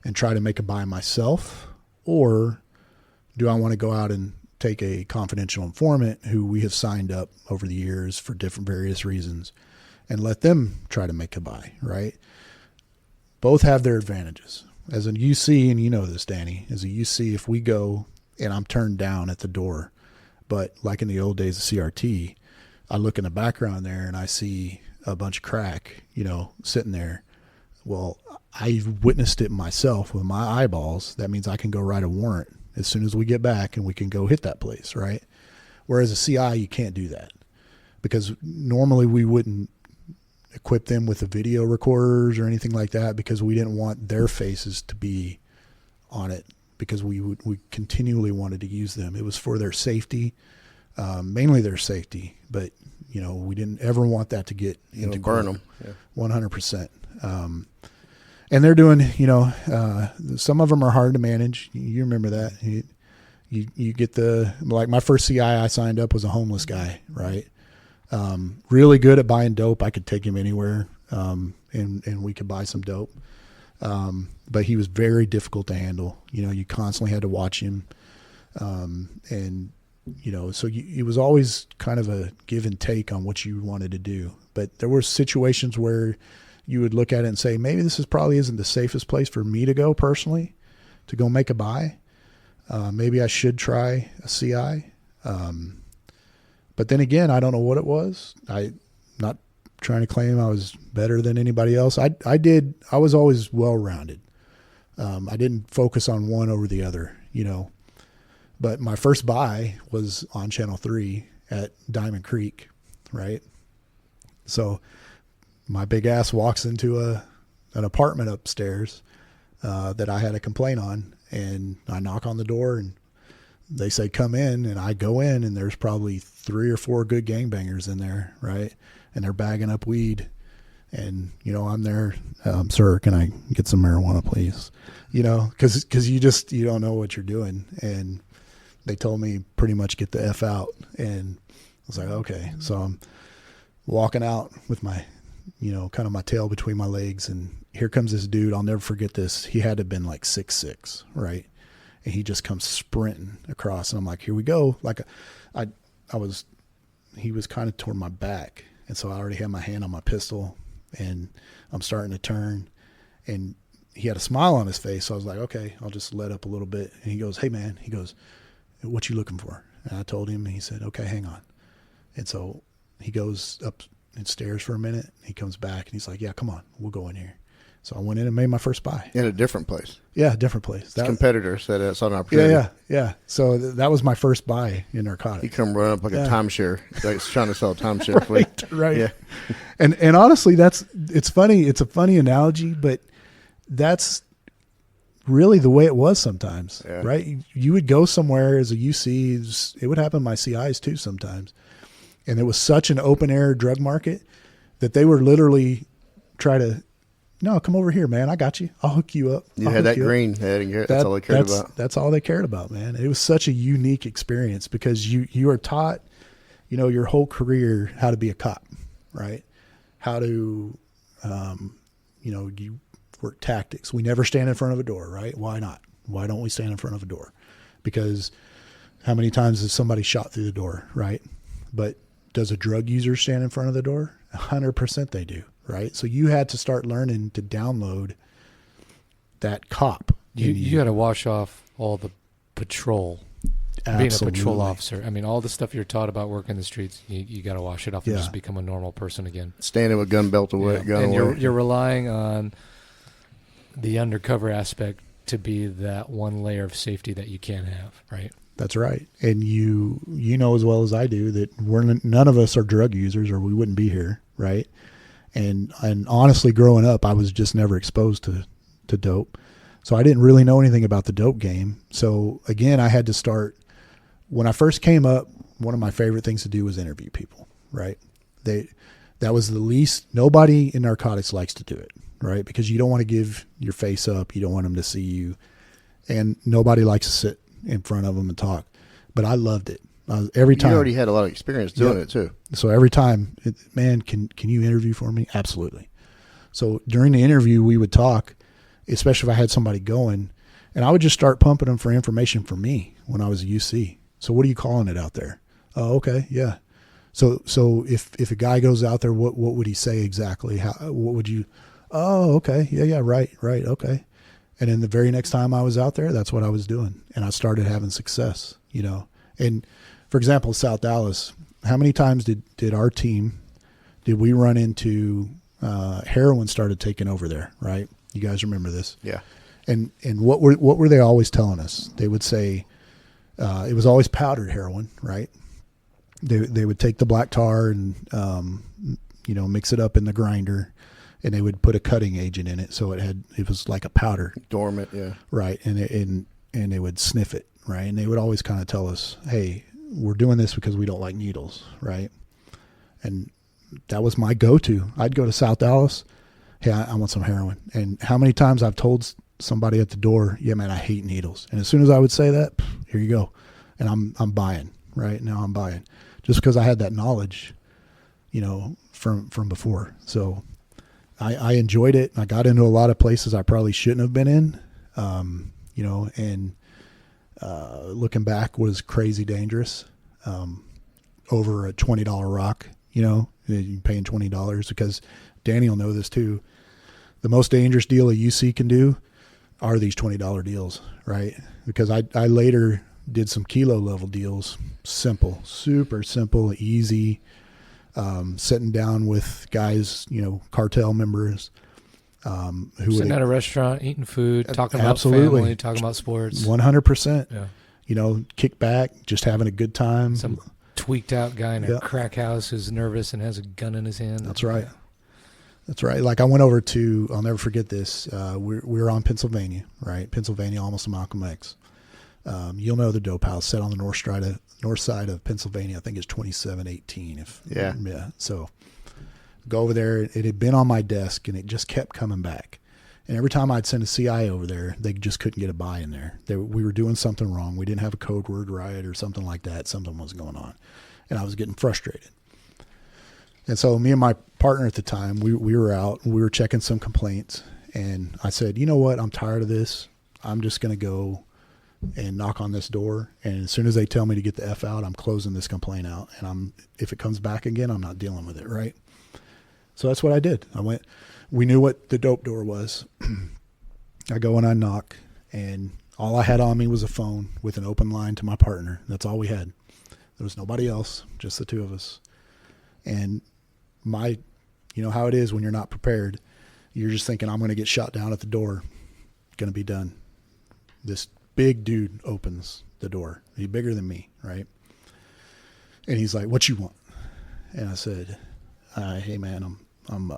and try to make a buy myself, or do I want to go out and take a confidential informant who we have signed up over the years for different various reasons and let them try to make a buy, right? Both have their advantages. As a UC, and you know this, Danny, as a UC, if we go and I'm turned down at the door, but like in the old days of CRT, I look in the background there and I see a bunch of crack, sitting there. Well, I witnessed it myself with my eyeballs. That means I can go write a warrant as soon as we get back and we can go hit that place, right? Whereas a CI, you can't do that because normally we wouldn't equip them with the video recorders or anything like that because we didn't want their faces to be on it, because we continually wanted to use them. It was for their safety, mainly their safety, but we didn't ever want that to get into burn them. 100%. And they're doing, some of them are hard to manage. You remember that. You get like my first CI I signed up was a homeless guy, right? Really good at buying dope. I could take him anywhere, and we could buy some dope. But he was very difficult to handle. You constantly had to watch him. So it was always kind of a give and take on what you wanted to do. But there were situations where you would look at it and say, maybe this probably isn't the safest place for me to go personally, to go make a buy. Maybe I should try a CI. But then again, I don't know what it was. I'm not trying to claim I was better than anybody else. I was always well-rounded. I didn't focus on one over the other, you know. But my first buy was on Channel 3 at Diamond Creek, right? So my big ass walks into an apartment upstairs that I had a complaint on, and I knock on the door, and they say, come in, and I go in, and there's probably 3 or 4 good gangbangers in there, right? And they're bagging up weed. And, you know, I'm there, sir, can I get some marijuana, please? You know, because you don't know what you're doing. And they told me pretty much get the F out. And I was like, okay. So I'm walking out with my, you know, kind of my tail between my legs. And here comes this dude. I'll never forget this. He had to have been like 6'6", right? And he just comes sprinting across. And I'm like, here we go. Like he was kind of toward my back. And so I already had my hand on my pistol. And I'm starting to turn, and he had a smile on his face. So I was like, okay, I'll just let up a little bit. And he goes, hey man, he goes, what you looking for? And I told him, and he said, okay, hang on. And so he goes up and stares for a minute. He comes back and he's like, yeah, come on, we'll go in here. So I went in and made my first buy. In a different place. Yeah, different place. Competitor said it's an opportunity. Yeah. So that was my first buy in narcotics. You come run up like a timeshare, like trying to sell a timeshare. Right. Yeah. And honestly, it's funny. It's a funny analogy, but that's really the way it was sometimes, right? You would go somewhere as a UC. It would happen to my CIs too sometimes. And it was such an open air drug market that they were literally try to, no, come over here, man. I got you. I'll hook you up. You had that green head, and that's all they cared about. That's all they cared about, man. It was such a unique experience because you are taught, you know, your whole career how to be a cop, right? How to, you know, you work tactics. We never stand in front of a door, right? Why not? Why don't we stand in front of a door? Because how many times has somebody shot through the door, right? But does a drug user stand in front of the door? 100% they do. Right. So you had to start learning to download that cop. You got to wash off all the patrol. Absolutely. Being a patrol officer. I mean, all the stuff you're taught about working the streets, you got to wash it off and just become a normal person again. Standing with gun belt away. Yeah. And you're relying on the undercover aspect to be that one layer of safety that you can't have. Right. That's right. And you know as well as I do that none of us are drug users or we wouldn't be here. Right. And honestly, growing up, I was just never exposed to dope. So I didn't really know anything about the dope game. So again, I had to start. When I first came up, one of my favorite things to do was interview people, right? That was the least, nobody in narcotics likes to do it, right? Because you don't want to give your face up. You don't want them to see you. And nobody likes to sit in front of them and talk. But I loved it. Every time. You already had a lot of experience doing it too. So every time, man, can you interview for me? Absolutely. So during the interview, we would talk, especially if I had somebody going, and I would just start pumping them for information for me when I was a UC. So what are you calling it out there? Oh, okay, yeah. So if a guy goes out there, what would he say exactly? What would you? Oh, okay, yeah, right, okay. And then the very next time I was out there, that's what I was doing, and I started having success, you know, and. For example, South Dallas, how many times did our team, did we run into heroin started taking over there, right? You guys remember this? Yeah. And what were they always telling us? They would say it was always powdered heroin, right? They would take the black tar and you know, mix it up in the grinder, and they would put a cutting agent in it, so it was like a powder. Dormant, yeah. Right, and they would sniff it, right? And they would always kind of tell us, hey, we're doing this because we don't like needles, right? And that was my go-to. I'd go to South Dallas. Hey, I want some heroin. And how many times I've told somebody at the door, yeah, man, I hate needles. And as soon as I would say that, here you go. And I'm buying, right? Now I'm buying. Just because I had that knowledge, you know, from before. So I enjoyed it. I got into a lot of places I probably shouldn't have been in, you know, and looking back was crazy dangerous. Over a $20 rock, you know, you're paying $20 because Danny will know this too. The most dangerous deal a UC can do are these $20 deals, right? Because I later did some kilo level deals, simple, super simple, easy, sitting down with guys, you know, cartel members, Who Sitting would at a restaurant, eating food, talking about absolutely. family, talking about sports. 100%. Yeah. You know, kick back, just having a good time. Some tweaked out guy in a Yeah. crack house who's nervous and has a gun in his hand. That's right. That's right. Like I went over to, I'll never forget this. We were on Pennsylvania, right? Pennsylvania, almost to Malcolm X. You'll know the dope house set on the north side of Pennsylvania. I think it's 2718. Yeah. So go over there. It had been on my desk and it just kept coming back. And every time I'd send a CI over there, they just couldn't get a buy in there. We were doing something wrong. We didn't have a code word right or something like that. Something was going on. And I was getting frustrated. And so me and my partner at the time, we were out and we were checking some complaints. And I said, you know what? I'm tired of this. I'm just going to go and knock on this door. And as soon as they tell me to get the F out, I'm closing this complaint out. And if it comes back again, I'm not dealing with it. Right. So that's what I did. We knew what the dope door was. I go and I knock, and all I had on me was a phone with an open line to my partner. That's all we had. There was nobody else, just the two of us. And you know how it is when you're not prepared. You're just thinking, I'm going to get shot down at the door. Going to be done. This big dude opens the door. He's bigger than me, right? And he's like, "What you want?" And I said, "Hey man, I'm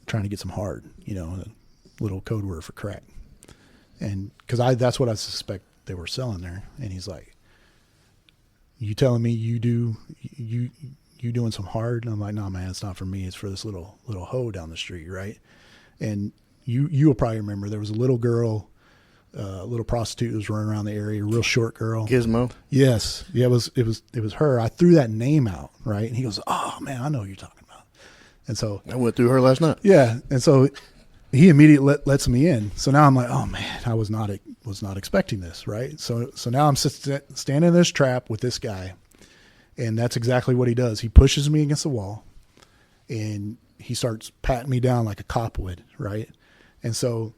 trying to get some hard, you know, a little code word for crack." And because that's what I suspect they were selling there. And he's like, "You telling me you doing some hard?" And I'm like, "No, man, it's not for me. It's for this little hoe down the street, right?" And you will probably remember there was a little girl, a little prostitute was running around the area, a real short girl. Gizmo. Yes, yeah, it was her. I threw that name out, right? And he goes, "Oh man, I know who you're talking about." And so I went through her last night. Yeah, and so he immediately lets me in. So now I'm like, "Oh man, I was not expecting this, right?" So now I'm standing in this trap with this guy. And that's exactly what he does. He pushes me against the wall and he starts patting me down like a cop would, right? And so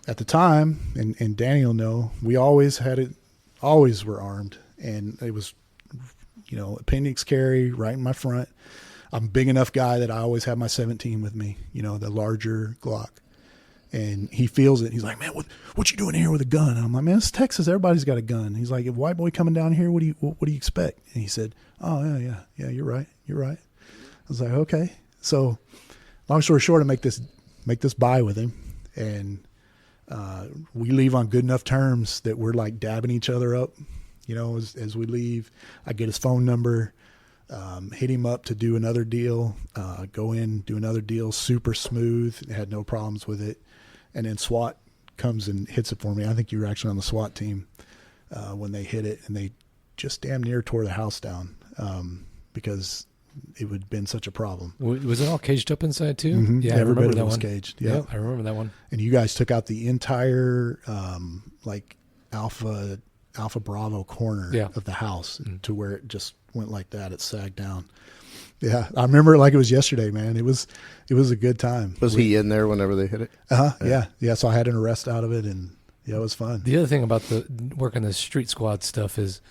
at the time, and Danny will know, we always were armed. And it was, you know, appendix carry right in my front. I'm a big enough guy that I always have my 17 with me, you know, the larger Glock. And he feels it. He's like, "Man, what you doing here with a gun?" And I'm like, "Man, it's Texas. Everybody's got a gun." He's like, "A white boy coming down here, what do you expect?" And he said, "Oh, yeah, you're right. I was like, "Okay." So long story short, I make this buy with him. And we leave on good enough terms that we're like dabbing each other up, you know, as we leave. I get his phone number, hit him up to do another deal, go in, do another deal, super smooth, had no problems with it. And then SWAT comes and hits it for me. I think you were actually on the SWAT team when they hit it, and they just damn near tore the house down because it would have been such a problem. Was it all caged up inside too? Mm-hmm. Yeah, Every I remember bit of that it was one. caged. Yeah, I remember that one. And you guys took out the entire like Alpha Bravo corner of the house to where it just went like that. It sagged down. Yeah, I remember it like it was yesterday, man. It was a good time. Was he in there whenever they hit it? Yeah. So I had an arrest out of it, and yeah, it was fun. The other thing about the working the street squad stuff is,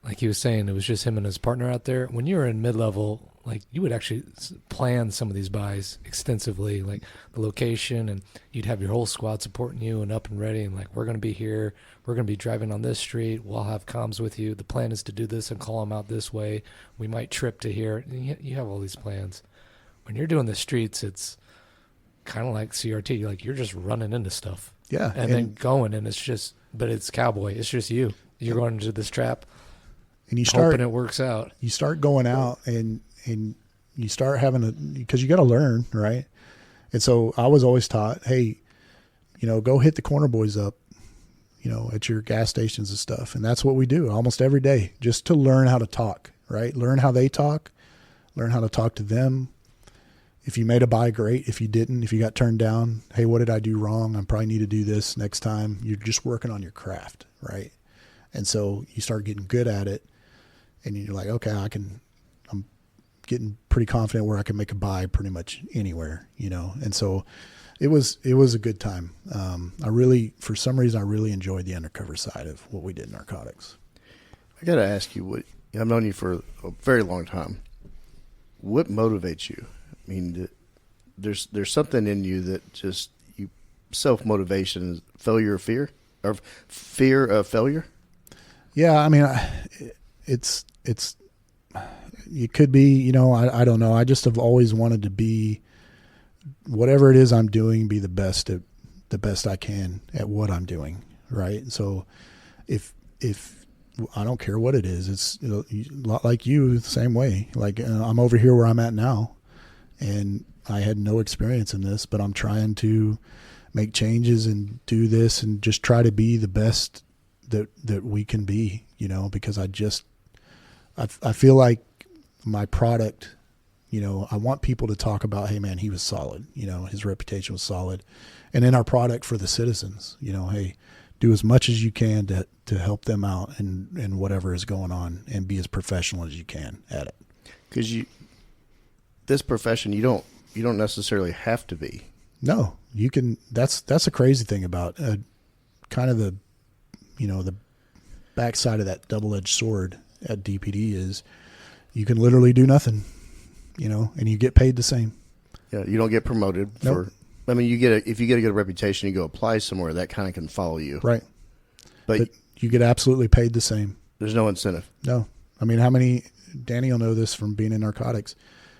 like he was saying, it was just him and his partner out there. When you were in mid-level, like you would actually plan some of these buys extensively, like the location, and you'd have your whole squad supporting you and up and ready, and like, we're going to be here, we're going to be driving on this street, we'll have comms with you, the plan is to do this and call them out this way, we might trip to here. You have all these plans. When you're doing the streets, it's kind of like CRT, like you're just running into stuff. Yeah. And then going, and it's just, but it's cowboy, it's just you're going into this trap and you hoping it works out. You start going out and you start having because you got to learn, right? And so I was always taught, hey, you know, go hit the corner boys up, you know, at your gas stations and stuff. And that's what we do almost every day, just to learn how to talk, right? Learn how they talk, learn how to talk to them. If you made a buy, great. If you didn't, if you got turned down, hey, what did I do wrong? I probably need to do this next time. You're just working on your craft, right? And so you start getting good at it, and you're like, okay, I'm getting pretty confident where I can make a buy pretty much anywhere, you know? And so it was a good time. For some reason, I really enjoyed the undercover side of what we did in Narcotics. I got to ask you, I've known you for a very long time. What motivates you? I mean, there's something in you that just you self-motivation is failure of fear or fear of failure. Yeah, I mean, it's it could be, you know, I don't know. I just have always wanted to be, whatever it is I'm doing, be the best I can at what I'm doing, right? So if I don't care what it is, it's, you know, a lot like you, the same way. Like I'm over here where I'm at now, and I had no experience in this, but I'm trying to make changes and do this and just try to be the best that we can be, you know, because I feel like my product, you know, I want people to talk about, hey man, he was solid, you know, his reputation was solid. And then our product for the citizens, you know, hey, do as much as you can to help them out and whatever is going on, and be as professional as you can at it. Because this profession, you don't necessarily have to be. No, you can. That's a crazy thing about kind of the, you know, the backside of that double-edged sword at DPD is you can literally do nothing, you know, and you get paid the same. Yeah, you don't get promoted for. I mean, if you get a good reputation, you go apply somewhere, that kind of can follow you. Right. But you get absolutely paid the same. There's no incentive. No. I mean, how many, Danny will know this from being in narcotics,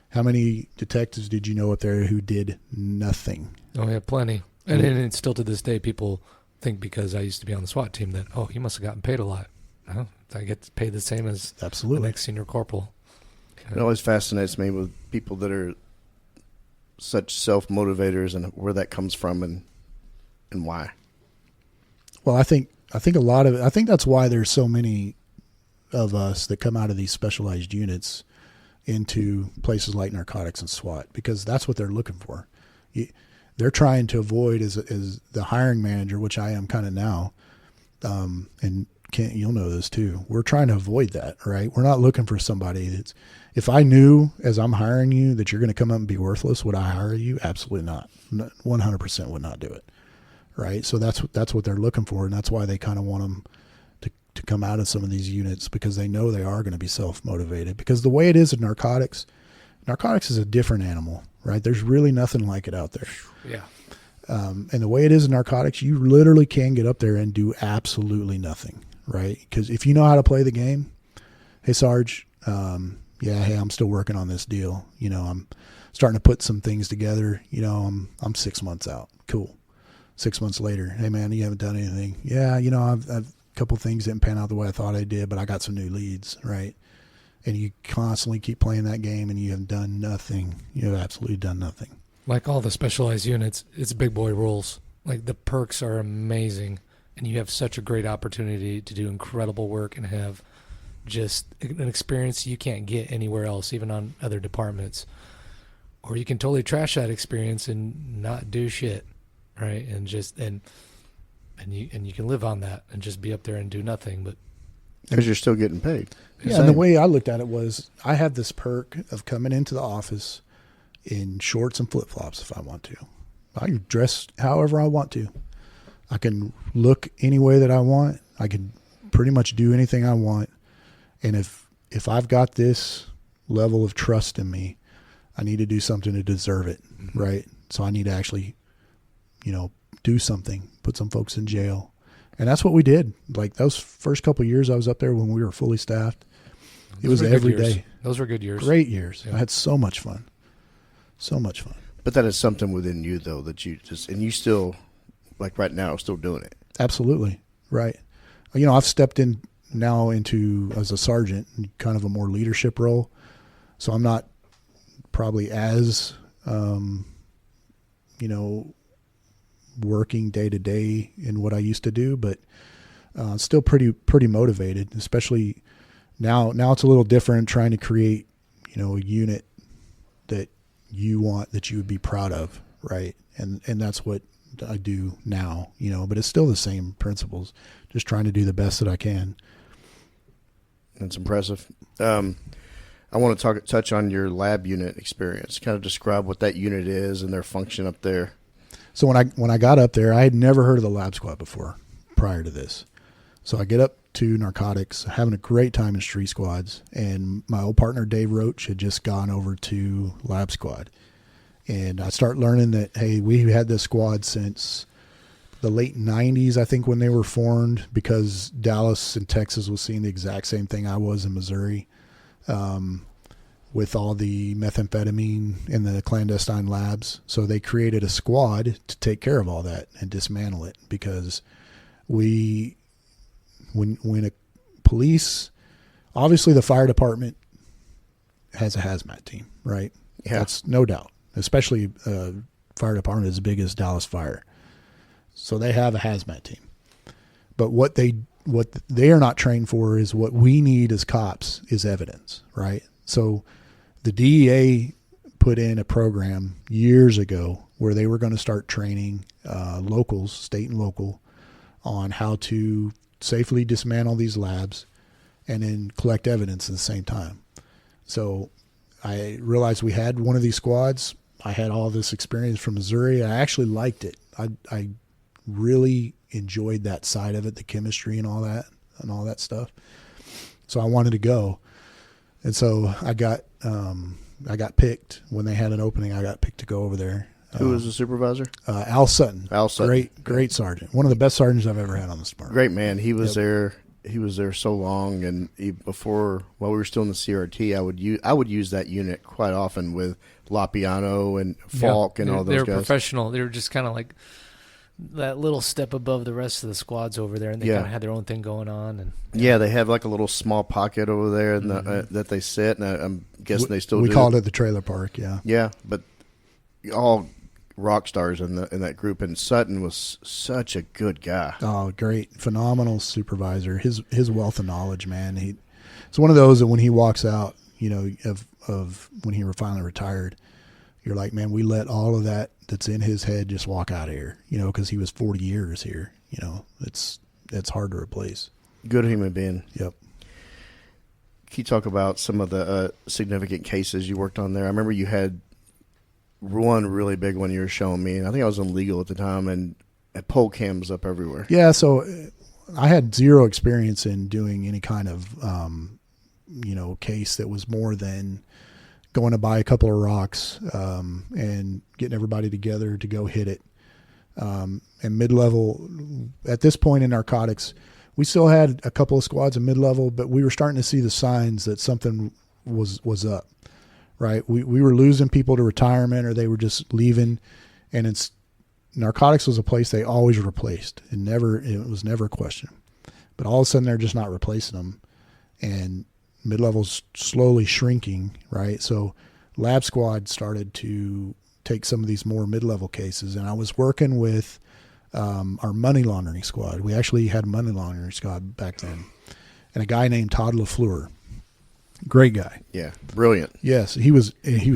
how many detectives did you know up there who did nothing? Oh, yeah, plenty. And still to this day, people think because I used to be on the SWAT team that, oh, he must have gotten paid a lot. No, I get paid the same as absolutely the next senior corporal. It always fascinates me with people that are such self-motivators and where that comes from and why. Well, I think a lot of it, I think that's why there's so many of us that come out of these specialized units into places like narcotics and SWAT, because that's what they're looking for. They're trying to avoid, as the hiring manager, which I am kind of now, and Kent, you'll know this too. We're trying to avoid that, right? We're not looking for somebody that's, if I knew as I'm hiring you that you're going to come up and be worthless, would I hire you? Absolutely not. 100% would not do it. Right. So that's what they're looking for. And that's why they kind of want them to come out of some of these units, because they know they are going to be self-motivated, because the way it is in narcotics is a different animal, right? There's really nothing like it out there. Yeah. And the way it is in narcotics, you literally can get up there and do absolutely nothing. Right. Because if you know how to play the game, hey, Sarge, hey, I'm still working on this deal. You know, I'm starting to put some things together. You know, I'm 6 months out. Cool. 6 months later, hey man, you haven't done anything. Yeah, you know, I've a couple things didn't pan out the way I thought I did, but I got some new leads, right? And you constantly keep playing that game, and you have done nothing. You have absolutely done nothing. Like all the specialized units, it's big boy rules. Like the perks are amazing, and you have such a great opportunity to do incredible work and have just an experience you can't get anywhere else, even on other departments. Or you can totally trash that experience and not do shit, right? And just and you can live on that and just be up there and do nothing, but because you're still getting paid. Yeah, and the way I looked at it was, I have this perk of coming into the office in shorts and flip-flops if I want to. I can dress however I want to. I can look any way that I want. I can pretty much do anything I want. And if I've got this level of trust in me, I need to do something to deserve it, right? So I need to actually, you know, do something, put some folks in jail. And that's what we did. Like those first couple of years I was up there when we were fully staffed, it was every day. Those were good years. Great years. Yeah. I had so much fun. So much fun. But that is something within you, though, that you just, and you still, like right now, still doing it. Absolutely. Right. You know, I've stepped in now into, as a sergeant, kind of a more leadership role. So I'm not probably as, you know, working day to day in what I used to do, but still pretty motivated, especially now it's a little different, trying to create, you know, a unit that you want, that you would be proud of. Right. And that's what I do now, you know, but it's still the same principles, just trying to do the best that I can. That's impressive. I want to touch on your lab unit experience, kind of describe what that unit is and their function up there. So when I got up there, I had never heard of the lab squad before prior to this. So I get up to narcotics, having a great time in street squads, and my old partner Dave Roach had just gone over to lab squad. And I start learning that, hey, we had this squad since the late 90s, I think, when they were formed, because Dallas and Texas was seeing the exact same thing I was in Missouri, with all the methamphetamine in the clandestine labs. So they created a squad to take care of all that and dismantle it, because when a police, obviously the fire department has a hazmat team, right? Yeah. That's no doubt, especially fire department as big as Dallas Fire. So they have a hazmat team. But what they are not trained for is what we need as cops is evidence, right? So the DEA put in a program years ago where they were going to start training locals, state and local, on how to safely dismantle these labs and then collect evidence at the same time. So I realized we had one of these squads. I had all this experience from Missouri. I actually liked it. I really enjoyed that side of it, the chemistry and all that stuff. So I wanted to go. And so I got picked when they had an opening. I got picked to go over there. Who was the supervisor? Al Sutton. Al Sutton. Great sergeant. One of the best sergeants I've ever had on the department. Great man. He was there. He was there so long, and while we were still in the CRT, I would use that unit quite often with Lapiano and Falk and all those guys. They were professional. They were just kind of like that little step above the rest of the squads over there, and they kind of had their own thing going on. And they have like a little small pocket over there that they sit, and I'm guessing they still do. We called it the trailer park, yeah. Yeah, but all rock stars in that group, and Sutton was such a good guy. Oh, great, phenomenal supervisor. His wealth of knowledge, man. It's one of those that when he walks out, of when he finally retired, you're like, man, we let all of that's in his head just walk out of here, because he was 40 years here. It's hard to replace. Good human being. Yep. Can you talk about some of the significant cases you worked on there? I remember you had one really big one you were showing me, and I think I was in legal at the time, and pole cams up everywhere. Yeah, so I had zero experience in doing any kind of, case that was more than going to buy a couple of rocks and getting everybody together to go hit it. And mid-level, at this point in Narcotics, we still had a couple of squads of mid-level, but we were starting to see the signs that something was up. Right, we were losing people to retirement, or they were just leaving, and Narcotics was a place they always replaced. It was never a question. But all of a sudden, they're just not replacing them, and mid-level's slowly shrinking. Right, so Lab Squad started to take some of these more mid-level cases, and I was working with our money laundering squad. We actually had a money laundering squad back then, and a guy named Todd LaFleur. Great guy. Yeah, brilliant. Yes, he was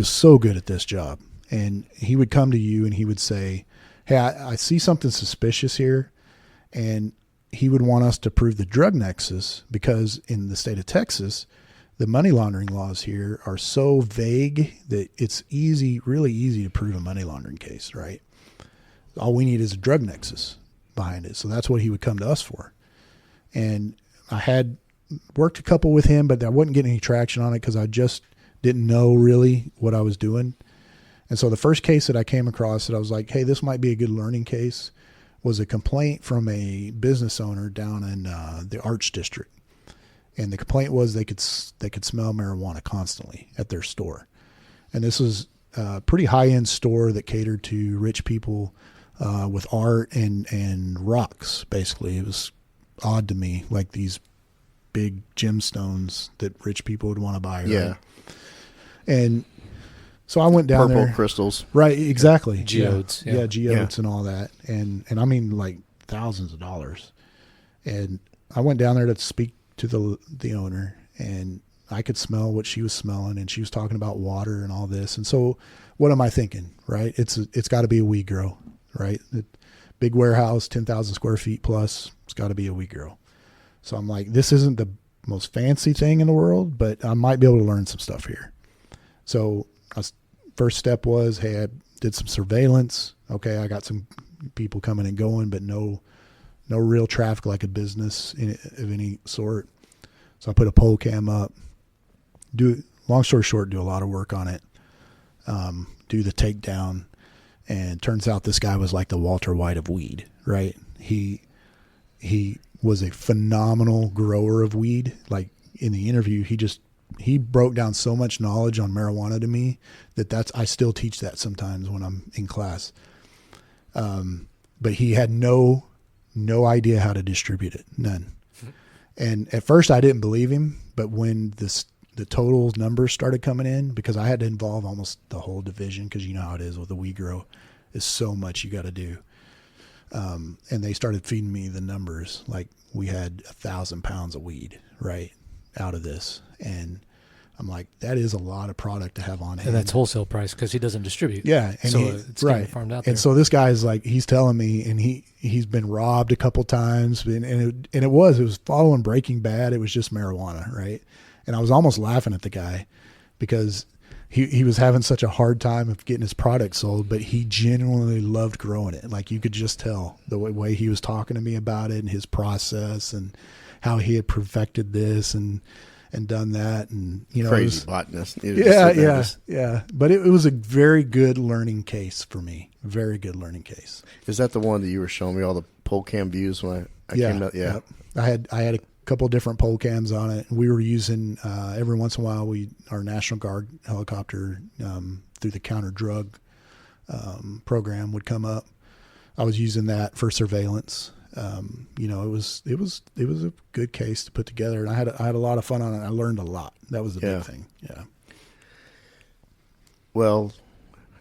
so good at this job. And he would come to you and he would say, hey, I see something suspicious here. And he would want us to prove the drug nexus, because in the state of Texas, the money laundering laws here are so vague that it's really easy to prove a money laundering case, right? All we need is a drug nexus behind it. So that's what he would come to us for. And I had worked a couple with him, but I wasn't getting any traction on it because I just didn't know really what I was doing. And so the first case that I came across that I was like, hey, this might be a good learning case, was a complaint from a business owner down in the Arch District. And the complaint was they could smell marijuana constantly at their store. And this was a pretty high-end store that catered to rich people with art and rocks, basically. It was odd to me, like these big gemstones that rich people would want to buy. Right? Yeah. And so I went down there. Purple crystals. Right, exactly. Geodes. Yeah, geodes and all that. And I mean like thousands of dollars. And I went down there to speak to the owner, and I could smell what she was smelling, and she was talking about water and all this. And so what am I thinking, right? It's got to be a weed grow, right? Big warehouse, 10,000 square feet plus. It's got to be a weed grow. So I'm like, this isn't the most fancy thing in the world, but I might be able to learn some stuff here. So first step was, hey, I did some surveillance. Okay, I got some people coming and going, but no real traffic like a business of any sort. So I put a pole cam up. Long story short, do a lot of work on it. do the takedown, and turns out this guy was like the Walter White of weed, right? He was a phenomenal grower of weed. Like in the interview, he broke down so much knowledge on marijuana to me that I still teach that sometimes when I'm in class. But he had no idea how to distribute it, none. And at first I didn't believe him, but when the total numbers started coming in, because I had to involve almost the whole division, because you know how it is with the weed grow, is so much you got to do. And they started feeding me the numbers. Like we had 1,000 pounds of weed, right, out of this. And I'm like, that is a lot of product to have on hand. And that's wholesale price because he doesn't distribute. Yeah. And so it's getting farmed out there. And so this guy's like, he's telling me, and he's been robbed a couple times, and it was following Breaking Bad. It was just marijuana, right? And I was almost laughing at the guy because he was having such a hard time of getting his product sold, but he genuinely loved growing it. Like you could just tell the way he was talking to me about it and his process and how he had perfected this and done that, and crazy botanist. Yeah. But it was a very good learning case for me. Very good learning case. Is that the one that you were showing me all the pole cam views when I came out? Yeah. Yep. I had a couple different pole cams on it. We were using every once in a while our National Guard helicopter through the counter drug program would come up. I was using that for surveillance. It was a good case to put together, and I had a lot of fun on it. I learned a lot. That was the big thing. Yeah. Well,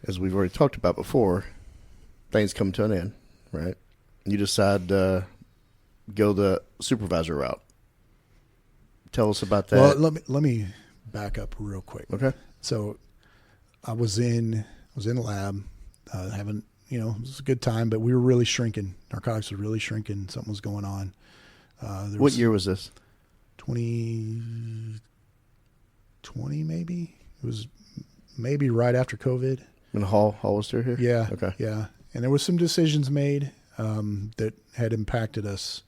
as we've already talked about before, things come to an end, right? You decide to go the supervisor route. Tell us about that. Well, let me back up real quick. Okay. So I was in the lab, having, it was a good time, but we were really shrinking. Narcotics was really shrinking. Something was going on. What year was this? 2020, maybe. It was maybe right after COVID. And Hall was still here? Yeah. Okay. Yeah. And there were some decisions made that had impacted us,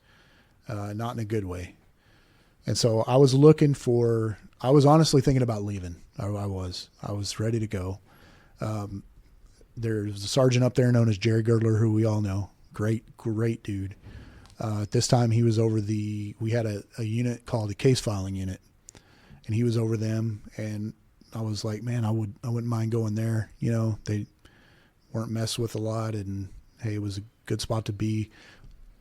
not in a good way. And so I was honestly thinking about leaving. I was ready to go. There's a sergeant up there known as Jerry Girdler, who we all know. Great dude. At this time, he was over we had a unit called the case filing unit, and he was over them. And I was like, man, I wouldn't mind going there. They weren't messed with a lot, and hey, it was a good spot to be.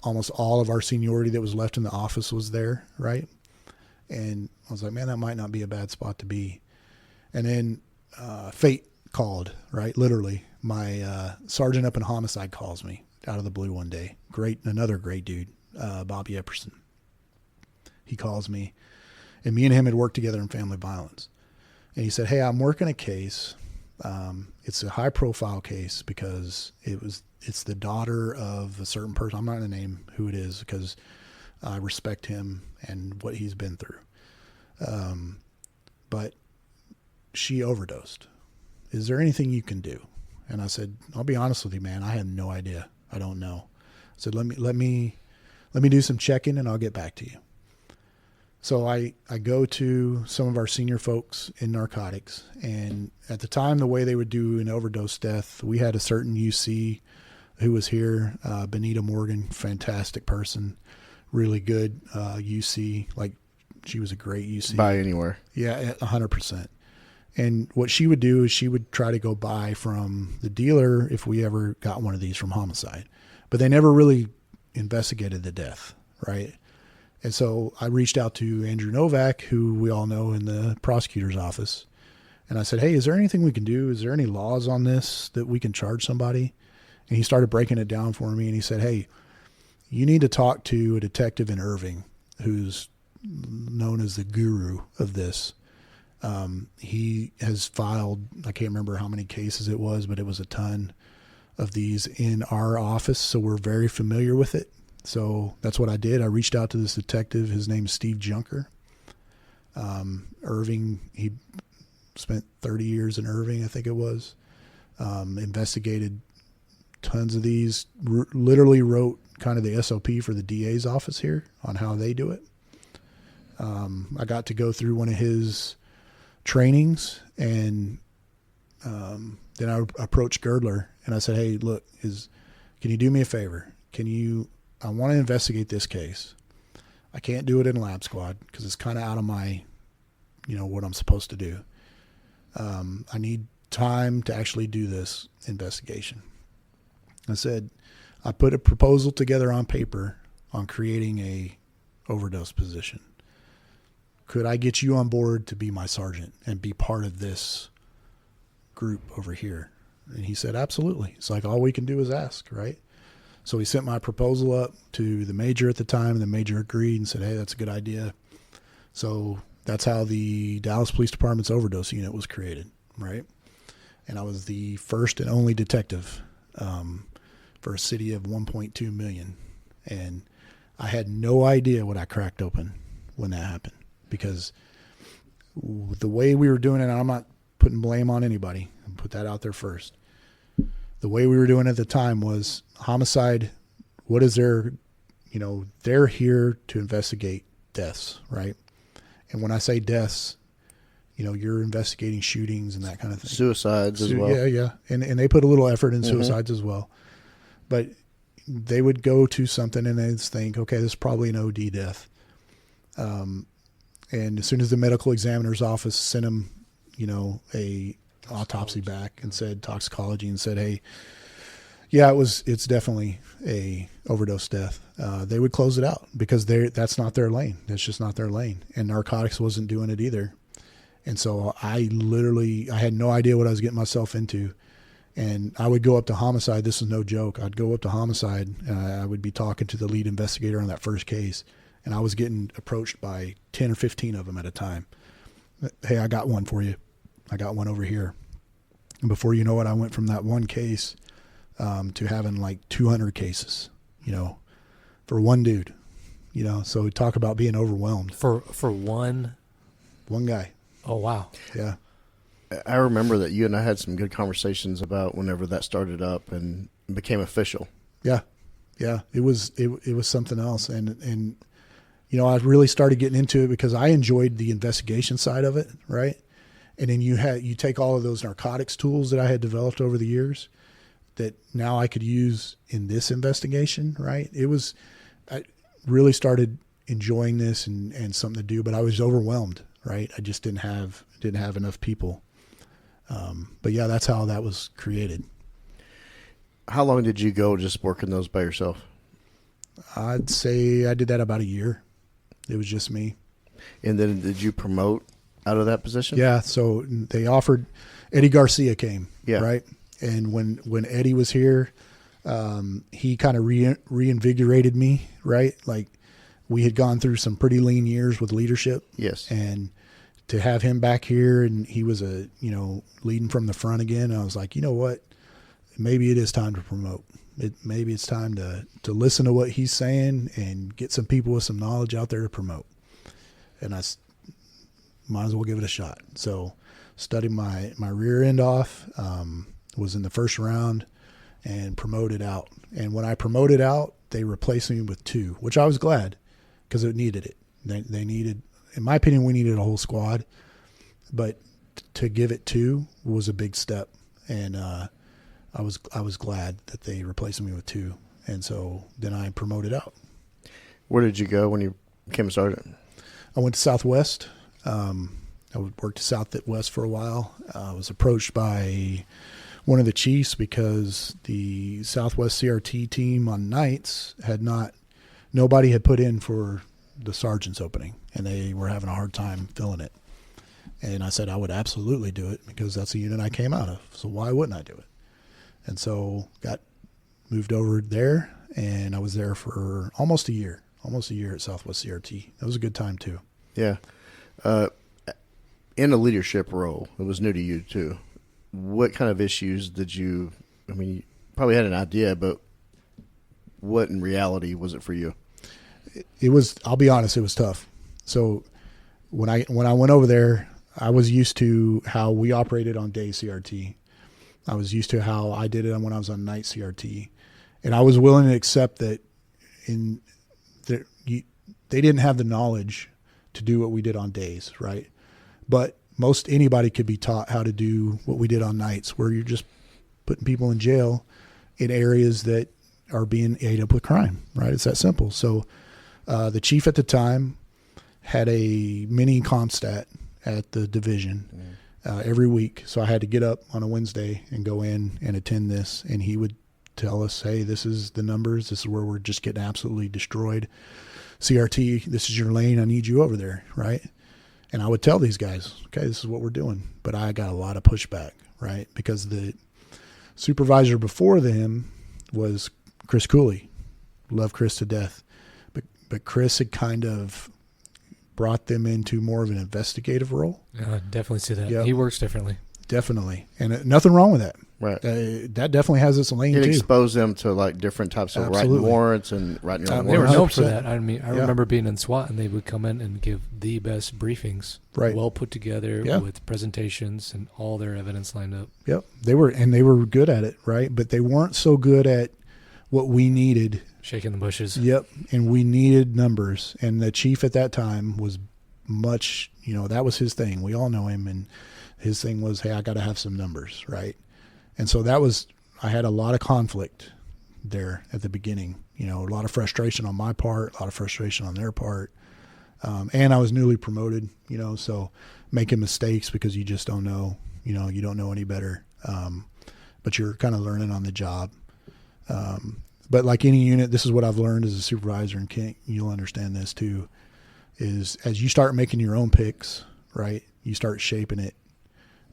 Almost all of our seniority that was left in the office was there, right? And I was like, man, that might not be a bad spot to be. And then fate called, right? Literally, my sergeant up in homicide calls me out of the blue one day. Another great dude, Bobby Epperson. He calls me, and me and him had worked together in family violence. And he said, hey, I'm working a case. It's a high profile case because it's the daughter of a certain person. I'm not going to name who it is because I respect him and what he's been through. But she overdosed. Is there anything you can do? And I said, I'll be honest with you, man. I have no idea. I don't know. I said, let me do some checking and I'll get back to you. So I go to some of our senior folks in narcotics, and at the time, the way they would do an overdose death, we had a certain UC who was here, Benita Morgan, fantastic person, really good UC. Like, she was a great UC. Buy anywhere. Yeah, 100%. And what she would do is she would try to go buy from the dealer if we ever got one of these from homicide. But they never really investigated the death, right? And so I reached out to Andrew Novak, who we all know in the prosecutor's office. And I said, hey, is there anything we can do? Is there any laws on this that we can charge somebody? And he started breaking it down for me. And he said, hey, you need to talk to a detective in Irving who's known as the guru of this. He has filed, I can't remember how many cases it was, but it was a ton of these in our office. So we're very familiar with it. So that's what I did. I reached out to this detective. His name is Steve Junker. Irving, he spent 30 years in Irving, I think it was. Investigated tons of these, literally wrote kind of the SOP for the DA's office here on how they do it. I got to go through one of his trainings, and then I approached Girdler and I said, hey, look, can you do me a favor? I want to investigate this case. I can't do it in lab squad because it's kind of out of my, what I'm supposed to do. I need time to actually do this investigation. I said, I put a proposal together on paper on creating a overdose position. Could I get you on board to be my sergeant and be part of this group over here? And he said, absolutely. It's like, all we can do is ask, right? So he sent my proposal up to the major at the time, and the major agreed and said, hey, that's a good idea. So that's how the Dallas Police Department's overdose unit was created, right? And I was the first and only detective for a city of 1.2 million. And I had no idea what I cracked open when that happened, because the way we were doing it, and I'm not putting blame on anybody, I'll put that out there first. The way we were doing it at the time was homicide. What is their, they're here to investigate deaths, right? And when I say deaths, you're investigating shootings and that kind of thing. Suicides as well. Yeah. And they put a little effort in suicides as well. But they would go to something and they'd think, okay, this is probably an OD death. And as soon as the medical examiner's office sent them, a autopsy back and said toxicology and said, hey, yeah, it's definitely a overdose death. They would close it out because that's not their lane. That's just not their lane. And Narcotics wasn't doing it either. And so I had no idea what I was getting myself into. And I would go up to homicide. This is no joke. I'd go up to homicide. I would be talking to the lead investigator on that first case. And I was getting approached by 10 or 15 of them at a time. Hey, I got one for you. I got one over here. And before you know it, I went from that one case to having like 200 cases, for one dude, so we talk about being overwhelmed. For one guy. Oh, wow. Yeah. I remember that you and I had some good conversations about whenever that started up and became official. Yeah. Yeah. It was something else. And I really started getting into it because I enjoyed the investigation side of it. Right. And then you take all of those narcotics tools that I had developed over the years that now I could use in this investigation. Right. I really started enjoying this and something to do, but I was overwhelmed. Right. I just didn't have enough people. But yeah, that's how that was created. How long did you go just working those by yourself? I'd say I did that about a year. It was just me. And then did you promote out of that position? Yeah. So they offered, Eddie Garcia came, yeah. Right. And when Eddie was here, he kind of reinvigorated me, right? Like we had gone through some pretty lean years with leadership. Yes. And to have him back here and he was leading from the front again, I was like, you know what? Maybe it is time to promote. Maybe it's time to listen to what he's saying and get some people with some knowledge out there to promote. And I might as well give it a shot. So studied my rear end off, was in the first round and promoted out. And when I promoted out, they replaced me with 2, which I was glad because it needed it. They needed, in my opinion, we needed a whole squad, but to give it 2 was a big step. And, I was glad that they replaced me with 2. And so then I promoted out. Where did you go when you became a sergeant? I went to Southwest. I worked at Southwest for a while. I was approached by one of the chiefs because the Southwest CRT team on nights nobody had put in for the sergeant's opening, and they were having a hard time filling it. And I said I would absolutely do it because that's the unit I came out of. So why wouldn't I do it? And so got moved over there, and I was there for almost a year at Southwest CRT. That was a good time too. Yeah. In a leadership role, it was new to you too. What kind of issues you probably had an idea, but what in reality was it for you? It was, I'll be honest, it was tough. So when I went over there, I was used to how we operated on day CRT. I was used to how I did it when I was on night CRT. And I was willing to accept that they didn't have the knowledge to do what we did on days, right? But most anybody could be taught how to do what we did on nights, where you're just putting people in jail in areas that are being ate up with crime, right? It's that simple. So the chief at the time had a mini CompStat at the division every week. So I had to get up on a Wednesday and go in and attend this, and he would tell us, hey, this is the numbers. This is where we're just getting absolutely destroyed. CRT, this is your lane. I need you over there, right? And I would tell these guys, okay, this is what we're doing. But I got a lot of pushback, right? Because the supervisor before them was Chris Cooley. Love Chris to death. But Chris had kind of brought them into more of an investigative role. I definitely see that. Yep. He works differently. Definitely. And nothing wrong with that. Right. That definitely has its lane, It too. exposed them to like different types of writing Absolutely. warrants and writing your own They were warrants. known for 100%. that. I mean, I Yeah. remember being in SWAT, and they would come in and give the best briefings, Right. well put together, Yeah. with presentations and all their evidence lined up. Yep. They were good at it, right? But they weren't so good at what we needed. Shaking the bushes. Yep. And we needed numbers. And the chief at that time was much, that was his thing. We all know him. And his thing was, hey, I got to have some numbers, right? And so I had a lot of conflict there at the beginning, a lot of frustration on my part, a lot of frustration on their part. And I was newly promoted, so making mistakes because you just don't know, you don't know any better. But you're kind of learning on the job. But like any unit, this is what I've learned as a supervisor, and Kent, you'll understand this too, is as you start making your own picks, right, you start shaping it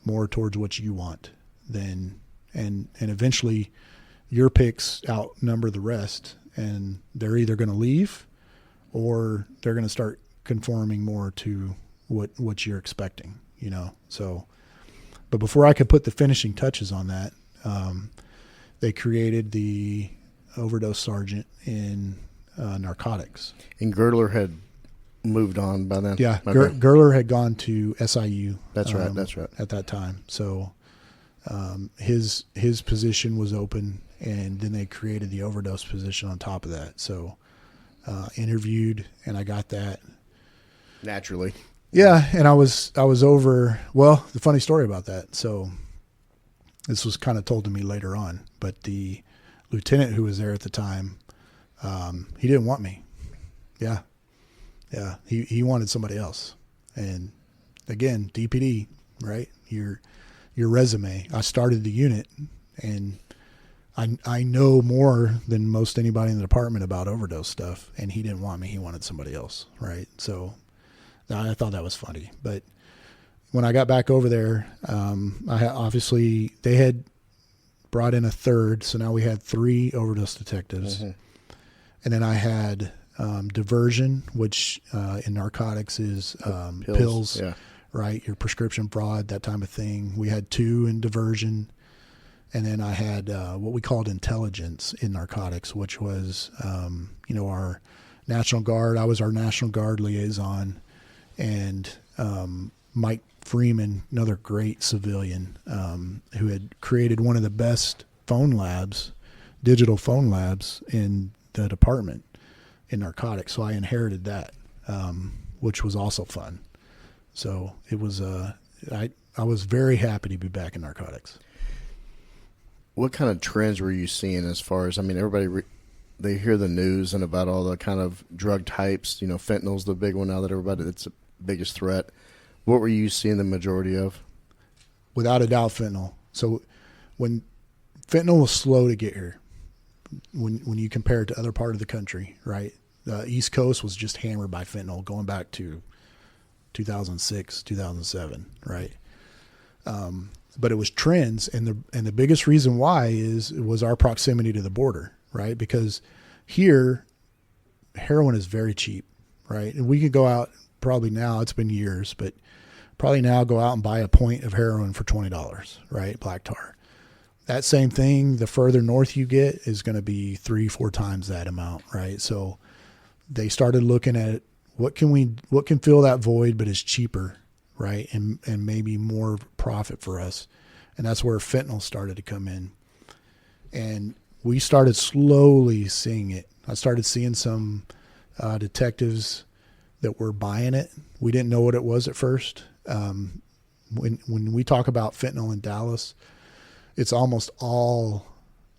more towards what you want and eventually your picks outnumber the rest, and they're either going to leave or they're going to start conforming more to what you're expecting, So, but before I could put the finishing touches on that, they created the Overdose sergeant in Narcotics. And Girdler had moved on by then. Yeah, Okay. Gerler had gone to SIU. That's right. At that time, so his position was open, and then they created the Overdose position on top of that. So interviewed, and I got that Naturally. Yeah, and I was over. Well, the funny story about that. So this was kind of told to me later on, but the lieutenant who was there at the time, he didn't want me. Yeah. He wanted somebody else. And again, DPD, right? Your resume. I started the unit, and I know more than most anybody in the department about overdose stuff, and he didn't want me. He wanted somebody else, right? So I thought that was funny. But when I got back over there, obviously they had brought in a third, so now we had 3 overdose detectives. Mm-hmm. And then I had diversion, which in narcotics is pills, yeah. Right? Your prescription fraud, that type of thing. We had 2 in diversion. And then I had what we called intelligence in narcotics, which was, our National Guard. I was our National Guard liaison. And Mike Freeman, another great civilian, who had created one of the best digital phone labs in the department in narcotics. So I inherited that, which was also fun. So it was, I was very happy to be back in narcotics. What kind of trends were you seeing as far as, everybody, they hear the news and about all the kind of drug types, fentanyl's the big one now that it's the biggest threat. What were you seeing the majority of? Without a doubt, fentanyl. So when fentanyl was slow to get here, when you compare it to other part of the country, right? The East Coast was just hammered by fentanyl going back to 2006, 2007, right? But it was trends, and the biggest reason why was our proximity to the border, right? Because here, heroin is very cheap, right? And we could go out probably now, it's been years, but probably now go out and buy a point of heroin for $20, right? Black tar. That same thing, the further north you get, is going to be 3-4 times that amount, right? So they started looking at what can fill that void, but is cheaper, right? And maybe more profit for us. And that's where fentanyl started to come in. And we started slowly seeing it. I started seeing some detectives that were buying it. We didn't know what it was at first. when we talk about fentanyl in Dallas, it's almost all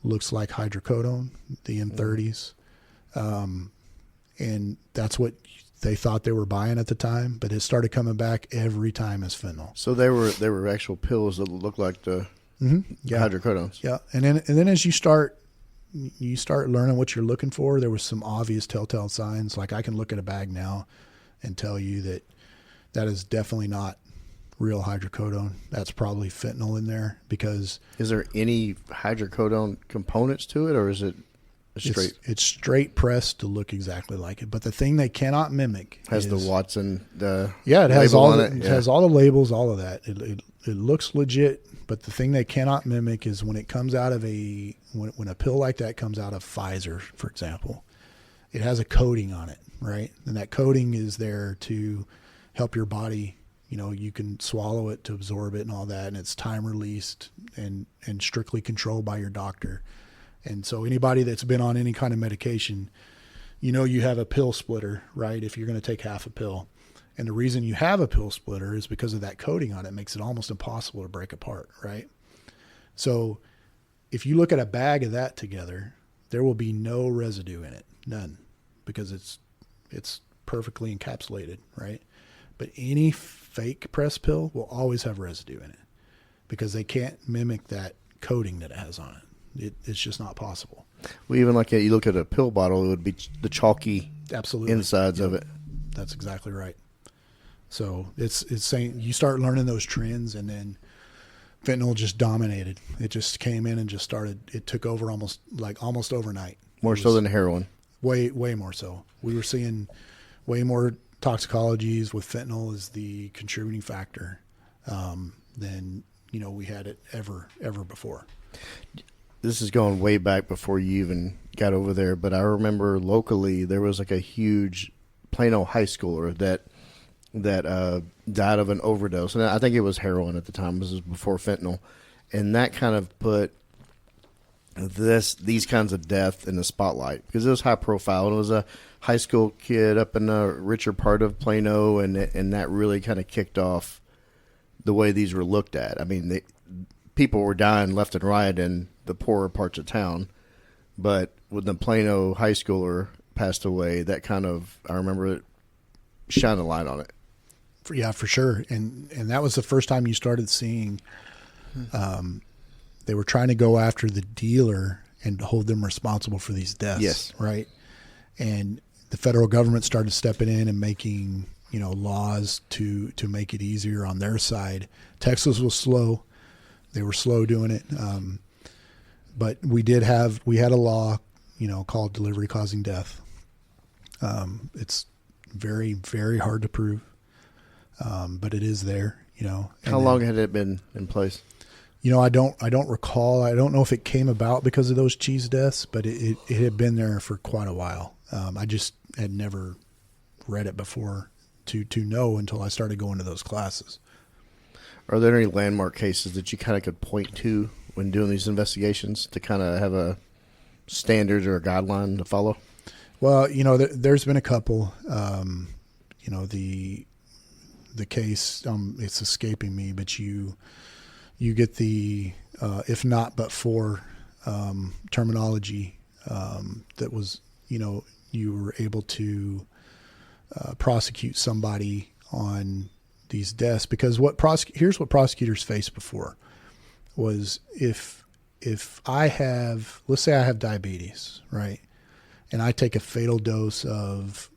looks like hydrocodone, the M30s. And that's what they thought they were buying at the time, but it started coming back every time as fentanyl. So they were actual pills that looked like the hydrocodones. Yeah. And then as you start learning what you're looking for, there was some obvious telltale signs. Like I can look at a bag now and tell you that is definitely not real hydrocodone. That's probably fentanyl in there because... Is there any hydrocodone components to it, or is it straight? It's straight pressed to look exactly like it. But the thing they cannot mimic has the Watson it has label all on it has all the labels, all of that. It looks legit, but the thing they cannot mimic is when it comes out of when a pill like that comes out of Pfizer, for example, it has a coating on it, right? And that coating is there to help your body. You can swallow it to absorb it and all that, and it's time released and strictly controlled by your doctor. And so anybody that's been on any kind of medication, you have a pill splitter, right? If you're going to take half a pill. And the reason you have a pill splitter is because of that coating on it. It makes it almost impossible to break apart, right? So if you look at a bag of that together, there will be no residue in it, none, because it's perfectly encapsulated, right? But any fake press pill will always have residue in it because they can't mimic that coating that it has on it. It's just not possible. Well, even like you look at a pill bottle, it would be the chalky insides of it. That's exactly right. So it's saying you start learning those trends, and then fentanyl just dominated. It just came in and just started. It took over almost overnight. More so than heroin. Way more so. We were seeing way more toxicologies with fentanyl as the contributing factor than we had it ever before. This is going way back before you even got over there, but I remember locally there was like a huge Plano high schooler that died of an overdose, and I think it was heroin at the time. This was before fentanyl, and that kind of put these kinds of death in the spotlight because it was high profile. And it was a high school kid up in a richer part of Plano, and that really kind of kicked off the way these were looked at. I mean, people were dying left and right in the poorer parts of town, but when the Plano high schooler passed away, that kind of, I remember it shined a light on it. Yeah, for sure. And that was the first time you started seeing they were trying to go after the dealer and hold them responsible for these deaths. Yes. Right. And the federal government started stepping in and making, laws to make it easier on their side. Texas was slow. They were slow doing it. But we had a law, called delivery causing death. It's very, very hard to prove. But it is there, How long had it been in place? I don't recall. I don't know if it came about because of those cheese deaths, but it had been there for quite a while. I just had never read it before to know until I started going to those classes. Are there any landmark cases that you kind of could point to when doing these investigations to kind of have a standard or a guideline to follow? Well, there's been a couple. The case, it's escaping me, but you get the if not but for terminology that was, you were able to prosecute somebody on these deaths because here's what prosecutors faced before was if let's say I have diabetes, right, and I take a fatal dose of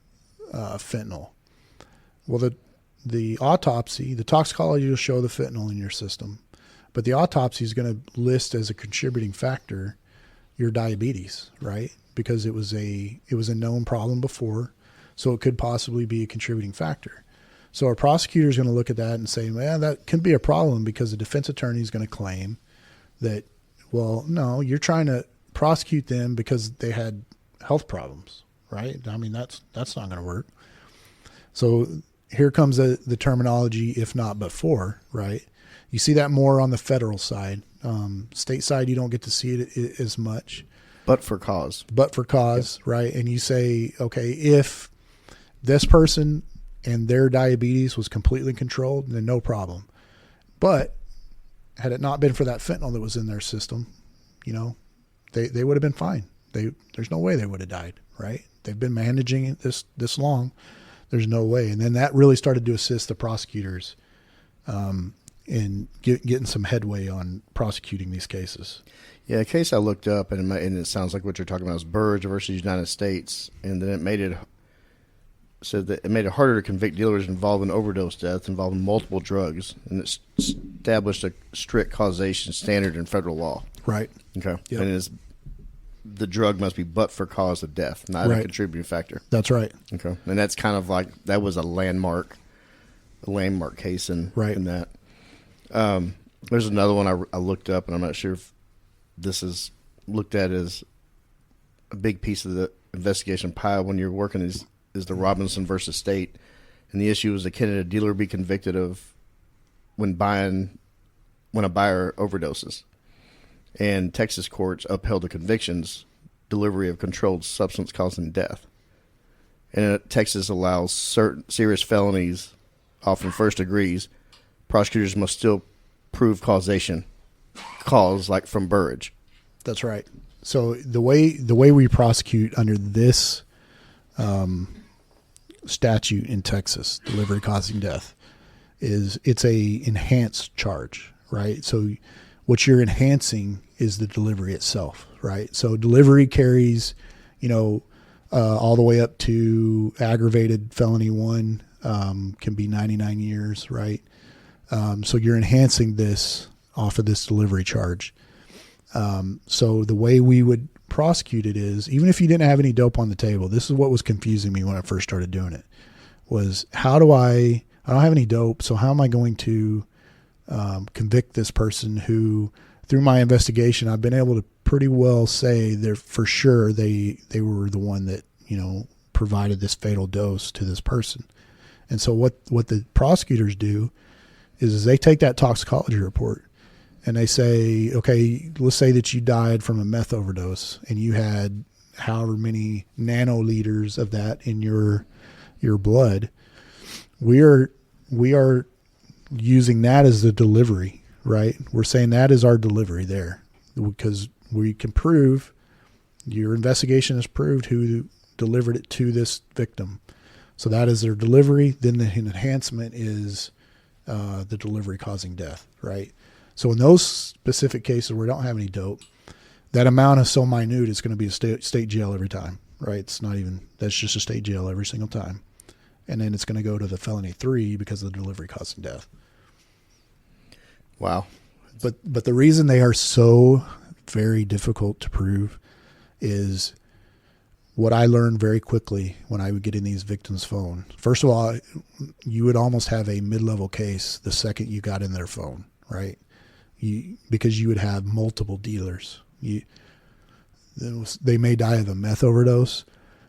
fentanyl. Well, the autopsy, the toxicology will show the fentanyl in your system, but the autopsy is going to list as a contributing factor your diabetes, right? Because it was a known problem before, so it could possibly be a contributing factor. So our prosecutor is going to look at that and say, man, that can be a problem because the defense attorney is going to claim that, well, no, you're trying to prosecute them because they had health problems, right? I mean, that's not going to work. So here comes the terminology, if not but for, right? You see that more on the federal side. State side, you don't get to see it as much. But for cause. Yep. Right? And you say, okay, if this person and their diabetes was completely controlled, then no problem. But had it not been for that fentanyl that was in their system, they would have been fine. There's no way they would have died, right? They've been managing it this long. There's no way. And then that really started to assist the prosecutors in getting some headway on prosecuting these cases. Yeah, a case I looked up, and it sounds like what you're talking about is Burge versus United States, and then it made it harder to convict dealers involved in overdose deaths involving multiple drugs, and it established a strict causation standard in federal law. Right. Okay. Yep. And the drug must be but for cause of death, not a contributing factor. That's right. Okay. And that's kind of like, that was a landmark case in that. There's another one I looked up, and I'm not sure if this is looked at as a big piece of the investigation pile when you're working is the Robinson versus State. And the issue is, can a dealer be convicted of when a buyer overdoses? And Texas courts upheld the convictions, delivery of controlled substance causing death. And Texas allows certain serious felonies, often first degrees. Prosecutors must still prove cause like from Burge. That's right. So the way we prosecute under this statute in Texas, delivery causing death, is it's a enhanced charge, right? So what you're enhancing is the delivery itself, right? So delivery carries, all the way up to aggravated felony 1, can be 99 years, right? So you're enhancing this off of this delivery charge. So the way we would prosecute it is, even if you didn't have any dope on the table, this is what was confusing me when I first started doing it, was I don't have any dope, so how am I going to convict this person who, through my investigation, I've been able to pretty well say they're for sure they were the one that, provided this fatal dose to this person. And so what the prosecutors do is they take that toxicology report and they say, okay, let's say that you died from a meth overdose and you had however many nanoliters of that in your blood. We are using that as the delivery, right? We're saying that is our delivery there because we can prove, your investigation has proved who delivered it to this victim. So that is their delivery. Then the enhancement is the delivery causing death, right? So in those specific cases where we don't have any dope, that amount is so minute, it's going to be a state jail every time, right? It's not even, that's just a state jail every single time. And then it's going to go to the felony 3 because of the delivery causing death. Wow. But the reason they are so very difficult to prove is what I learned very quickly when I would get in these victims' phone. First of all, you would almost have a mid-level case the second you got in their phone, right? Because you would have multiple dealers. They may die of a meth overdose,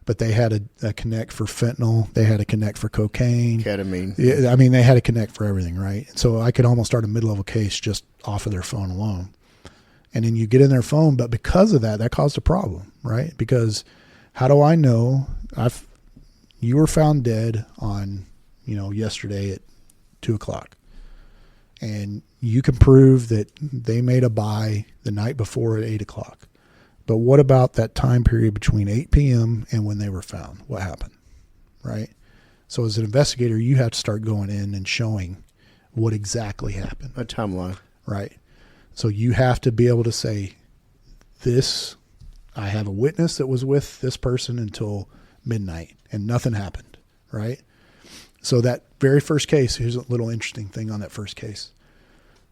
but they had a connect for fentanyl. They had a connect for cocaine. Ketamine. Yeah, I mean, they had a connect for everything, right? So I could almost start a mid-level case just off of their phone alone. And then you get in their phone, but because of that caused a problem, right? Because how do I know you were found dead on, yesterday at 2:00, and you can prove that they made a buy the night before at 8:00. But what about that time period between 8 p.m. and when they were found? What happened, right? So as an investigator, you have to start going in and showing what exactly happened. A timeline. Right. So you have to be able to say, I have a witness that was with this person until midnight and nothing happened, right? So that very first case, here's a little interesting thing on that first case.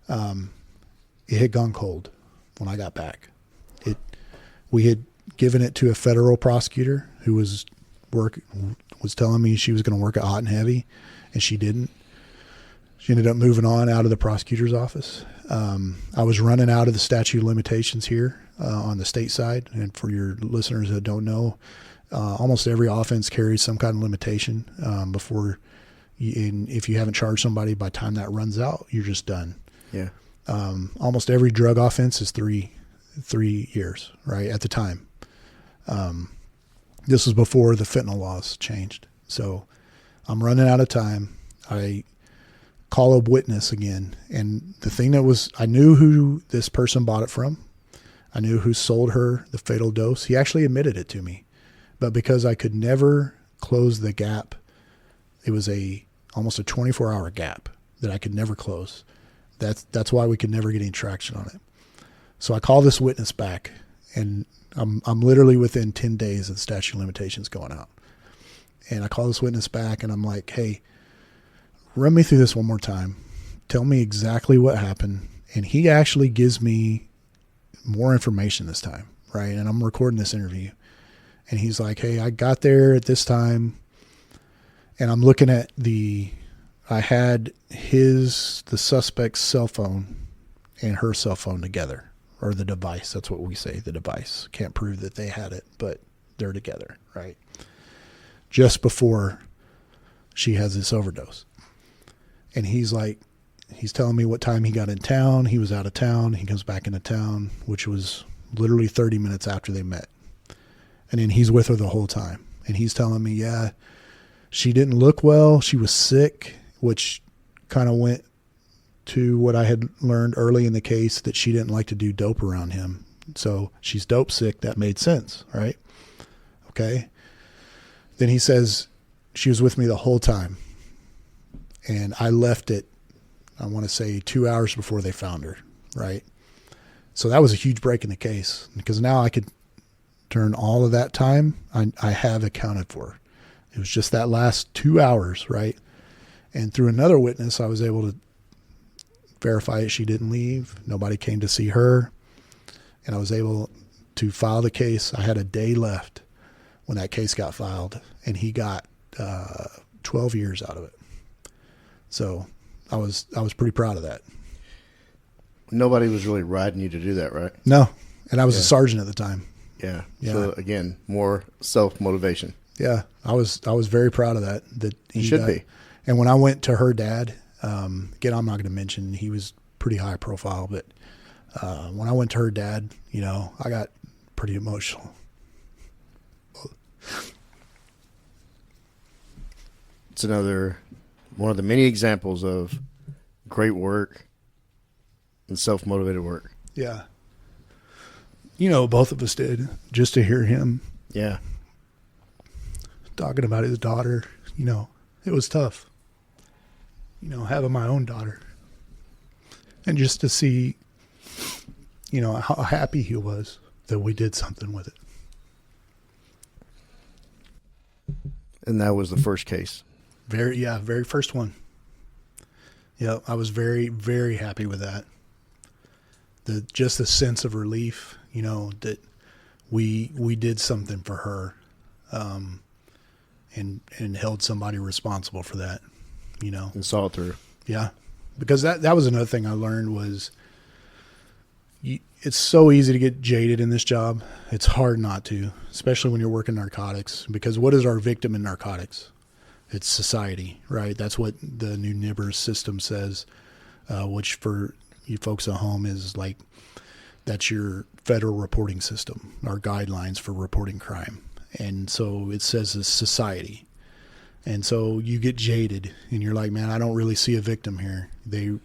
It had gone cold when I got back. We had given it to a federal prosecutor who was telling me she was going to work at Hot and Heavy, and she didn't. She ended up moving on out of the prosecutor's office. I was running out of the statute of limitations here on the state side. And for your listeners that don't know, almost every offense carries some kind of limitation before if you haven't charged somebody by the time that runs out, you're just done. Yeah. Almost every drug offense is three years, right, at the time. This was before the fentanyl laws changed. So I'm running out of time. I call a witness again. And the thing that was, I knew who this person bought it from. I knew who sold her the fatal dose. He actually admitted it to me. But because I could never close the gap, it was almost a 24-hour gap that I could never close. That's why we could never get any traction on it. So I call this witness back, and I'm literally within 10 days of the statute of limitations going out. And I call this witness back, and I'm like, hey, run me through this one more time. Tell me exactly what happened. And he actually gives me more information this time, right? And I'm recording this interview. And he's like, hey, I got there at this time, and I'm looking at I had the suspect's cell phone and her cell phone together, or the device. That's what we say, the device. Can't prove that they had it, but they're together, right? Just before she has this overdose. And he's telling me what time he got in town. He was out of town. He comes back into town, which was literally 30 minutes after they met. And then he's with her the whole time. And he's telling me, yeah, she didn't look well. She was sick, which kind of went to what I had learned early in the case, that she didn't like to do dope around him. So she's dope sick. That made sense, right? Okay. Then he says she was with me the whole time. And I left it, I want to say 2 hours before they found her, right? So that was a huge break in the case, because now I could turn all of that time I have accounted for. It was just that last 2 hours, right? And through another witness, I was able to verify it. She didn't leave. Nobody came to see her. And I was able to file the case. I had a day left when that case got filed, and he got 12 years out of it. So I was pretty proud of that. Nobody was really riding you to do that, right? No. And I was a sergeant at the time. Yeah. So again, more self-motivation. Yeah. I was very proud of that. He should be. And when I went to her dad, again, I'm not going to mention, he was pretty high profile, but when I went to her dad, I got pretty emotional. It's another one of the many examples of great work and self-motivated work. Yeah. Both of us did, just to hear him. Yeah. Talking about his daughter, it was tough. Having my own daughter. And just to see, how happy he was that we did something with it. And that was the first case. Very first one. Yeah, I was very, very happy with that. Just the sense of relief, that we did something for her, and held somebody responsible for that, And saw it through. Yeah, because that was another thing I learned was it's so easy to get jaded in this job. It's hard not to, especially when you're working narcotics, because what is our victim in narcotics? It's society, right? That's what the new NIBRS system says, which for you folks at home is like, that's your federal reporting system, our guidelines for reporting crime. And so it says it's society. And so you get jaded and you're like, man, I don't really see a victim here. They're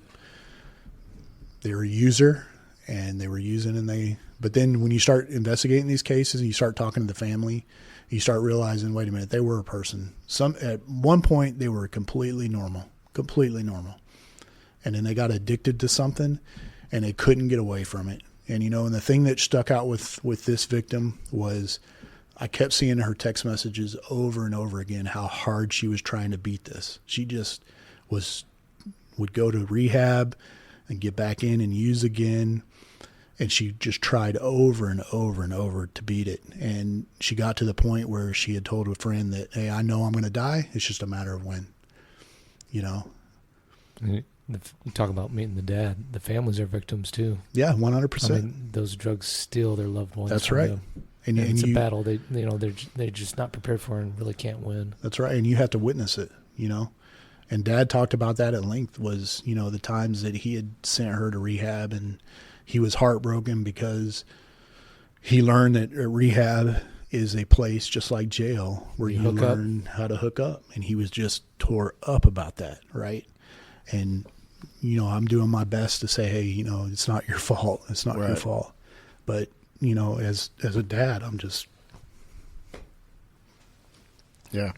a user and they were using but then when you start investigating these cases and you start talking to the family, you start realizing, wait a minute, they were a person. At one point they were completely normal. And then they got addicted to something and they couldn't get away from it. And, and the thing that stuck out with this victim was I kept seeing her text messages over and over again, how hard she was trying to beat this. She just would go to rehab and get back in and use again. And she just tried over and over and over to beat it. And she got to the point where she had told a friend that, hey, I know I'm going to die. It's just a matter of when, You talk about meeting the dad. The families are victims too. Yeah, 100%. I mean, those drugs steal their loved ones. That's right. Them. And it's a battle. They're just not prepared for and really can't win. That's right. And you have to witness it, And Dad talked about that at length was, the times that he had sent her to rehab and he was heartbroken because he learned that rehab is a place just like jail where you learn how to hook up. And he was just tore up about that, right? And, I'm doing my best to say, hey, it's not your fault. It's not your fault. But, as a dad, I'm just. Yeah.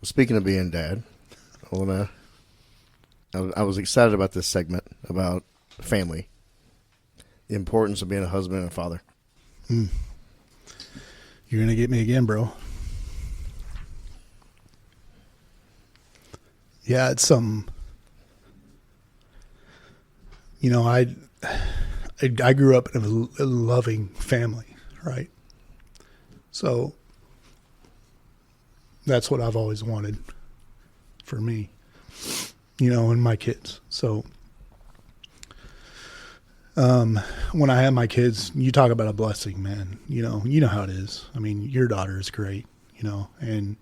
Speaking of being dad, I was excited about this segment about family, the importance of being a husband and a father. You're going to get me again, bro. Yeah, it's something. I grew up in a loving family, right? So that's what I've always wanted for me, and my kids. So when I have my kids, you talk about a blessing, man. You know how it is. I mean, your daughter is great, and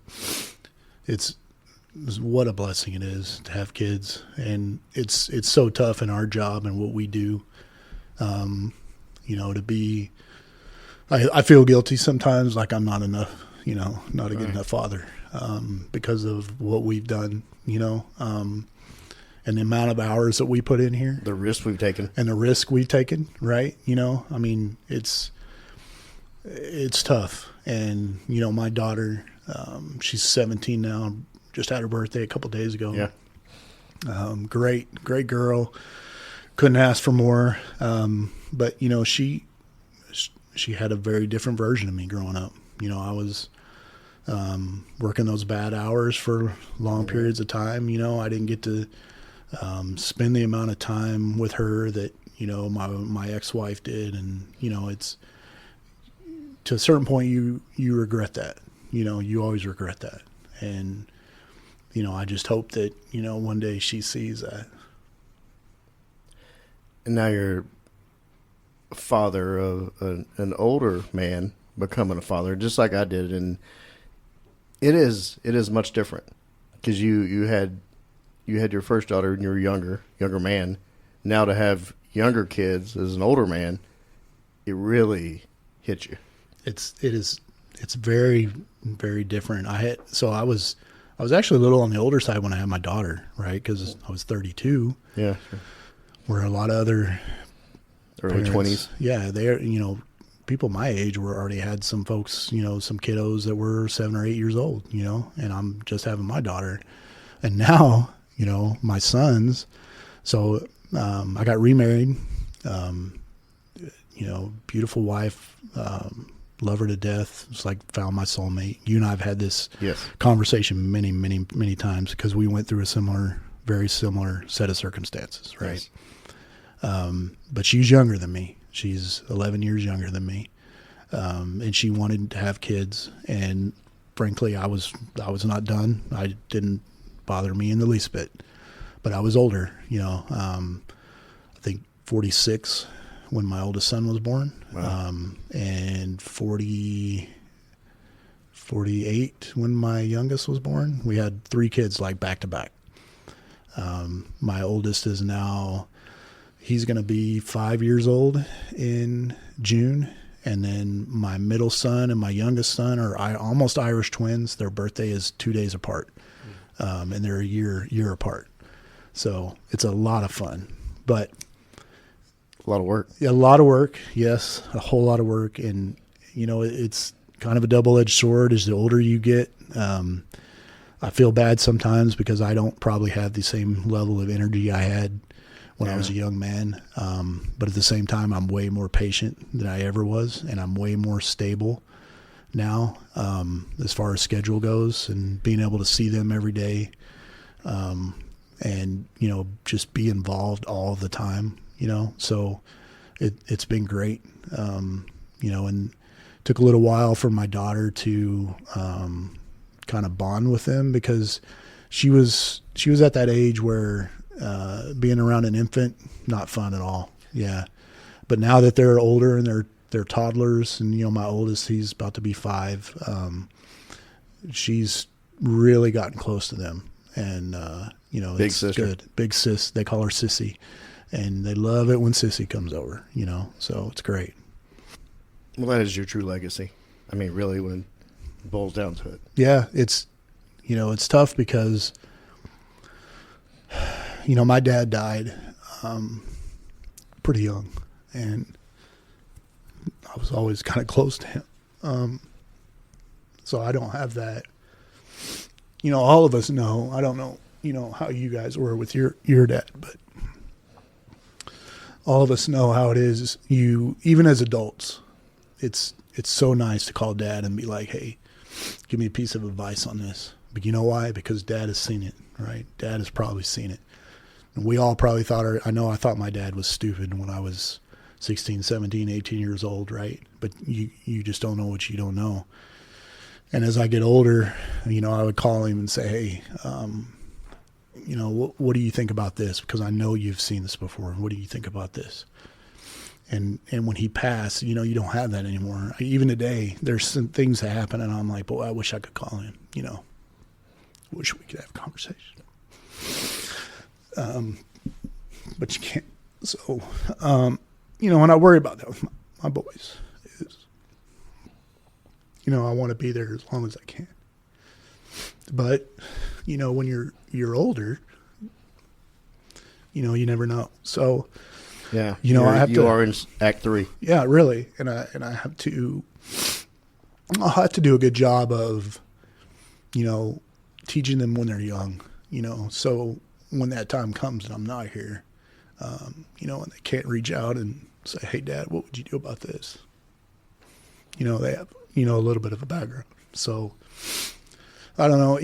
it's what a blessing it is to have kids. And it's so tough in our job and what we do, to be, I feel guilty sometimes, like I'm not enough, not a good enough father, because of what we've done, and the amount of hours that we put in here, the risk we've taken, right? I mean, it's tough. And, my daughter, she's 17 now, just had her birthday a couple days ago. Yeah. Great girl. Couldn't ask for more. But, she had a very different version of me growing up. I was working those bad hours for long periods of time. I didn't get to spend the amount of time with her that, my ex-wife did. And, it's to a certain point you regret that. You always regret that. And, I just hope that, one day she sees that. And now you're a father of an older man becoming a father, just like I did. And it is much different because you had your first daughter and you were younger man. Now to have younger kids as an older man, it really hits you. It's very, very different. I was actually a little on the older side when I had my daughter, right? Because I was 32. Yeah. Sure. Where a lot of other early 20s. Yeah, they're, people my age already had some folks, some kiddos that were 7 or 8 years old, and I'm just having my daughter. And now, my sons. So I got remarried, beautiful wife, love her to death. It's like found my soulmate. You and I have had this conversation many, many, many times because we went through a very similar set of circumstances, right? Yes. But she's younger than me. She's 11 years younger than me. And she wanted to have kids. And frankly, I was not done. I didn't bother me in the least bit, but I was older, I think 46 when my oldest son was born. Wow. And 48 when my youngest was born. We had 3 kids like back to back. My oldest is now, he's going to be 5 years old in June. And then my middle son and my youngest son are almost Irish twins. Their birthday is 2 days apart. And they're a year apart. So it's a lot of fun, but a lot of work. Yeah, a lot of work. Yes. A whole lot of work. And, it's kind of a double-edged sword as the older you get. I feel bad sometimes because I don't probably have the same level of energy I had when I was a young man. But at the same time, I'm way more patient than I ever was. And I'm way more stable now, as far as schedule goes and being able to see them every day. And, just be involved all the time, so it's been great. And took a little while for my daughter to, kind of bond with them because she was at that age where, being around an infant, not fun at all. Yeah. But now that they're older and they're toddlers and, my oldest, he's about to be 5. She's really gotten close to them and, big it's sister. Good. Big sis. They call her Sissy and they love it when Sissy comes over, so it's great. Well, that is your true legacy. I mean, really when it boils down to it. Yeah. It's, it's tough because, my dad died pretty young, and I was always kind of close to him. So I don't have that. All of us know, I don't know, how you guys were with your dad, but all of us know how it is. Even as adults, it's so nice to call dad and be like, hey, give me a piece of advice on this. But you know why? Because dad has seen it, right? Dad has probably seen it. And we all probably I thought my dad was stupid when I was 16, 17, 18 years old, right? But you just don't know what you don't know. And as I get older, I would call him and say, hey, what do you think about this? Because I know you've seen this before. What do you think about this? And when he passed, you don't have that anymore. Even today, there's some things that happen, and I'm like, boy, I wish I could call him, wish we could have a conversation. But you can't. So, and I worry about that with my boys. I want to be there as long as I can. But, when you're older, you never know. So, yeah, I have you are in Act 3. Yeah, really. And I have to, I'll have to do a good job of, teaching them when they're young, so when that time comes and I'm not here, and they can't reach out and say, hey, Dad, what would you do about this? They have, a little bit of a background. So I don't know,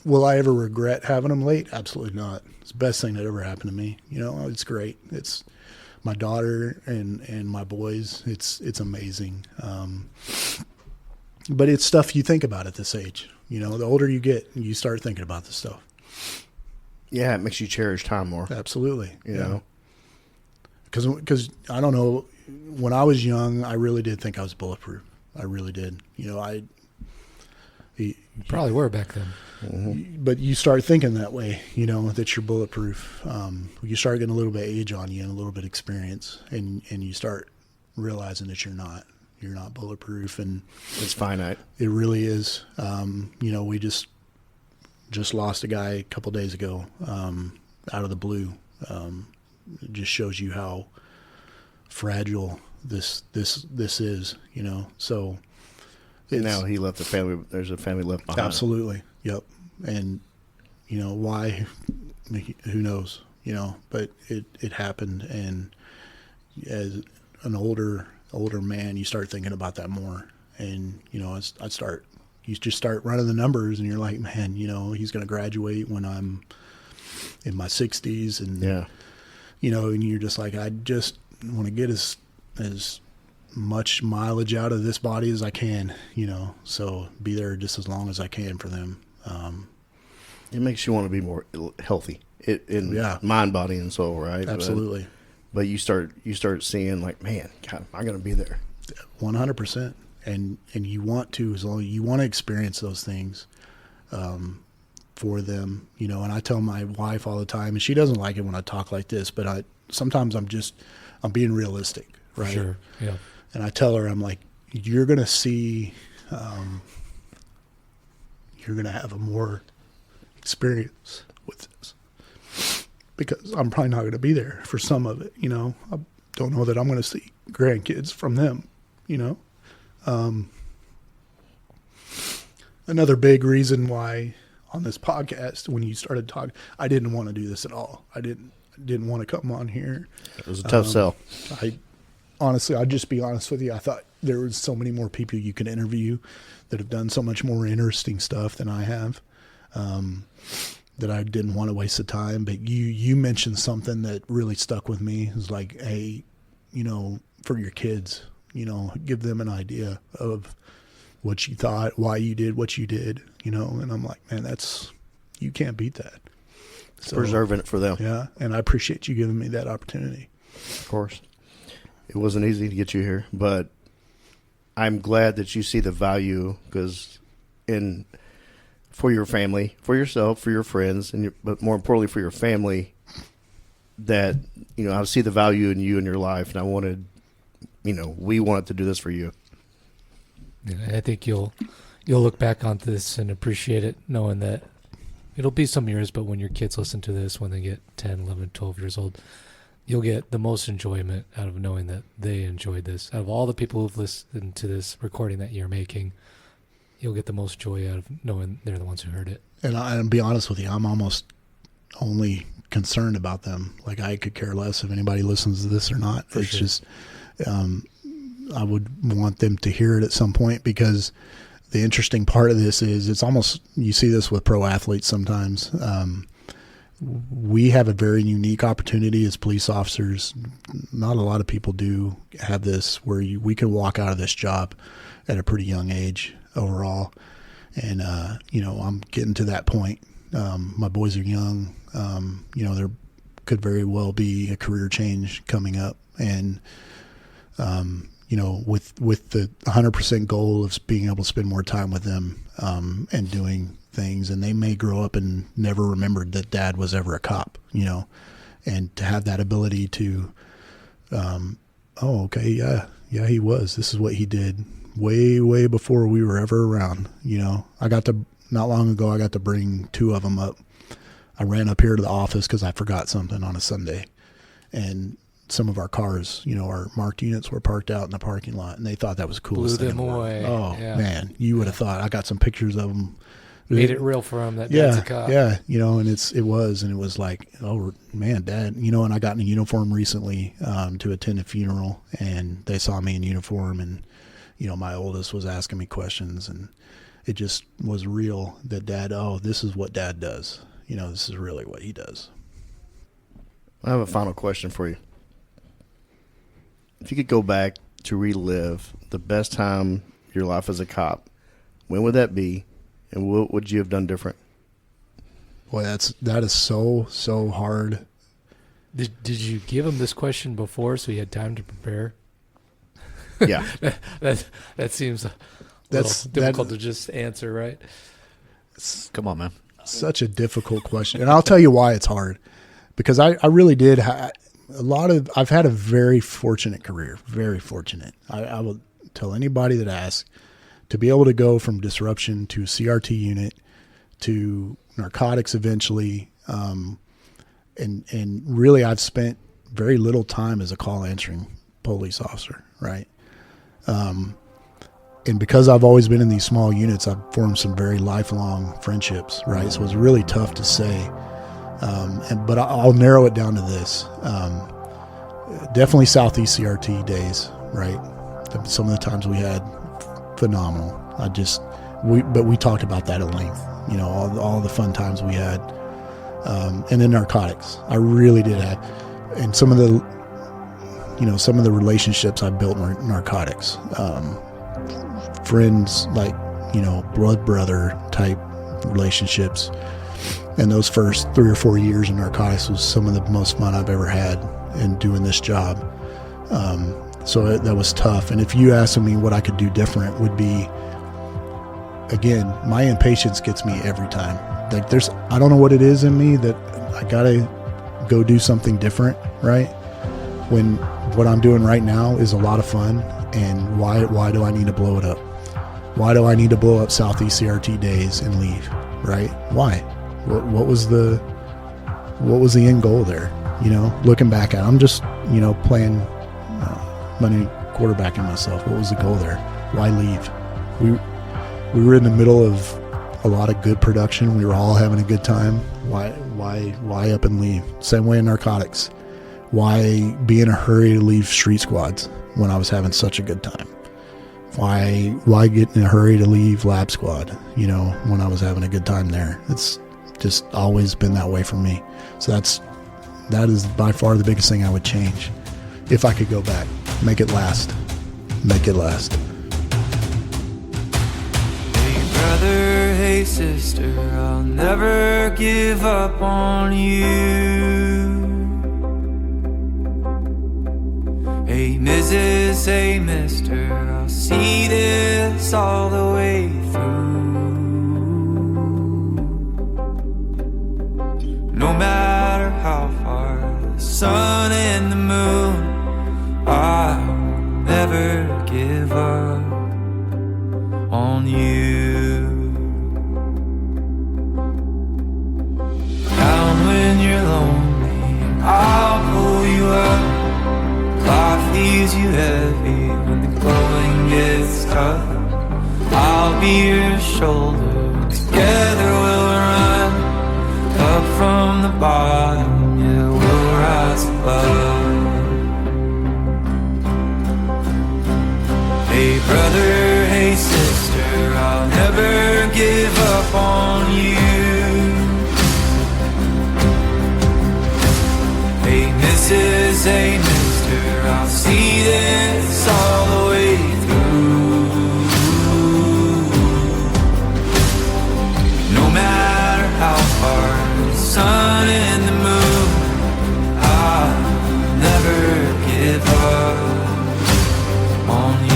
will I ever regret having them late? Absolutely not. It's the best thing that ever happened to me. It's great. It's my daughter and my boys. It's amazing. But it's stuff you think about at this age. The older you get, you start thinking about this stuff. Yeah, it makes you cherish time more. Absolutely. Because I don't know, when I was young, I really did think I was bulletproof. I really did. You probably were back then. Mm-hmm. But you start thinking that way, that you're bulletproof. You start getting a little bit of age on you and a little bit of experience, and you start realizing that you're not bulletproof, and it's finite. It really is. We just lost a guy a couple days ago, out of the blue. It just shows you how fragile this is, so now he left the family. There's a family left behind. Absolutely. Yep. And why, who knows, but it happened. And as an older man, you start thinking about that more. And, you just start running the numbers, and you're like, man, he's going to graduate when I'm in my 60s. And, and you're just like, I just want to get as much mileage out of this body as I can, so be there just as long as I can for them. It makes you want to be more healthy in mind, body, and soul, right? Absolutely. But you start seeing like, man, God, am I going to be there? 100%. And you want to, as long as you want to experience those things, for them, and I tell my wife all the time, and she doesn't like it when I talk like this, but sometimes I'm being realistic, right? Sure. Yeah. And I tell her, I'm like, you're going to see, you're going to have a more experience with this, because I'm probably not going to be there for some of it. I don't know that I'm going to see grandkids from them, Another big reason why on this podcast, when you started talking, I didn't want to do this at all. I didn't want to come on here. It was a tough sell. Honestly, I'll just be honest with you. I thought there was so many more people you could interview that have done so much more interesting stuff than I have, that I didn't want to waste the time. But you mentioned something that really stuck with me. It was like, hey, for your kids, give them an idea of what you thought, why you did what you did, and I'm like, man, you can't beat that. So, preserving it for them. Yeah. And I appreciate you giving me that opportunity. Of course. It wasn't easy to get you here, but I'm glad that you see the value, because for your family, for yourself, for your friends, but more importantly for your family, that, I see the value in you and your life, and I wanted, we wanted to do this for you. Yeah, I think you'll look back on this and appreciate it, knowing that it'll be some years, but when your kids listen to this, when they get 10, 11, 12 years old, you'll get the most enjoyment out of knowing that they enjoyed this. Out of all the people who've listened to this recording that you're making, you'll get the most joy out of knowing they're the ones who heard it. And I'll be honest with you, I'm almost only concerned about them. Like, I could care less if anybody listens to this or not. It's just, I would want them to hear it at some point, because the interesting part of this is it's almost, you see this with pro athletes sometimes. We have a very unique opportunity as police officers. Not a lot of people do have this, where we can walk out of this job at a pretty young age overall. And, I'm getting to that point. My boys are young. There could very well be a career change coming up. And, with the 100% goal of being able to spend more time with them, and doing things, and they may grow up and never remembered that dad was ever a cop, and to have that ability to, he was, this is what he did way, way before we were ever around. Not long ago, I got to bring 2 of them up. I ran up here to the office because I forgot something on a Sunday, and some of our cars, our marked units were parked out in the parking lot, and they thought that was the coolest thing. Blew them away. Oh, yeah. Man, you would have thought. I got some pictures of them. Made it real for him that dad's a cop. Yeah, and it was like, oh, man, Dad, and I got in a uniform recently to attend a funeral, and they saw me in uniform, and, my oldest was asking me questions, and it just was real that Dad, this is what Dad does. This is really what he does. I have a final question for you. If you could go back to relive the best time of your life as a cop, when would that be, and what would you have done different? Boy, that is so hard. Did you give him this question before so he had time to prepare? Yeah. that seems a little difficult to just answer, right? Come on, man. Such a difficult question. And I'll tell you why it's hard. Because I really did I've had a very fortunate career, very fortunate. I will tell anybody that asks, to be able to go from disruption to CRT unit to narcotics eventually. And really I've spent very little time as a call answering police officer, right? And because I've always been in these small units, I've formed some very lifelong friendships, right? So it's really tough to say. But I'll narrow it down to this. Definitely South East CRT days, right? Some of the times we had, phenomenal. But we talked about that at length, all the fun times we had. And then narcotics, I really did have, and some of the relationships I built in narcotics, friends, like, blood brother type relationships. And those first 3 or 4 years in narcotics was some of the most fun I've ever had in doing this job. So that was tough. And if you asked me what I could do different, would be, again, my impatience gets me every time. Like, I don't know what it is in me that I gotta go do something different, right? When what I'm doing right now is a lot of fun, and why do I need to blow it up? Why do I need to blow up Southeast CRT days and leave, right? Why? What was the end goal there? Looking back at it, I'm just, playing money quarterbacking myself. What was the goal there? Why leave? We were in the middle of a lot of good production. We were all having a good time. Why up and leave? Same way in narcotics. Why be in a hurry to leave street squads when I was having such a good time? Why get in a hurry to leave lab squad, when I was having a good time there? It's just always been that way for me. So that is by far the biggest thing I would change. If I could go back, make it last. Make it last. Hey brother, hey sister, I'll never give up on you. Hey Mrs., hey mister, I'll see this all the way through. No matter how far the sun and the moon, I'll never give up on you. carries you heavy when the going gets tough. I'll be your shoulder, together we'll run up from the bottom, yeah, we'll rise above. Hey brother, hey sister, I'll never give up on you. Hey Mrs., hey mister, I'll see this all the way through. No matter how far the sun and the moon, I'll never give up on you.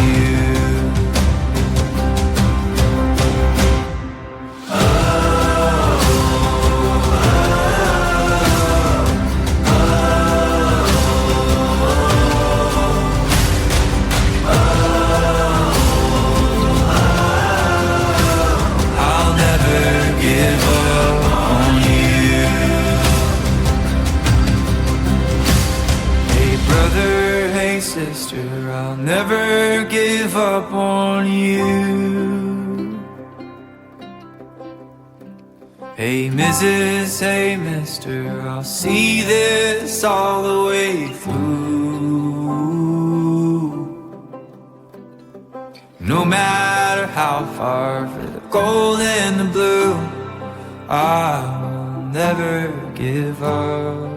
Sister, I'll never give up on you. Hey Mrs., hey mister, I'll see this all the way through. No matter how far, for the gold and the blue, I'll never give up.